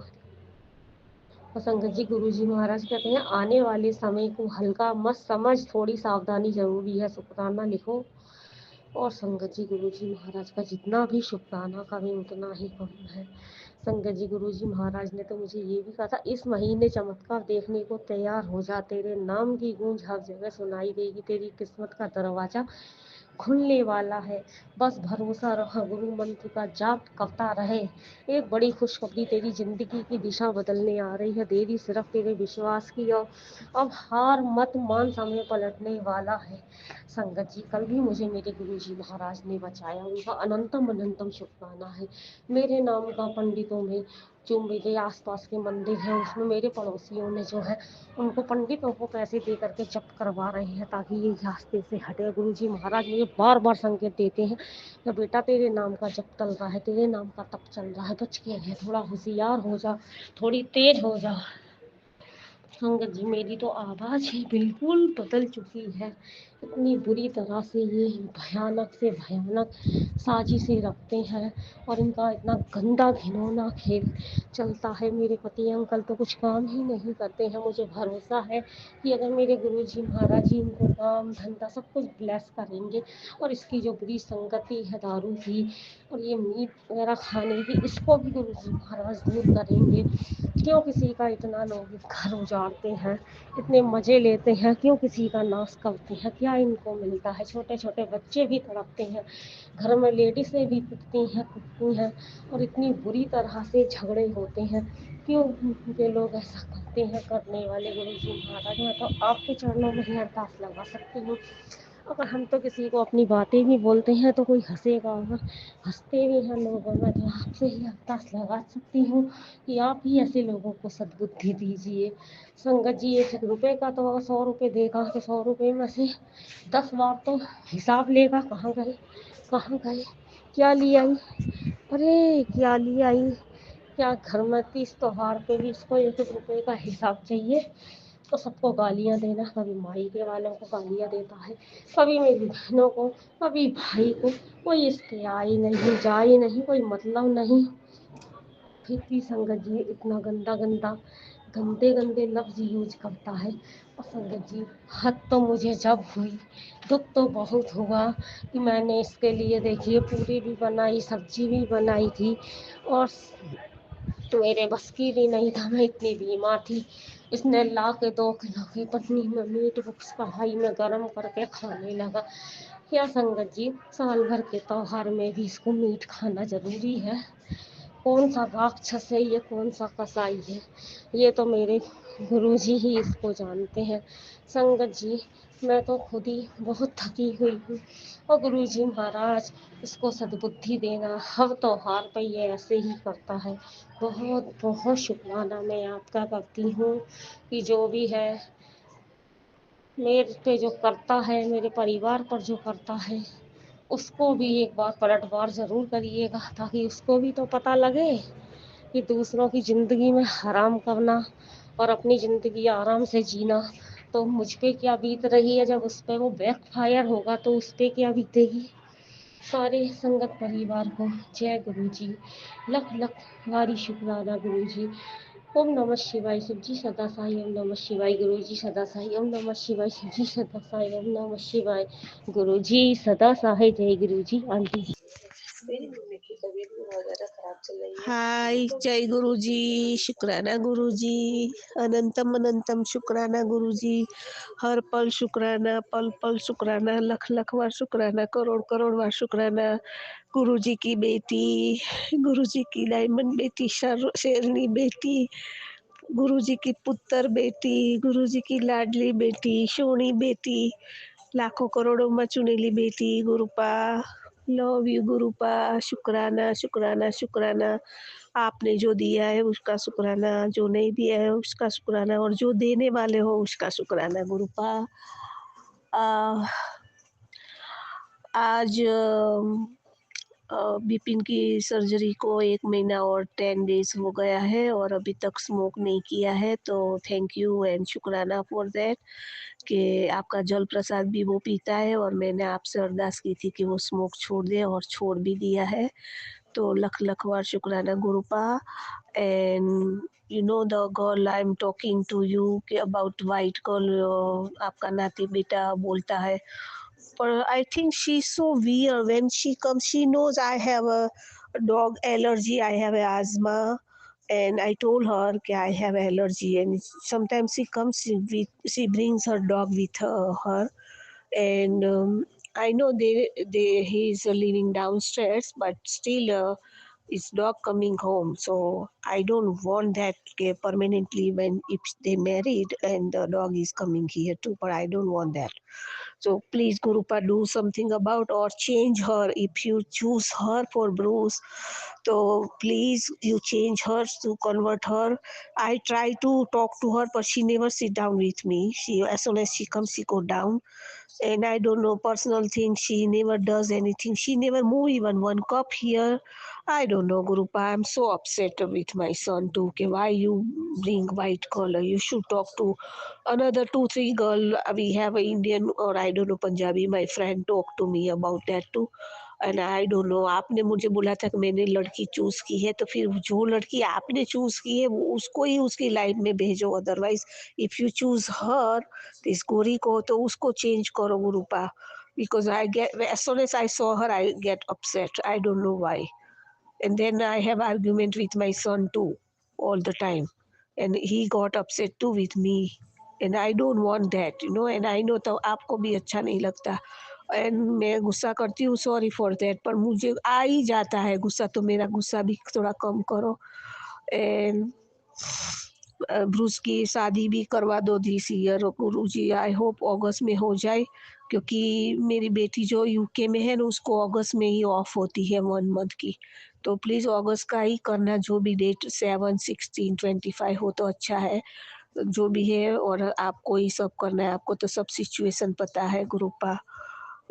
और संगत जी, गुरुजी महाराज कहते हैं आने वाले समय को हल्का मत समझ, थोड़ी सावधानी जरूरी है, शुक्राना लिखो। और संगत जी, गुरुजी महाराज का जितना भी शुक्राना करें उतना ही कम है। संगत जी, गुरुजी महाराज ने तो मुझे ये भी कहा था, इस महीने चमत्कार देखने को तैयार हो जा, तेरे नाम की गूंज हर जगह सुनाई देगी, तेरी किस्मत का दरवाजा खुलने वाला है, बस भरोसा रहा, गुरु मंत्र का जाप करता रहे। एक बड़ी खुशखबरी तेरी जिंदगी की दिशा बदलने आ रही है, देरी सिर्फ तेरे विश्वास की, और अब हार मत मान, समय पलटने वाला है। संगत जी, कल भी मुझे मेरे गुरुजी महाराज ने बचाया, उनका अनंतम अनंतम शुक्राना है। मेरे नाम का पंडितों में जो मेरे आसपास के मंदिर हैं उसमें मेरे पड़ोसियों ने जो है उनको पंडितों को पैसे दे करके जप करवा रहे हैं ताकि ये रास्ते से हटे। गुरुजी महाराज मुझे बार बार संकेत देते हैं कि बेटा तेरे नाम का जप चल रहा है, तेरे नाम का तप चल रहा है, बच के रह, थोड़ा होशियार हो जा, थोड़ी तेज हो जा। संगत जी, मेरी तो आवाज़ ही बिल्कुल बदल चुकी है, इतनी बुरी तरह से ये भयानक से भयानक साजिशें रखते हैं, और इनका इतना गंदा घिनौना खेल चलता है। मेरे पति अंकल तो कुछ काम ही नहीं करते हैं। मुझे भरोसा है कि अगर मेरे गुरुजी महाराज जी इनको काम धंधा सब कुछ ब्लेस करेंगे, और इसकी जो बुरी संगति है दारू की और ये मीट वगैरह खाने की, इसको भी गुरुजी महाराज दूर करेंगे। क्यों किसी का इतना लोग घर उजाड़ते हैं, इतने मज़े लेते हैं, क्यों किसी का नाश करते हैं, क्या क्या इनको मिलता है। छोटे छोटे बच्चे भी तड़पते हैं, घर में लेडीज़ें भी पिटती हैं कुटती हैं और इतनी बुरी तरह से झगड़े होते हैं। क्यों ये लोग ऐसा करते हैं करने वाले गुरुजी महाराज। मैं तो आपके चरणों में ही अरदास लगा सकती हूँ। अगर हम तो किसी को अपनी बातें भी बोलते हैं तो कोई हंसेगा, हंसते भी हैं लोगों में, तो आपसे ही अरदास लगा सकती हूँ कि आप ही ऐसे लोगों को सद्बुद्धि दीजिए। संगत जी 1 रुपये का तो 100 रुपये देगा तो 100 रुपये में से 10 बार तो हिसाब लेगा, कहाँ गए कहाँ गए, क्या ले आई, अरे क्या ले आई। क्या घर में तीज त्योहार पे भी इसको 1 रुपये का हिसाब चाहिए। तो सबको गालियाँ देना, कभी मायके वालों को गालियाँ देता है, कभी मेरी बहनों को, कभी भाई को, कोई इसके आए नहीं जाए नहीं, कोई मतलब नहीं। फिर भी संगत जी इतना गंदा गंदा गंदे गंदे लफ्ज़ यूज करता है। और संगत जी हद तो मुझे जब हुई, दुख तो बहुत हुआ कि मैंने इसके लिए देखिए पूरी भी बनाई, सब्जी भी बनाई थी और मेरे बस की भी नहीं था, मैं इतनी बीमार थी। इसने ला के 2 किलो की पन्नी में मीट बुक्स कढ़ाई में गरम करके खाने लगा। क्या संगत जी साल भर के त्योहार में भी इसको मीट खाना जरूरी है। कौन सा राक्षस है ये, कौन सा कसाई है, ये तो मेरे गुरुजी ही इसको जानते हैं। संगत जी मैं तो खुद ही बहुत थकी हुई हूँ और गुरुजी महाराज इसको सद्बुद्धि देना। हर त्योहार पे ये ऐसे ही करता है। बहुत बहुत शुक्राना मैं आपका करती हूँ कि जो भी है मेरे पे जो करता है, मेरे परिवार पर जो करता है, उसको भी एक बार पलटवार ज़रूर करिएगा ताकि उसको भी तो पता लगे कि दूसरों की ज़िंदगी में हराम करना और अपनी ज़िंदगी आराम से जीना तो मुझ पे क्या बीत रही है। जब उस पर वो बैकफायर होगा तो उस पर क्या बीतेगी। सारे संगत परिवार को जय गुरु जी, लख लख वारी शुक्राना गुरु जी। ओम नमः शिवाय शिव जी सदा साई, ओम नमः शिवाय गुरु जी सदा साई, ओम नमः शिवाय शिव जी सदा साई, ओम नमः शिवाय गुरु जी सदा साई। जय गुरु जी। आंटी जी मेरी मम्मी की तबीयत भी बहुत ज़्यादा खराब चल रही है। हाय जय गुरु जी, शुक्राना गुरु जी, अनंतम अनंतम शुक्राना गुरु जी, हर पल शुक्राना, पल पल शुक्राना, लख लख बार शुक्राना, करोड़ करोड़ बार शुक्राना। गुरु जी की बेटी, गुरु जी की डायमंड बेटी, शेरनी बेटी, गुरु जी की पुत्र बेटी, गुरु जी की लाडली बेटी, सोनी बेटी, लाखों करोड़ों में चुनेली बेटी। गुरुपा लव यू गुरुपा, शुक्राना शुक्राना शुक्राना। आपने जो दिया है उसका शुक्राना, जो नहीं दिया है उसका शुक्राना, और जो देने वाले हो उसका शुक्राना गुरुपा। आज बिपिन की सर्जरी को 1 महीना और 10 डेज हो गया है और अभी तक स्मोक नहीं किया है, तो थैंक यू एंड शुक्राना फॉर दैट कि आपका जल प्रसाद भी वो पीता है और मैंने आपसे अरदास की थी कि वो स्मोक छोड़ दे और छोड़ भी दिया है, तो लख लख बार शुक्राना गुरुपा। And you know the girl I am talking to you कि अबाउट वाइट गर्ल, आपका नाती बेटा बोलता है, but I think she's so weird. When she comes, she knows I have a dog allergy, I have asthma, and I told her that I have allergy. And sometimes she comes, she brings her dog with her, and I know he's living downstairs, but still. His dog coming home, so I don't want that permanently when if they married and the dog is coming here too, but I don't want that. So please, Gurupa, do something about or change her. If you choose her for Bruce, so please you change her to convert her. I try to talk to her, but she never sit down with me. She as soon as she comes, she go down. And I don't know personal things. She never does anything. She never move even one cup here. I don't know, Gurupa. I'm so upset with my son too. Okay, why you bring white collar? You should talk to another 2 3 girl. We have a Indian or I don't know Punjabi. My friend talked to me about that too. And I don't know, आपने मुझे बोला था कि मैंने लड़की choose की है, तो फिर जो लड़की आपने चूज की है वो उसको ही उसकी लाइफ में भेजो, अदरवाइज इफ यू चूज हर इस गोरी को तो उसको चेंज करो गुरुपा, because I get as soon as I saw her I get upset. I don't know why. And then I have argument with my son too all the time, and he got upset too with me. And I don't want that, you know, and I know तो आपको भी अच्छा नहीं लगता and मैं गुस्सा करती हूँ, सॉरी फॉर दैट, पर मुझे आ ही जाता है गुस्सा, तो मेरा गुस्सा भी थोड़ा कम करो। एंड ब्रूस की शादी भी करवा दो दिस ईयर गुरुजी, आई होप अगस्त में हो जाए, क्योंकि मेरी बेटी जो यूके में है ना उसको अगस्त में ही ऑफ होती है 1 मंथ की, तो प्लीज़ अगस्त का ही करना, जो भी डेट 7, 16, 25 हो तो अच्छा है, जो भी है, और आपको ही सब करना है, आपको तो सब सिचुएशन पता है गुरुपा।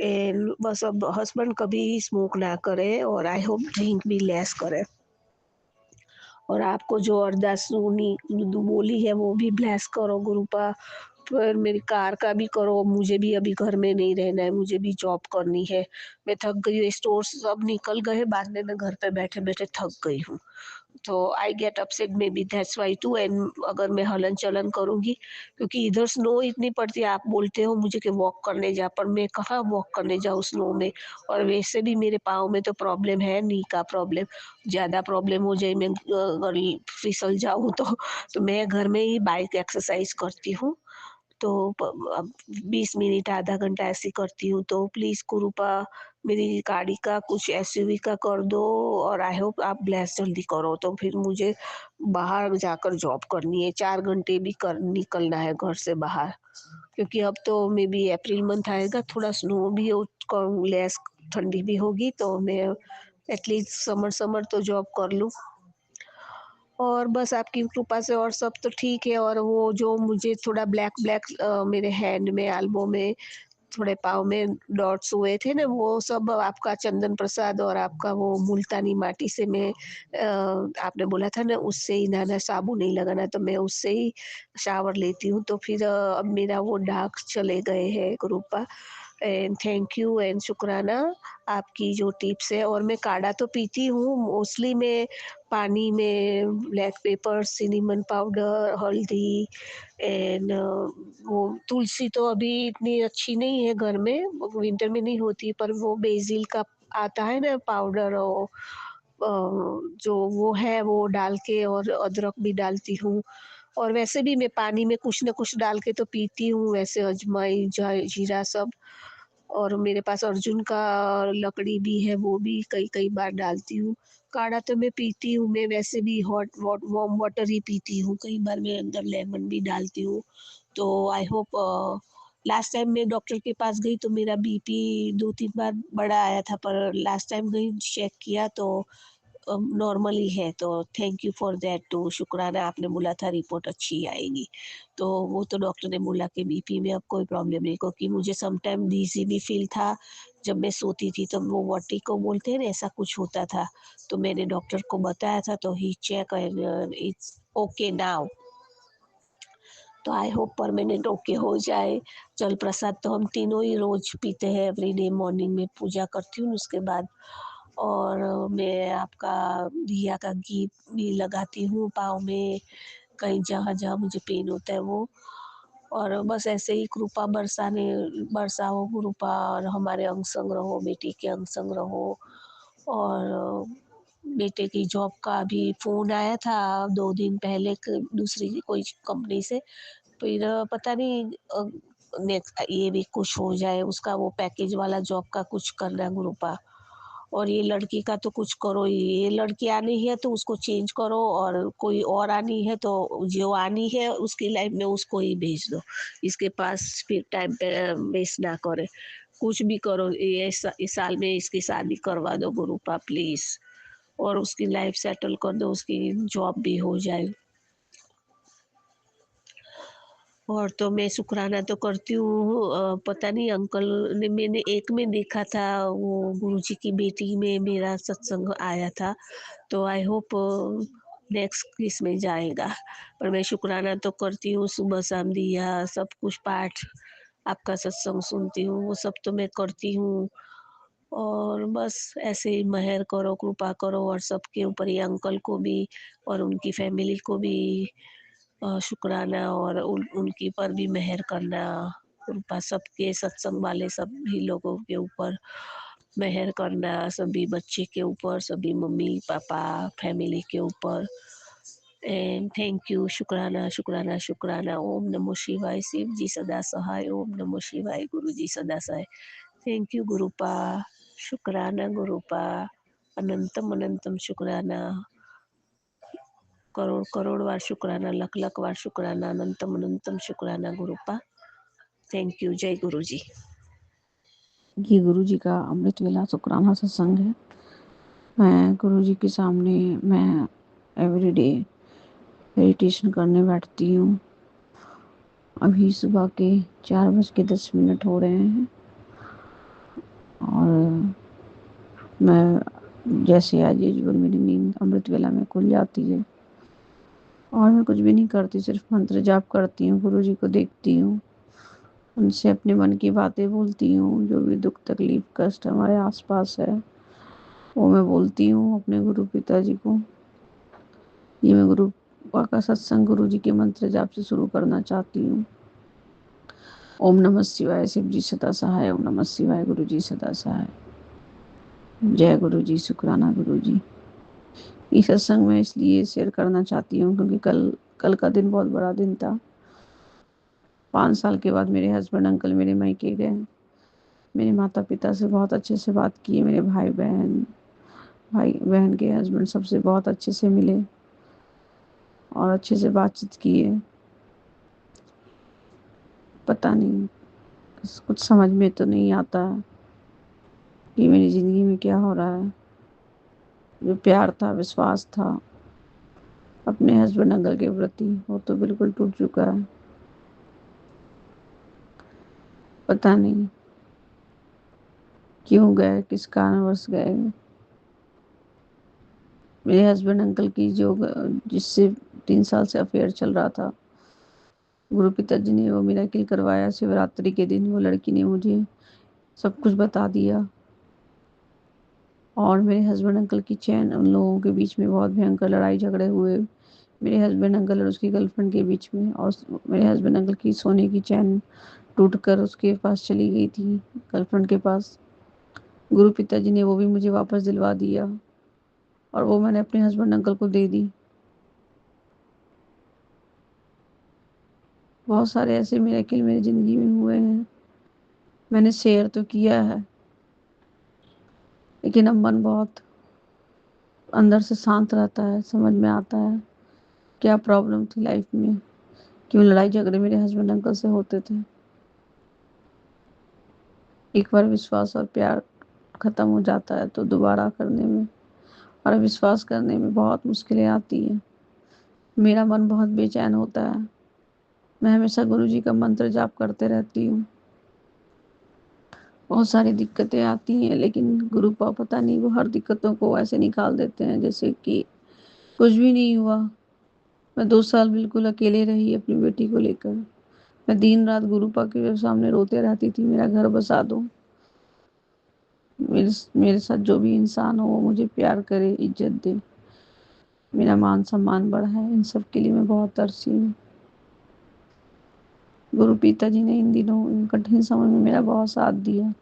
एंड बस अब हस्बैंड कभी स्मोक ना करे और आई होप ड्रिंक भी लेस करे, और आपको जो अरदास सुनी बोली है वो भी ब्लेस करो गुरुपा, फिर मेरी कार का भी करो, मुझे भी अभी घर में नहीं रहना है, मुझे भी जॉब करनी है, मैं थक गई हूँ, स्टोर सब निकल गए, बाद में मैं घर पे बैठे बैठे थक गई हूँ, तो I get upset, maybe that's why too. And अगर मैं हलन चलन करूँगी, क्योंकि इधर स्नो इतनी पड़ती है, आप बोलते हो मुझे कि वॉक करने जा, पर मैं कहाँ वॉक करने जाऊँ स्नो में, और वैसे भी मेरे पाँव में तो प्रॉब्लम है, नी का प्रॉब्लम, ज़्यादा प्रॉब्लम हो जाए, मैं अगर फिसल जाऊँ तो मैं घर में ही बाइक एक्सरसाइज करती हूँ, तो अब 20 मिनट आधा घंटा ऐसे करती हूँ, तो प्लीज़ कृपा मेरी गाड़ी का कुछ एसयूवी का कर दो, और आई होप आप ब्लेस जल्दी करो, तो फिर मुझे बाहर जाकर जॉब करनी है, 4 घंटे भी कर निकलना है घर से बाहर, क्योंकि अब तो मे बी अप्रैल मंथ आएगा, थोड़ा स्नो भी लेस ठंडी भी होगी, तो मैं एटलीस्ट समर समर तो जॉब कर लूँ, और बस आपकी कृपा से और सब तो ठीक है। और वो जो मुझे थोड़ा ब्लैक ब्लैक मेरे हैंड में, एल्बो में, थोड़े पाँव में डॉट्स हुए थे ना, वो सब आपका चंदन प्रसाद और आपका वो मुल्तानी माटी से मैं आपने बोला था ना उससे ही नहाना, साबुन नहीं लगाना, तो मैं उससे ही शावर लेती हूँ, तो फिर अब मेरा वो दाग चले गए हैं कृपा। एंड थैंक यू एंड शुक्राना आपकी जो टिप्स है, और मैं काढ़ा तो पीती हूँ, मोस्टली मैं पानी में ब्लैक पेपर, सिनेमन पाउडर, हल्दी एंड वो तुलसी तो अभी इतनी अच्छी नहीं है घर में, विंटर में नहीं होती, पर वो बेसिल का आता है ना पाउडर, और जो वो है वो डाल के, और अदरक भी डालती हूँ, और वैसे भी मैं पानी में कुछ न कुछ डाल के तो पीती हूँ, वैसे अजवाइन, जीरा सब, और मेरे पास अर्जुन का लकड़ी भी है, वो भी कई-कई बार डालती हूँ। काढ़ा तो मैं पीती हूँ, मैं वैसे भी हॉट वार्म वाटर ही पीती हूँ, कई बार मैं अंदर लेमन भी डालती हूँ। तो आई होप लास्ट टाइम मैं डॉक्टर के पास गई तो मेरा बीपी 2-3 बार बढ़ा आया था, पर लास्ट टाइम गई चेक किया तो नॉर्मल ही है, तो thank you for that too, शुक्राना, आपने बोला था रिपोर्ट अच्छी आएगी। तो वो तो डॉक्टर ने बोला कि बीपी में अब कोई प्रॉब्लम नहीं, क्योंकि मुझे सम टाइम डिज़ी भी फ़ील था, जब मैं सोती थी तो वो वर्टिगो बोलते हैं ना, ऐसा कुछ होता था। तो मैंने डॉक्टर को बताया था, तो he check and it's okay now. तो आई होप परमानेंट ओके हो जाए। जल प्रसाद तो हम तीनों ही रोज़ पीते हैं, एवरीडे मॉर्निंग में पूजा करती हूँ उसके बाद, और मैं आपका घिया का घी भी लगाती हूँ पाँव में, कहीं जहाँ-जहाँ मुझे पेन होता है वो, और बस ऐसे ही कृपा बरसाओ कृपा, और हमारे अंग संग रहो, बेटी के अंग संग रहो, और बेटे की जॉब का भी फ़ोन आया था 2 दिन पहले, दूसरी कोई कंपनी से, फिर पता नहीं नेक्स्ट ये भी कुछ हो जाए, उसका वो पैकेज वाला जॉब का कुछ करना गुरुपा, और ये लड़की का तो कुछ करो ही, ये लड़की आनी है तो उसको चेंज करो, और कोई और आनी है तो जो आनी है उसकी लाइफ में उसको ही भेज दो, इसके पास फिर टाइम पे वेस्ट ना करे, कुछ भी करो, ये इस साल में इसकी शादी करवा दो गुरुपा प्लीज़, और उसकी लाइफ सेटल कर दो, उसकी जॉब भी हो जाए। और तो मैं शुक्राना तो करती हूँ, पता नहीं अंकल ने, मैंने एक में देखा था वो गुरुजी की बेटी में मेरा सत्संग आया था, तो आई होप नेक्स्ट इसमें जाएगा, पर मैं शुक्राना तो करती हूँ, सुबह शाम दिया सब कुछ पाठ, आपका सत्संग सुनती हूँ, वो सब तो मैं करती हूँ, और बस ऐसे ही मेहर करो, कृपा करो, और सबके ऊपर, ये अंकल को भी और उनकी फैमिली को भी शुक्राना, और उनके पर भी मेहर करना, कृपा सबके सत्संग वाले सभी लोगों के ऊपर मेहर करना, सभी बच्चे के ऊपर, सभी मम्मी पापा फैमिली के ऊपर, एंड थैंक यू। शुक्राना शुक्राना शुक्राना। ओम नमो शिवाय। शिव जी सदा सहाय। ओम नमो शिवाय। गुरु जी सदा सहाय। Thank you गुरुपा। शुक्राना गुरुपा। अनंतम अनंतम शुक्राना। करोड़ करोड़ बार शुक्राना। लख लख बार शुक्राना। अनंतम अनंतम शुक्राना गुरुपा। Thank you. जय गुरु जी। ये गुरु जी का अमृत वेला शुक्राना सत्संग है। मैं गुरु जी के सामने मैं एवरीडे मेडिटेशन करने बैठती हूँ। अभी सुबह के 4:10 हो रहे हैं और मैं जैसे आज यूजुअल मेरी नींद अमृत वेला में खुल जाती है और मैं कुछ भी नहीं करती, सिर्फ मंत्र जाप करती हूँ, गुरु जी को देखती हूँ, उनसे अपने मन की बातें बोलती हूँ। जो भी दुख तकलीफ कष्ट हमारे आसपास है वो मैं बोलती हूँ अपने गुरु पिताजी को। ये मैं गुरु का सत्संग गुरु जी के मंत्र जाप से शुरू करना चाहती हूँ। ओम नमः शिवाय। शिव जी सदा सहाय। ओम नमः शिवाय। गुरु जी सदा सहाय। जय गुरु जी। शुक्राना गुरु जी। ये सत्संग मैं इसलिए शेयर करना चाहती हूँ क्योंकि कल का दिन बहुत बड़ा दिन था। 5 साल के बाद मेरे हस्बैंड अंकल मेरे मायके गए। मेरे माता पिता से बहुत अच्छे से बात की। मेरे भाई बहन के हस्बैंड सबसे बहुत अच्छे से मिले और अच्छे से बातचीत किए। पता नहीं कुछ समझ में तो नहीं आता कि मेरी ज़िंदगी में क्या हो रहा है। जो प्यार था, विश्वास था अपने हस्बैंड अंकल के प्रति, वो तो बिल्कुल टूट चुका है। पता नहीं क्यों गए, किस कारणवश गए। मेरे हस्बैंड अंकल की जिससे 3 साल से अफेयर चल रहा था, गुरु पिताजी ने वो मिरेकल करवाया। शिवरात्रि के दिन वो लड़की ने मुझे सब कुछ बता दिया और मेरे हस्बैंड अंकल की चैन, उन लोगों के बीच में बहुत भयंकर लड़ाई झगड़े हुए मेरे हस्बैंड अंकल और उसकी गर्लफ्रेंड के बीच में। और मेरे हस्बैंड अंकल की सोने की चैन टूटकर उसके पास चली गई थी, गर्लफ्रेंड के पास। गुरु पिताजी ने वो भी मुझे वापस दिलवा दिया और वो मैंने अपने हस्बैंड अंकल को दे दी। बहुत सारे ऐसे मिरेकल मेरी ज़िंदगी में हुए हैं, मैंने शेयर तो किया है, लेकिन अब मन बहुत अंदर से शांत रहता है। समझ में आता है क्या प्रॉब्लम थी लाइफ में, क्यों लड़ाई झगड़े मेरे हस्बैंड अंकल से होते थे। एक बार विश्वास और प्यार ख़त्म हो जाता है तो दोबारा करने में और विश्वास करने में बहुत मुश्किलें आती हैं। मेरा मन बहुत बेचैन होता है। मैं हमेशा गुरु जी का मंत्र जाप करते रहती हूँ। बहुत सारी दिक्कतें आती हैं लेकिन गुरु पता नहीं वो हर दिक्कतों को ऐसे निकाल देते हैं जैसे कि कुछ भी नहीं हुआ। मैं 2 साल बिल्कुल अकेले रही अपनी बेटी को लेकर। मैं दिन रात गुरुपा के सामने रोते रहती थी, मेरा घर बसा दो, मेरे साथ जो भी इंसान हो वो मुझे प्यार करे, इज्जत दे, मेरा मान सम्मान बढ़ाए। इन सब के लिए मैं बहुत तरसी हूँ। गुरु पिताजी ने इन दिनों इन कठिन समय में मेरा बहुत साथ दिया,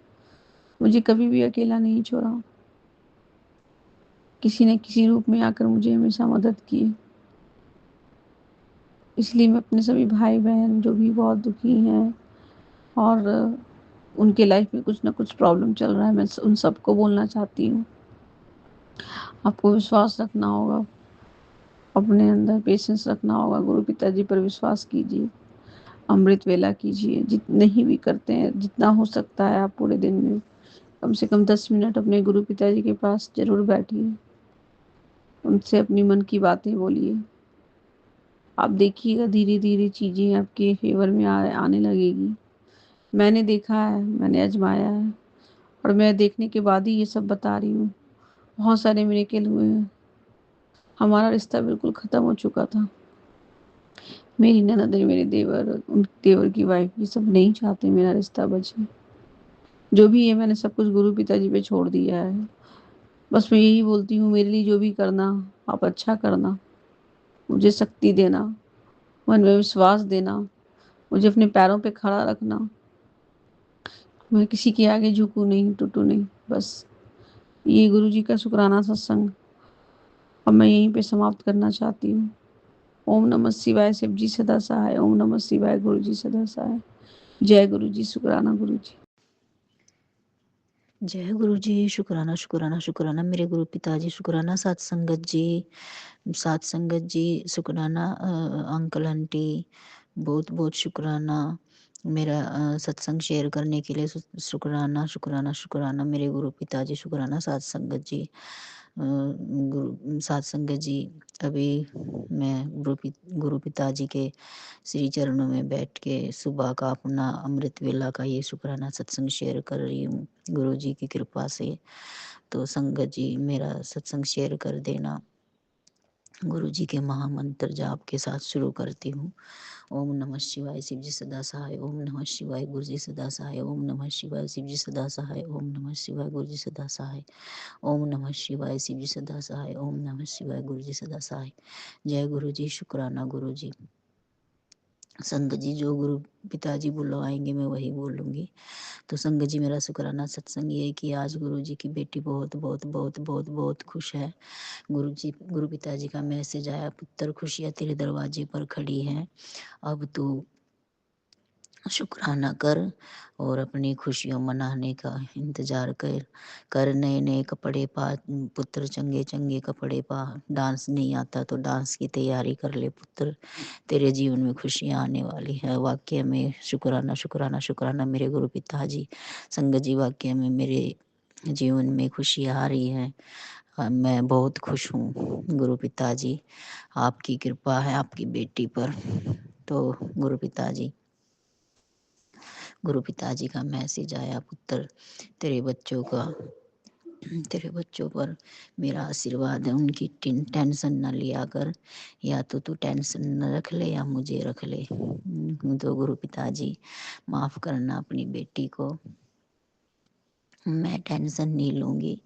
मुझे कभी भी अकेला नहीं छोड़ा। किसी न किसी रूप में आकर मुझे हमेशा मदद की। इसलिए मैं अपने सभी भाई बहन जो भी बहुत दुखी हैं और उनके लाइफ में कुछ ना कुछ प्रॉब्लम चल रहा है, मैं उन सबको बोलना चाहती हूँ, आपको विश्वास रखना होगा, अपने अंदर पेशेंस रखना होगा। गुरु पिताजी पर विश्वास कीजिए, अमृत वेला कीजिए। जितने ही भी करते हैं, जितना हो सकता है आप पूरे दिन में कम से कम 10 मिनट अपने गुरु पिताजी के पास जरूर बैठिए, उनसे अपनी मन की बातें बोलिए। आप देखिएगा धीरे धीरे चीज़ें आपके फेवर में आने लगेगी। मैंने देखा है, मैंने आजमाया है और मैं देखने के बाद ही ये सब बता रही हूँ। बहुत सारे मिरेकल हुए हैं। हमारा रिश्ता बिल्कुल ख़त्म हो चुका था। मेरी ननद, मेरे देवर, उन देवर की वाइफ, ये सब नहीं चाहते मेरा रिश्ता बचे। जो भी है मैंने सब कुछ गुरु पिताजी पे छोड़ दिया है। बस मैं यही बोलती हूँ, मेरे लिए जो भी करना आप अच्छा करना, मुझे शक्ति देना, मन में विश्वास देना, मुझे अपने पैरों पे खड़ा रखना। मैं किसी के आगे झुकूँ नहीं, टूटूँ नहीं। बस ये गुरु जी का शुक्राना सत्संग अब मैं यहीं पे समाप्त करना चाहती हूँ। ओम नमः शिवाय। शिव जी सदा सहाय। ओम नमः शिवाय। गुरु जी सदा सहाय। जय गुरु जी। शुक्राना गुरु जी। जय गुरु जी। शुक्राना शुक्राना शुक्राना मेरे गुरु पिताजी, शुक्राना सात संगत जी, शुक्राना अंकल आंटी, बहुत बहुत शुक्राना मेरा सत्संग शेयर करने के लिए। शुक्राना शुक्राना शुक्राना मेरे गुरु पिताजी, शुक्राना सात संगत जी। सात संगत जी, अभी मैं गुरु पिताजी के श्री चरणों में बैठ के सुबह का अपना अमृत वेला का ये शुक्राना सत्संग शेयर कर रही हूँ गुरु जी की कृपा से। तो संगत जी मेरा सत्संग शेयर कर देना। गुरु जी के महामंत्र जाप के साथ शुरू करती हूँ। ओम नमः शिवाय। शिव जी सदा सहाय। ओम नमः शिवाय। गुरु जी सदा सहाय। ओम नमः शिवाय। शिव जी सदा सहाय। ओम नमः शिवाय। गुरु जी सदा सहाय। ओम नमः शिवाय। शिव जी सदा सहाय। ओम नमः शिवाय। गुरु जी सदा सहाय। जय गुरु जी। शुक्राना गुरु जी। संगत जी, जो गुरु पिताजी बुलवाएंगे मैं वही बोलूँगी। तो संगत जी, मेरा शुक्राना सत्संग ये है कि आज गुरु जी की बेटी बहुत बहुत बहुत बहुत बहुत खुश है। गुरु पिताजी का मैसेज आया, पुत्र खुशियाँ तेरे दरवाजे पर खड़ी हैं, अब तू शुक्राना कर और अपनी खुशियों मनाने का इंतजार कर नए नए कपड़े पा पुत्र, चंगे चंगे कपड़े पा। डांस नहीं आता तो डांस की तैयारी कर ले पुत्र, तेरे जीवन में खुशियाँ आने वाली है। वाक्य में शुक्राना शुक्राना शुक्राना मेरे गुरु पिताजी। संगत जी, वाक्य में मेरे जीवन में खुशियाँ आ रही है। मैं बहुत खुश हूँ गुरु पिताजी, आपकी कृपा है आपकी बेटी पर। तो गुरु पिताजी का मैसेज आया, पुत्र तेरे बच्चों पर मेरा आशीर्वाद है, उनकी टेंशन न लिया कर, या तो तू टेंशन न रख ले या मुझे रख ले। तो गुरु पिताजी माफ़ करना अपनी बेटी को, मैं टेंशन नहीं लूँगी,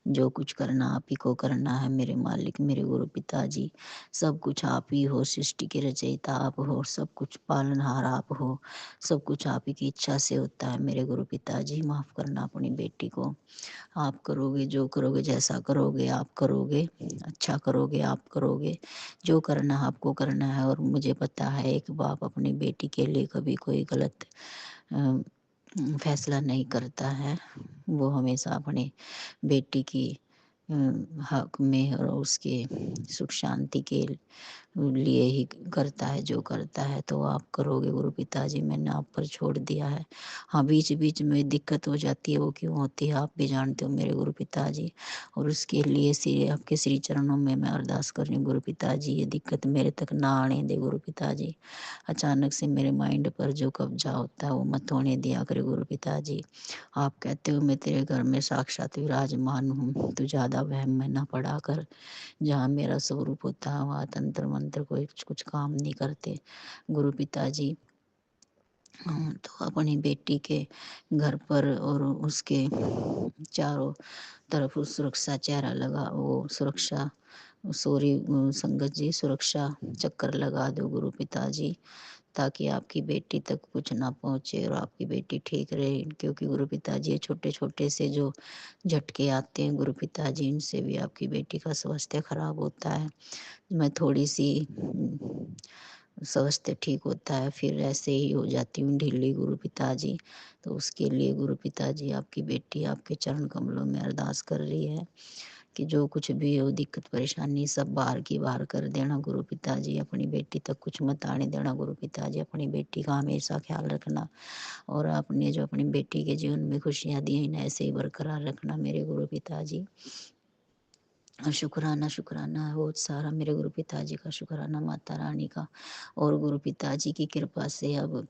जो कुछ करना आप ही को करना है मेरे मालिक मेरे गुरु पिताजी। सब कुछ आप ही हो, सृष्टि के रचयिता आप हो, सब कुछ पालनहार आप हो, सब कुछ आप ही की इच्छा से होता है मेरे गुरु पिताजी। माफ़ करना अपनी बेटी को, आप करोगे जो करोगे, जैसा करोगे आप करोगे, अच्छा करोगे आप करोगे, जो करना आपको करना है। और मुझे पता है एक बाप अपनी बेटी के लिए कभी कोई गलत फैसला नहीं करता है, वो हमेशा अपने बेटी की हक में और उसके सुख शांति के लिए ही करता है जो करता है। तो आप करोगे गुरु पिताजी, मैंने आप पर छोड़ दिया है। हाँ, बीच बीच में दिक्कत हो जाती है, वो क्यों होती है आप भी जानते हो मेरे गुरु पिताजी, और उसके लिए आपके श्री चरणों में मैं अरदास कर रही हूँ गुरु पिताजी, ये दिक्कत मेरे तक ना आने दे गुरु पिताजी। अचानक से मेरे माइंड पर जो कब्जा होता है वो मत होने दिया करे गुरु पिताजी। आप कहते हो मैं तेरे घर में साक्षात विराजमान हूँ, तू ज़्यादा वहम में ना पड़ा कर, जहाँ मेरा स्वरूप होता है वहाँ तंत्र मंत्र कोई कुछ काम नहीं करते गुरु पिताजी। तो अपनी बेटी के घर पर और उसके चारों तरफ सुरक्षा चेहरा लगा, वो सुरक्षा संगत जी सुरक्षा चक्कर लगा दो गुरु पिताजी, ताकि आपकी बेटी तक कुछ ना पहुँचे और आपकी बेटी ठीक रहे। क्योंकि गुरु पिताजी छोटे छोटे से जो झटके आते हैं गुरु पिताजी, इनसे भी आपकी बेटी का स्वास्थ्य खराब होता है। मैं थोड़ी सी स्वास्थ्य ठीक होता है फिर ऐसे ही हो जाती हूँ ढीली गुरु पिताजी। तो उसके लिए गुरु पिताजी आपकी बेटी आपके चरण कमलों में अरदास कर रही है कि जो कुछ भी हो दिक्कत परेशानी सब बाहर की बाहर कर देना गुरु पिताजी, अपनी बेटी तक कुछ मत आने देना गुरु पिताजी, अपनी बेटी का हमेशा ख्याल रखना, और आपने जो अपनी बेटी के जीवन में खुशियाँ दी हैं ऐसे ही बरकरार रखना मेरे गुरु पिताजी। शुक्राना शुक्राना बहुत सारा मेरे गुरु पिताजी का, शुक्राना माता रानी का, और गुरु पिताजी की कृपा से अब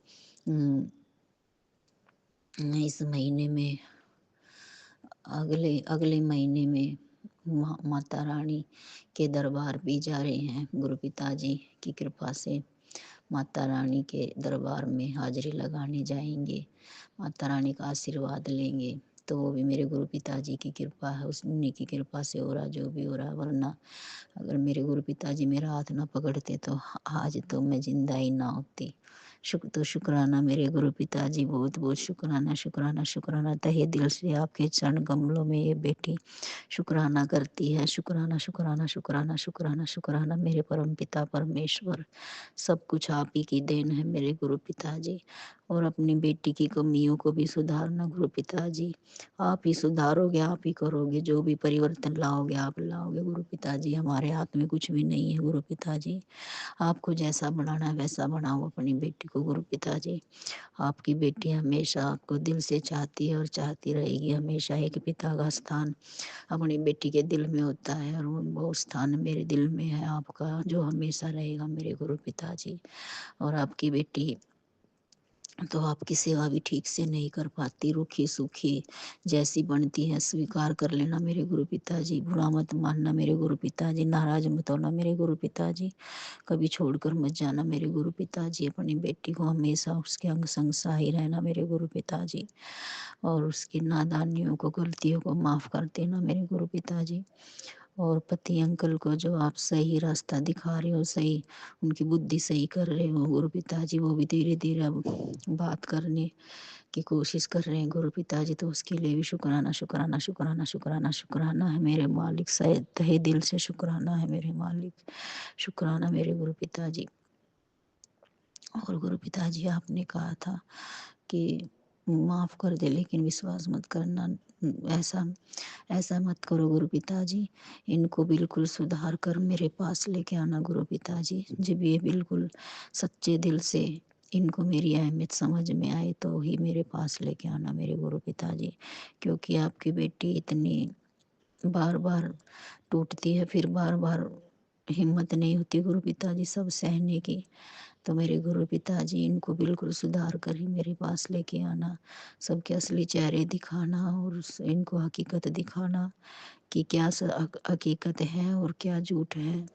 इस महीने में अगले महीने में माता रानी के दरबार भी जा रहे हैं गुरु पिताजी की कृपा से। माता रानी के दरबार में हाजिरी लगाने जाएंगे, माता रानी का आशीर्वाद लेंगे। तो वो भी मेरे गुरु पिताजी की कृपा है, उन्हीं की कृपा से हो रहा जो भी हो रहा, वरना अगर मेरे गुरु पिताजी मेरा हाथ ना पकड़ते तो आज तो मैं जिंदा ही ना होती। शुक्राना मेरे गुरु पिताजी, बहुत बहुत शुक्राना शुक्राना शुक्राना। तहे दिल से आपके चरण कमलों में ये बेटी शुक्राना करती है। शुक्राना शुक्राना शुक्राना शुक्राना शुक्राना मेरे परम पिता परमेश्वर। सब कुछ आप ही की देन है मेरे गुरु पिताजी। और अपनी बेटी की कमियों को भी सुधारना गुरु पिताजी। आप ही सुधारोगे, आप ही करोगे, जो भी परिवर्तन लाओगे आप लाओगे गुरु पिताजी। हमारे हाथ में कुछ भी नहीं है गुरु पिताजी। आपको जैसा बनाना है वैसा बनाओ अपनी बेटी को गुरु पिताजी। आपकी बेटी हमेशा आपको दिल से चाहती है और चाहती रहेगी हमेशा। एक पिता का स्थान अपनी बेटी के दिल में होता है, और वो स्थान मेरे दिल में है आपका, जो हमेशा रहेगा मेरे गुरु पिताजी। और आपकी बेटी तो आपकी सेवा भी ठीक से नहीं कर पाती, रूखी सूखी जैसी बनती है स्वीकार कर लेना मेरे गुरु पिताजी। बुरा मत मानना मेरे गुरु पिताजी, नाराज मत होना मेरे गुरु पिताजी, कभी छोड़कर मत जाना मेरे गुरु पिताजी। अपनी बेटी को हमेशा उसके अंग संग सहाय रहना मेरे गुरु पिताजी, और उसकी नादानियों को गलतियों को माफ़ कर देना मेरे गुरु पिताजी। और पति अंकल को जो आप सही रास्ता दिखा रहे हो, सही उनकी बुद्धि सही कर रहे हो गुरु पिताजी, वो भी धीरे धीरे अब बात करने की कोशिश कर रहे हैं गुरु पिताजी। तो उसके लिए भी शुक्राना शुक्राना शुक्राना शुक्राना शुक्राना है मेरे मालिक। सही तहे दिल से शुक्राना है मेरे मालिक, शुक्राना मेरे गुरु पिताजी। और गुरु पिताजी आपने कहा था कि माफ़ कर दे लेकिन विश्वास मत करना, ऐसा ऐसा मत करो गुरु पिताजी। इनको बिल्कुल सुधार कर मेरे पास लेके आना गुरु पिताजी। जब ये बिल्कुल सच्चे दिल से इनको मेरी अहमियत समझ में आए तो ही मेरे पास लेके आना मेरे गुरु पिताजी। क्योंकि आपकी बेटी इतनी बार बार टूटती है, फिर बार बार हिम्मत नहीं होती गुरु पिताजी सब सहने की। तो मेरे गुरु पिताजी इनको बिल्कुल सुधार कर ही मेरे पास लेके आना, सबके असली चेहरे दिखाना और इनको हकीकत दिखाना कि क्या हकीकत है और क्या झूठ है।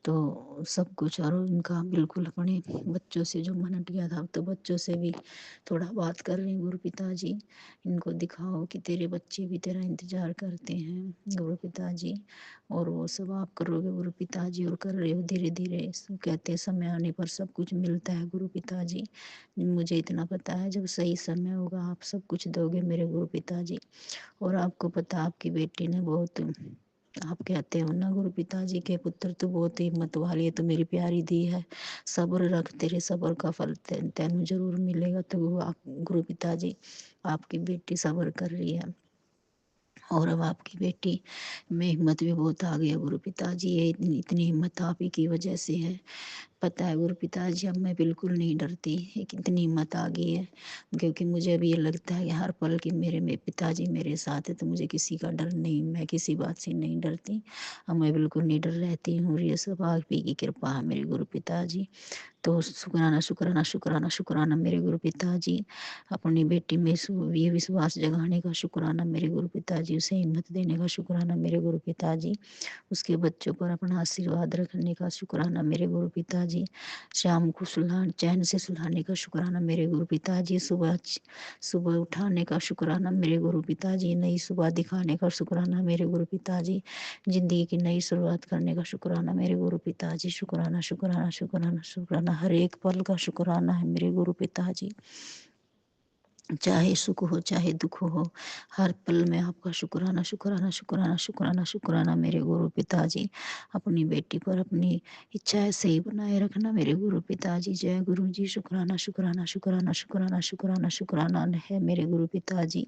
तो सब कुछ, और उनका बिल्कुल अपने बच्चों से जो मन हट गया था, तो बच्चों से भी थोड़ा बात कर रहे हैं गुरु पिताजी। इनको दिखाओ कि तेरे बच्चे भी तेरा इंतजार करते हैं गुरु पिताजी, और वो सब आप करोगे गुरु पिताजी, और कर रहे हो धीरे धीरे। कहते समय आने पर सब कुछ मिलता है गुरु पिताजी। मुझे इतना पता है जब सही समय होगा आप सब कुछ दोगे मेरे गुरु पिताजी। और आपको पता आपकी बेटी ने बहुत, आप कहते हो ना गुरु पिताजी के पुत्र तो बहुत हिम्मत वाली है, तो मेरी प्यारी दी है। सब्र रख, तेरे सब्र का फल तेनू जरूर मिलेगा। तो आप गुरु पिताजी, आपकी बेटी सब्र कर रही है, और अब आपकी बेटी में हिम्मत भी बहुत आ गई है गुरु पिताजी। ये इतनी हिम्मत आप ही की वजह से है। पता है गुरु पिताजी अब मैं बिल्कुल नहीं डरती, एक इतनी हिम्मत आ गई है, क्योंकि मुझे अब ये लगता है कि हर पल कि मेरे पिताजी मेरे साथ है, तो मुझे किसी का डर नहीं, मैं किसी बात से नहीं डरती। अब मैं बिल्कुल नहीं डर रहती हूँ, और ये सब आप ही की कृपा है मेरे गुरु पिताजी। तो शुक्राना शुक्राना शुक्राना शुक्राना मेरे गुरु पिताजी। अपनी बेटी में ये विश्वास जगाने का शुक्राना मेरे गुरु पिताजी, उसे हिम्मत देने का शुक्राना मेरे गुरु पिताजी, उसके बच्चों पर अपना आशीर्वाद रखने का शुक्राना मेरे गुरु पिताजी, शाम को चैन से सुलाने का शुक्राना मेरे गुरु पिताजी, सुबह सुबह उठाने का शुक्राना मेरे गुरु पिताजी, नई सुबह दिखाने का शुक्राना मेरे गुरु पिताजी, जिंदगी की नई शुरुआत करने का शुक्राना मेरे गुरु पिताजी। शुक्राना शुक्राना शुक्राना शुक्राना, हर एक पल का शुक्राना है मेरे गुरु पिताजी। चाहे सुख हो चाहे दुख हो, हर पल में आपका शुक्राना शुक्राना शुक्राना शुक्राना शुक्राना मेरे गुरु पिताजी। अपनी बेटी पर अपनी इच्छाएं सही बनाए रखना मेरे गुरु पिताजी। जय गुरु जी। शुक्राना शुक्राना शुक्राना शुक्राना शुक्राना शुक्राना है मेरे गुरु पिताजी।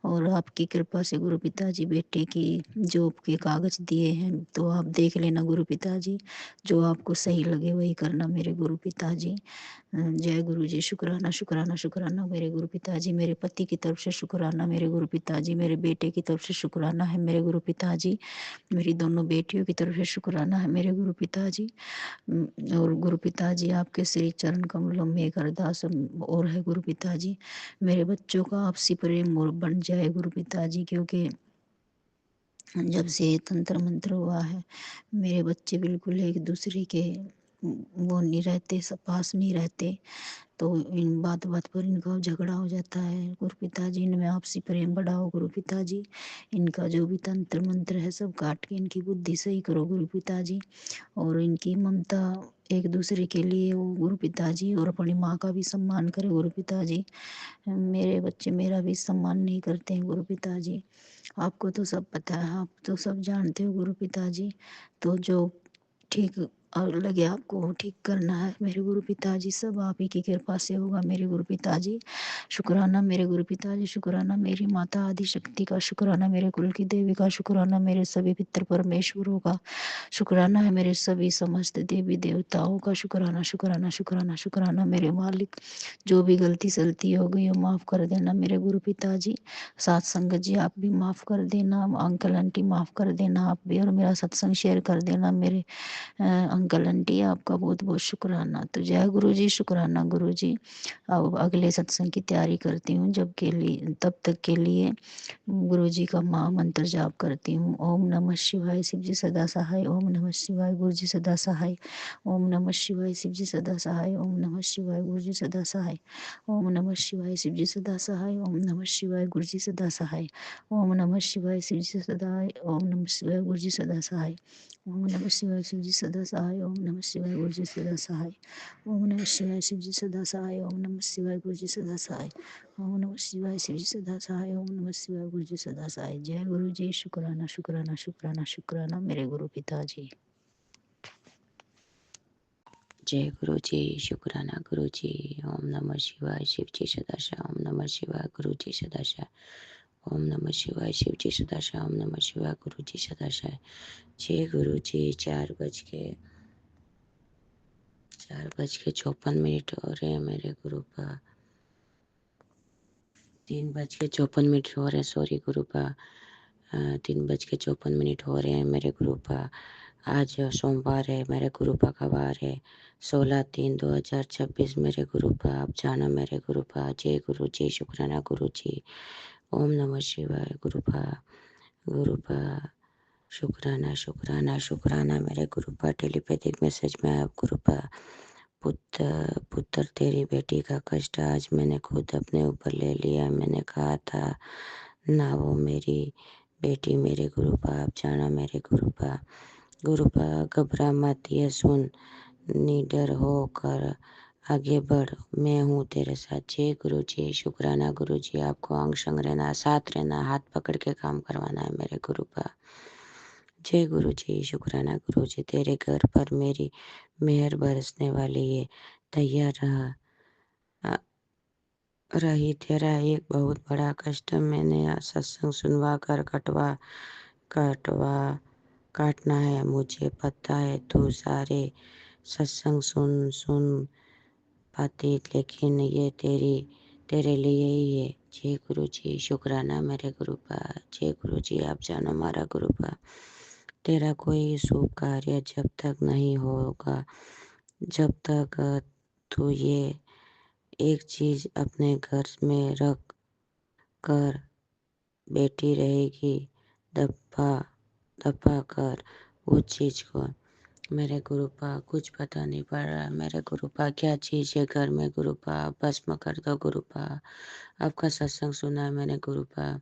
और आपकी कृपा से गुरु पिताजी बेटे की जॉब के कागज दिए हैं, तो आप देख लेना गुरु पिताजी, जो आपको सही लगे वही करना मेरे गुरु पिताजी। जय गुरु जी। शुक्राना शुक्राना शुक्राना मेरे गुरु पिताजी। मेरे पति की तरफ से शुक्राना मेरे गुरु पिताजी, मेरे बेटे की तरफ से शुक्राना है मेरे गुरु पिताजी, मेरी दोनों बेटियों की तरफ से शुक्राना है मेरे गुरु पिताजी। और गुरु पिताजी आपके श्री चरण कमलों में एक अरदास और है गुरु पिताजी, मेरे बच्चों का आपसी प्रेम और बन जाए गुरु पिताजी। क्योंकि जब से तंत्र मंत्र हुआ है, मेरे बच्चे बिल्कुल एक दूसरे के वो नहीं रहते, सब पास नहीं रहते, तो इन बात बात पर इनका झगड़ा हो जाता है। गुरु पिताजी, इनमें आपसी प्रेम बढ़ाओ गुरु पिताजी, इनका जो भी तंत्र मंत्र है सब काट के इनकी बुद्धि सही करो गुरु पिताजी, और इनकी ममता एक दूसरे के लिए हो गुरु पिताजी, और अपनी माँ का भी सम्मान करे गुरु पिताजी। मेरे बच्चे मेरा भी सम्मान नहीं करते हैं गुरु पिताजी, आपको तो सब पता है, आप तो सब जानते हो गुरु पिताजी, तो जो ठीक और लगे आपको वो ठीक करना है मेरे गुरु पिताजी, सब आप ही की कृपा से होगा मेरे गुरु पिताजी। शुक्राना मेरे गुरु पिताजी, शुक्राना मेरी माता आदि शक्ति का, शुक्राना मेरे कुल की देवी का, शुक्राना मेरे सभी पितृ परमेश्वरों का, शुक्राना है मेरे सभी समस्त देवी देवताओं का, शुक्राना शुक्राना शुक्राना शुक्राना मेरे मालिक। जो भी गलती सलती हो गई हो माफ़ कर देना मेरे गुरु पिताजी। साथ संगत जी आप भी माफ़ कर देना, अंकल आंटी माफ़ कर देना आप भी, और मेरा सत्संग शेयर कर देना मेरे अंकल आंटी, आपका बहुत बहुत शुक्राना। तो जय गुरु जी, शुक्राना गुरु जी। अब अगले सत्संग की तैयारी करती हूँ, जब के लिए तब तक के लिए गुरु जी का महामंत्र जाप करती हूँ। ओम नमः शिवाय, शिव जी सदा सहाय। ओम नमः शिवाय, गुरु जी सदा सहाय। ओम नमः शिवाय, शिव जी सदा सहाय। ओम नमः शिवाय, गुरु जी सदा सहाय। ओम नमः शिवाय, शिव जी सदा सहाय। ओम नमः शिवाय, गुरु जी सदा सहाय। ओम नमः शिवाय, शिव जी सदा। ओम नमः शिवाय, गुरु जी सदा सहाय। ओम नमः शिवाय, शिव जी सदा सहाय। ओम नमः शिवाय, गुरु जी सदा सहाय। ओम नमः शिवाय, शिव जी सदा सहाय। ओम नमः शिवाय, गुरु जी सदा सहाय। ओम नमः शिवाय, शिव जी सदा सहाय। ओम नमः शिवाय, गुरु जी सदा सहाय। जय गुरु जी, शुक्राना शुक्राना शुक्राना शुक्राना मेरे गुरु पिताजी। जय गुरु जी, शुक्राना गुरु जी। ओम नमः शिवाय, शिव जी सदाशा। ओम नमः शिवाय, गुरु जी सदाशा। ओम नमः शिवाय, शिव जी सदाशा। ओम नमः शिवाय, गुरु जी सदाशा। जय गुरु जी। 4:54 हो रहे हैं मेरे गुरु का। 3:54 हो रहे हैं, सॉरी गुरु का। 3:54 हो रहे हैं मेरे गुरु का। आज सोमवार है, मेरे गुरु का वार है। 16/3/2026 मेरे गुरु का। आप जानो मेरे गुरु का। जय गुरु जी, शुक्राना गुरु जी। ओम नमः शिवाय गुरु का। गुरु का शुक्राना शुक्राना शुक्राना मेरे गुरु का। टेलीपैथिक मैसेज में आप गुरु का। पुत्र तेरी बेटी का कष्ट आज मैंने खुद अपने ऊपर ले लिया। मैंने कहा था ना वो मेरी बेटी मेरे गुरु का। आप जाना मेरे गुरु का। गुरु का घबरा मत, ये सुन, निडर होकर आगे बढ़, मैं हूँ तेरे साथ। जय गुरु जी, शुक्राना गुरु जी। आपको अंग संग रहना, साथ रहना, हाथ पकड़ के काम करवाना है मेरे गुरु का। जय गुरु जी, शुक्राना गुरु जी। तेरे घर पर मेरी मेहर बरसने वाली है, तैयार रही। तेरा एक बहुत बड़ा कष्ट मैंने सत्संग सुनवा कर काटना है। मुझे पता है तू सारे सत्संग सुन पाती, लेकिन ये तेरे लिए ही है। जय गुरु जी, शुक्राना मेरे गुरु का। जय गुरु जी, आप जानो हमारा गुरु का। तेरा कोई शुभ कार्य जब तक नहीं होगा, जब तक तू ये एक चीज अपने घर में रख कर बैठी रहेगी, दबा कर उस चीज को। मेरे गुरु पा कुछ पता नहीं पड़ रहा। मेरे गुरु पा क्या चीज है घर में गुरु पा, भस्म कर दो गुरु पा। आपका सत्संग सुना है मैंने गुरु पा।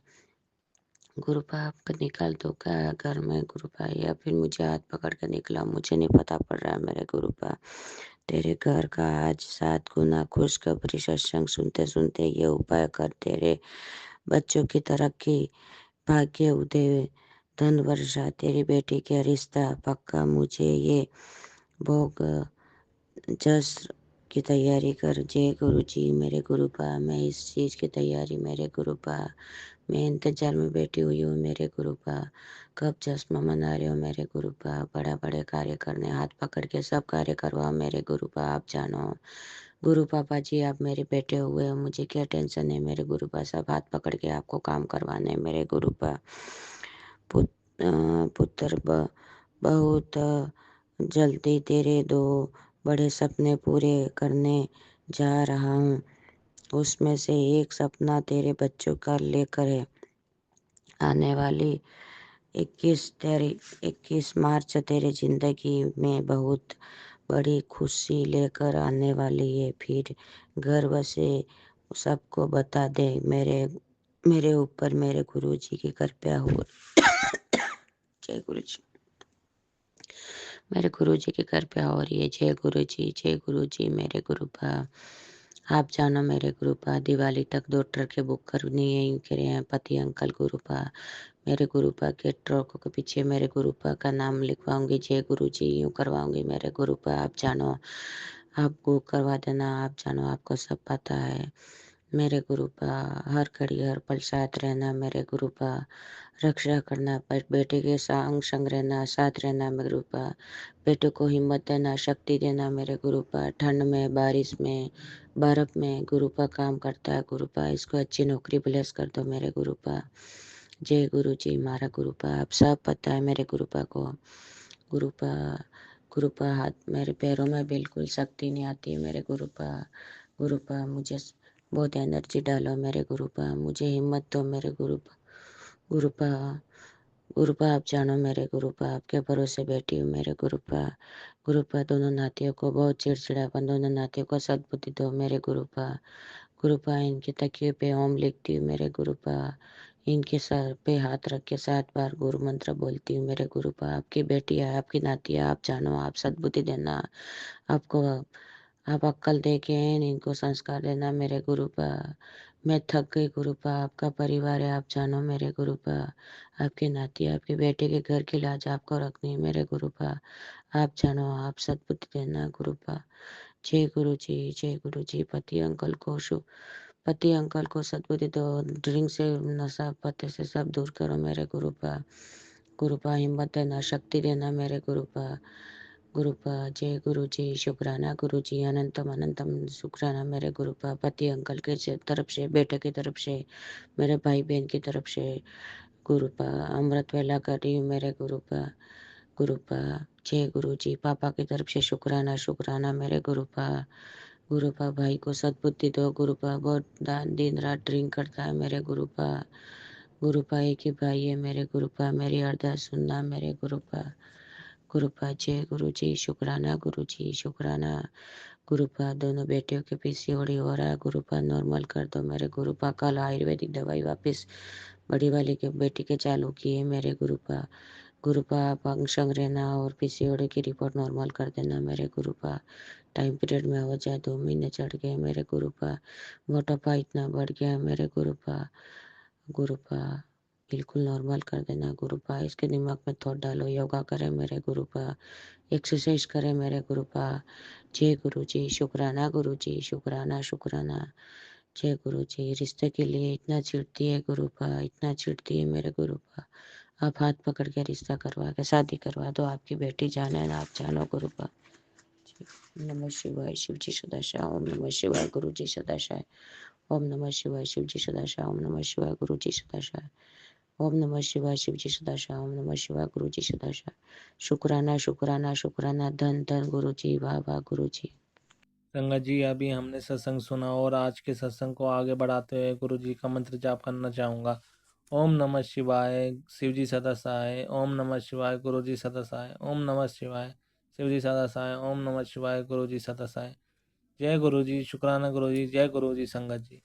गुरु पा आपका निकाल दो क्या घर में गुरु पा, या फिर मुझे हाथ पकड़ कर निकला, मुझे नहीं पता पड़ रहा है मेरे गुरु पा। तेरे घर का आज 7 गुना खुशखबरी सत्संग सुनते सुनते ये उपाय कर। तेरे बच्चों की तरक्की, भाग्य उदय, धन वर्षा, तेरी बेटी का रिश्ता पक्का। मुझे ये भोग जस की तैयारी कर। जय गुरु जी, मेरे गुरु पा। मैं इस चीज़ की तैयारी मेरे गुरु पा, मैं इंतजार में बैठी हुई हूँ मेरे गुरु पा। कब जश्न मना रहे हो मेरे गुरु पा। बड़ा बड़े कार्य करने, हाथ पकड़ के सब कार्य करवाओ मेरे गुरु पा। आप जानो गुरु पापा जी, आप मेरे बेटे हुए हो, मुझे क्या टेंशन है मेरे गुरु पा। सब हाथ पकड़ के आपको काम करवाने मेरे गुरु पा। पुत्र बहुत जल्दी तेरे 2 बड़े सपने पूरे करने जा रहा हूँ। उसमें से एक सपना तेरे बच्चों का लेकर है। आने वाली 21 मार्च तेरे जिंदगी में बहुत बड़ी खुशी लेकर आने वाली है। फिर गर्व से सबको बता दे मेरे ऊपर मेरे गुरुजी की कृपा हो। जय गुरुजी। मेरे गुरुजी की कृपा हो रही है। जय गुरुजी, जय गुरुजी। मेरे गुरुपा आप जानो मेरे गुरुपा दिवाली तक 2 ट्रक बुक करनी है यूँ कह रहे हैं पति अंकल गुरुपा। मेरे गुरुपा के ट्रकों के पीछे मेरे गुरुपा का नाम लिखवाऊंगी। जय गुरुजी यूँ करवाऊंगी। मेरे गुरुपा आप जानो, आप बुक करवा देना। आप जानो, आपको सब पता है। मेरे गुरुपा हर घड़ी हर पल साथ रहना। मेरे गुरुपा रक्षा करना, पर बेटे के संग संग रहना, साथ रहना। मेरे गुरुपा बेटे को हिम्मत देना, शक्ति देना। मेरे गुरुपा ठंड में, बारिश में, बर्फ में गुरुपा काम करता है। गुरुपा इसको अच्छी नौकरी ब्लेस कर दो। मेरे गुरुपा जय गुरुजी। मारा गुरुपा आप सब पता है मेरे गुरुपा को। गुरुपा गुरुपा हाथ मेरे पैरों में बिल्कुल शक्ति नहीं आती। मेरे गुरुपा गुरुपा मुझे बहुत एनर्जी डालो। मेरे गुरुपा मुझे हिम्मत दो। मेरे गुरुपा गुरुपा गुरुपा आप जानो मेरे गुरुपा आपके भरोसे बैठी हूँ। मेरे गुरुपा गुरुपा दोनों नातियों को बहुत चिड़चिड़ापन, दोनों नातियों को सद्बुद्धि दो। मेरे गुरुपा गुरुपा इनके तकिए पे ओम लिखती हूँ। मेरे गुरुपा इनके सर पे हाथ रख के 7 बार गुरु मंत्र बोलती हूँ। मेरे गुरुपा आपकी बेटी है, आपकी नाती है, आप जानो, आप सद्बुद्धि देना। आपको आप अक्कल दे के इनको संस्कार देना। मेरे गुरुपा मैं थक गई। गुरुपा आपका परिवार है, आप जानो। मेरे गुरुपा आपकी नाती, आपके बेटे के घर की लाज आपको रखनी है। मेरे गुरुपा आप जानो, आप सद्बुद्धि देना। गुरुपा जय गुरु जी, जय गुरु जी। पति अंकल को सद्बुद्धि दो। ड्रिंक से, नशा पत्ते से सब दूर करो। मेरे गुरुपा गुरुपा हिम्मत देना, शक्ति देना। मेरे गुरुपा गुरुपा जय गुरु जी। शुक्राना गुरु जी, अनंतम अनंतम शुक्राना। मेरे गुरुपा पति अंकल के तरफ से, बेटे की तरफ से, मेरे भाई बहन की तरफ से गुरुपा अमृत वेला कर रही हूँ। मेरे गुरुपा गुरुपा जय गुरु जी। पापा की तरफ से शुक्राना शुक्राना। मेरे गुरुपा गुरुपा भाई को सद्बुद्धि दो। गुरुपा बहुत दिन रात ड्रिंक करता है। मेरे गुरुपा गुरुपा एक ही भाई है। मेरे गुरुपा मेरी अरदास सुनना। मेरे गुरुपा गुरुपा जय गुरु जी। शुक्राना गुरु जी, शुक्राना। गुरुपा दोनों बेटियों के पीसीओडी हो रहा है। गुरुपा नॉर्मल कर दो। मेरे गुरुपा कल आयुर्वेदिक दवाई वापस बड़ी वाली के बेटी के चालू की है। मेरे गुरुपा गुरुपा आप अंग रहना और पीसीओडी की रिपोर्ट नॉर्मल कर देना। मेरे गुरुपा टाइम पीरियड में हो जाए, 2 महीने चढ़ गए। मेरे गुरुपा मोटापा इतना बढ़ गया है। मेरे गुरुपा गुरुपा बिल्कुल नॉर्मल कर देना। गुरुपा इसके दिमाग में थॉट डालो, योगा करे। मेरे गुरुपा एक्सरसाइज करे। मेरे गुरुपा जय गुरु जी। शुक्राना गुरु जी, शुक्राना शुक्राना। जय गुरु जी। रिश्ते के लिए इतना चिढ़ती है गुरुपा, इतना चिढ़ती है। मेरे गुरुपा आप हाथ पकड़ के रिश्ता करवा के शादी करवा दो। आपकी बेटी जाने ना, आप जानो। गुरुपा नमः शिवाय। शिव जी सदाशिव। ओम नमः शिवाय। गुरु जी सदाशिव। ओम नमः शिवाय। शिव जी सदाशिव। ओम नमः शिवाय। गुरु जी सदाशिव। ओम नमः शिवाय। शिव जी सदाशिव। ओम नमः शिवाय। गुरु जी सदाशिव। शुक्राना शुक्राना शुक्राना। धन धन गुरु जी। वाह वाह गुरु जी। संगत जी, अभी हमने सत्संग सुना और आज के सत्संग को आगे बढ़ाते हुए गुरु जी का मंत्र जाप करना चाहूँगा। ओम नमः शिवाय, शिव जी सदा सहाय। ओम नमः शिवाय, गुरु जी सदा सहाय। ओम नमः शिवाय, शिव जी सदा सहाय। ओम नमः शिवाय, गुरु जी सदा सहाय। जय गुरु जी। शुक्राना गुरु जी। जय गुरु जी। संगत जी।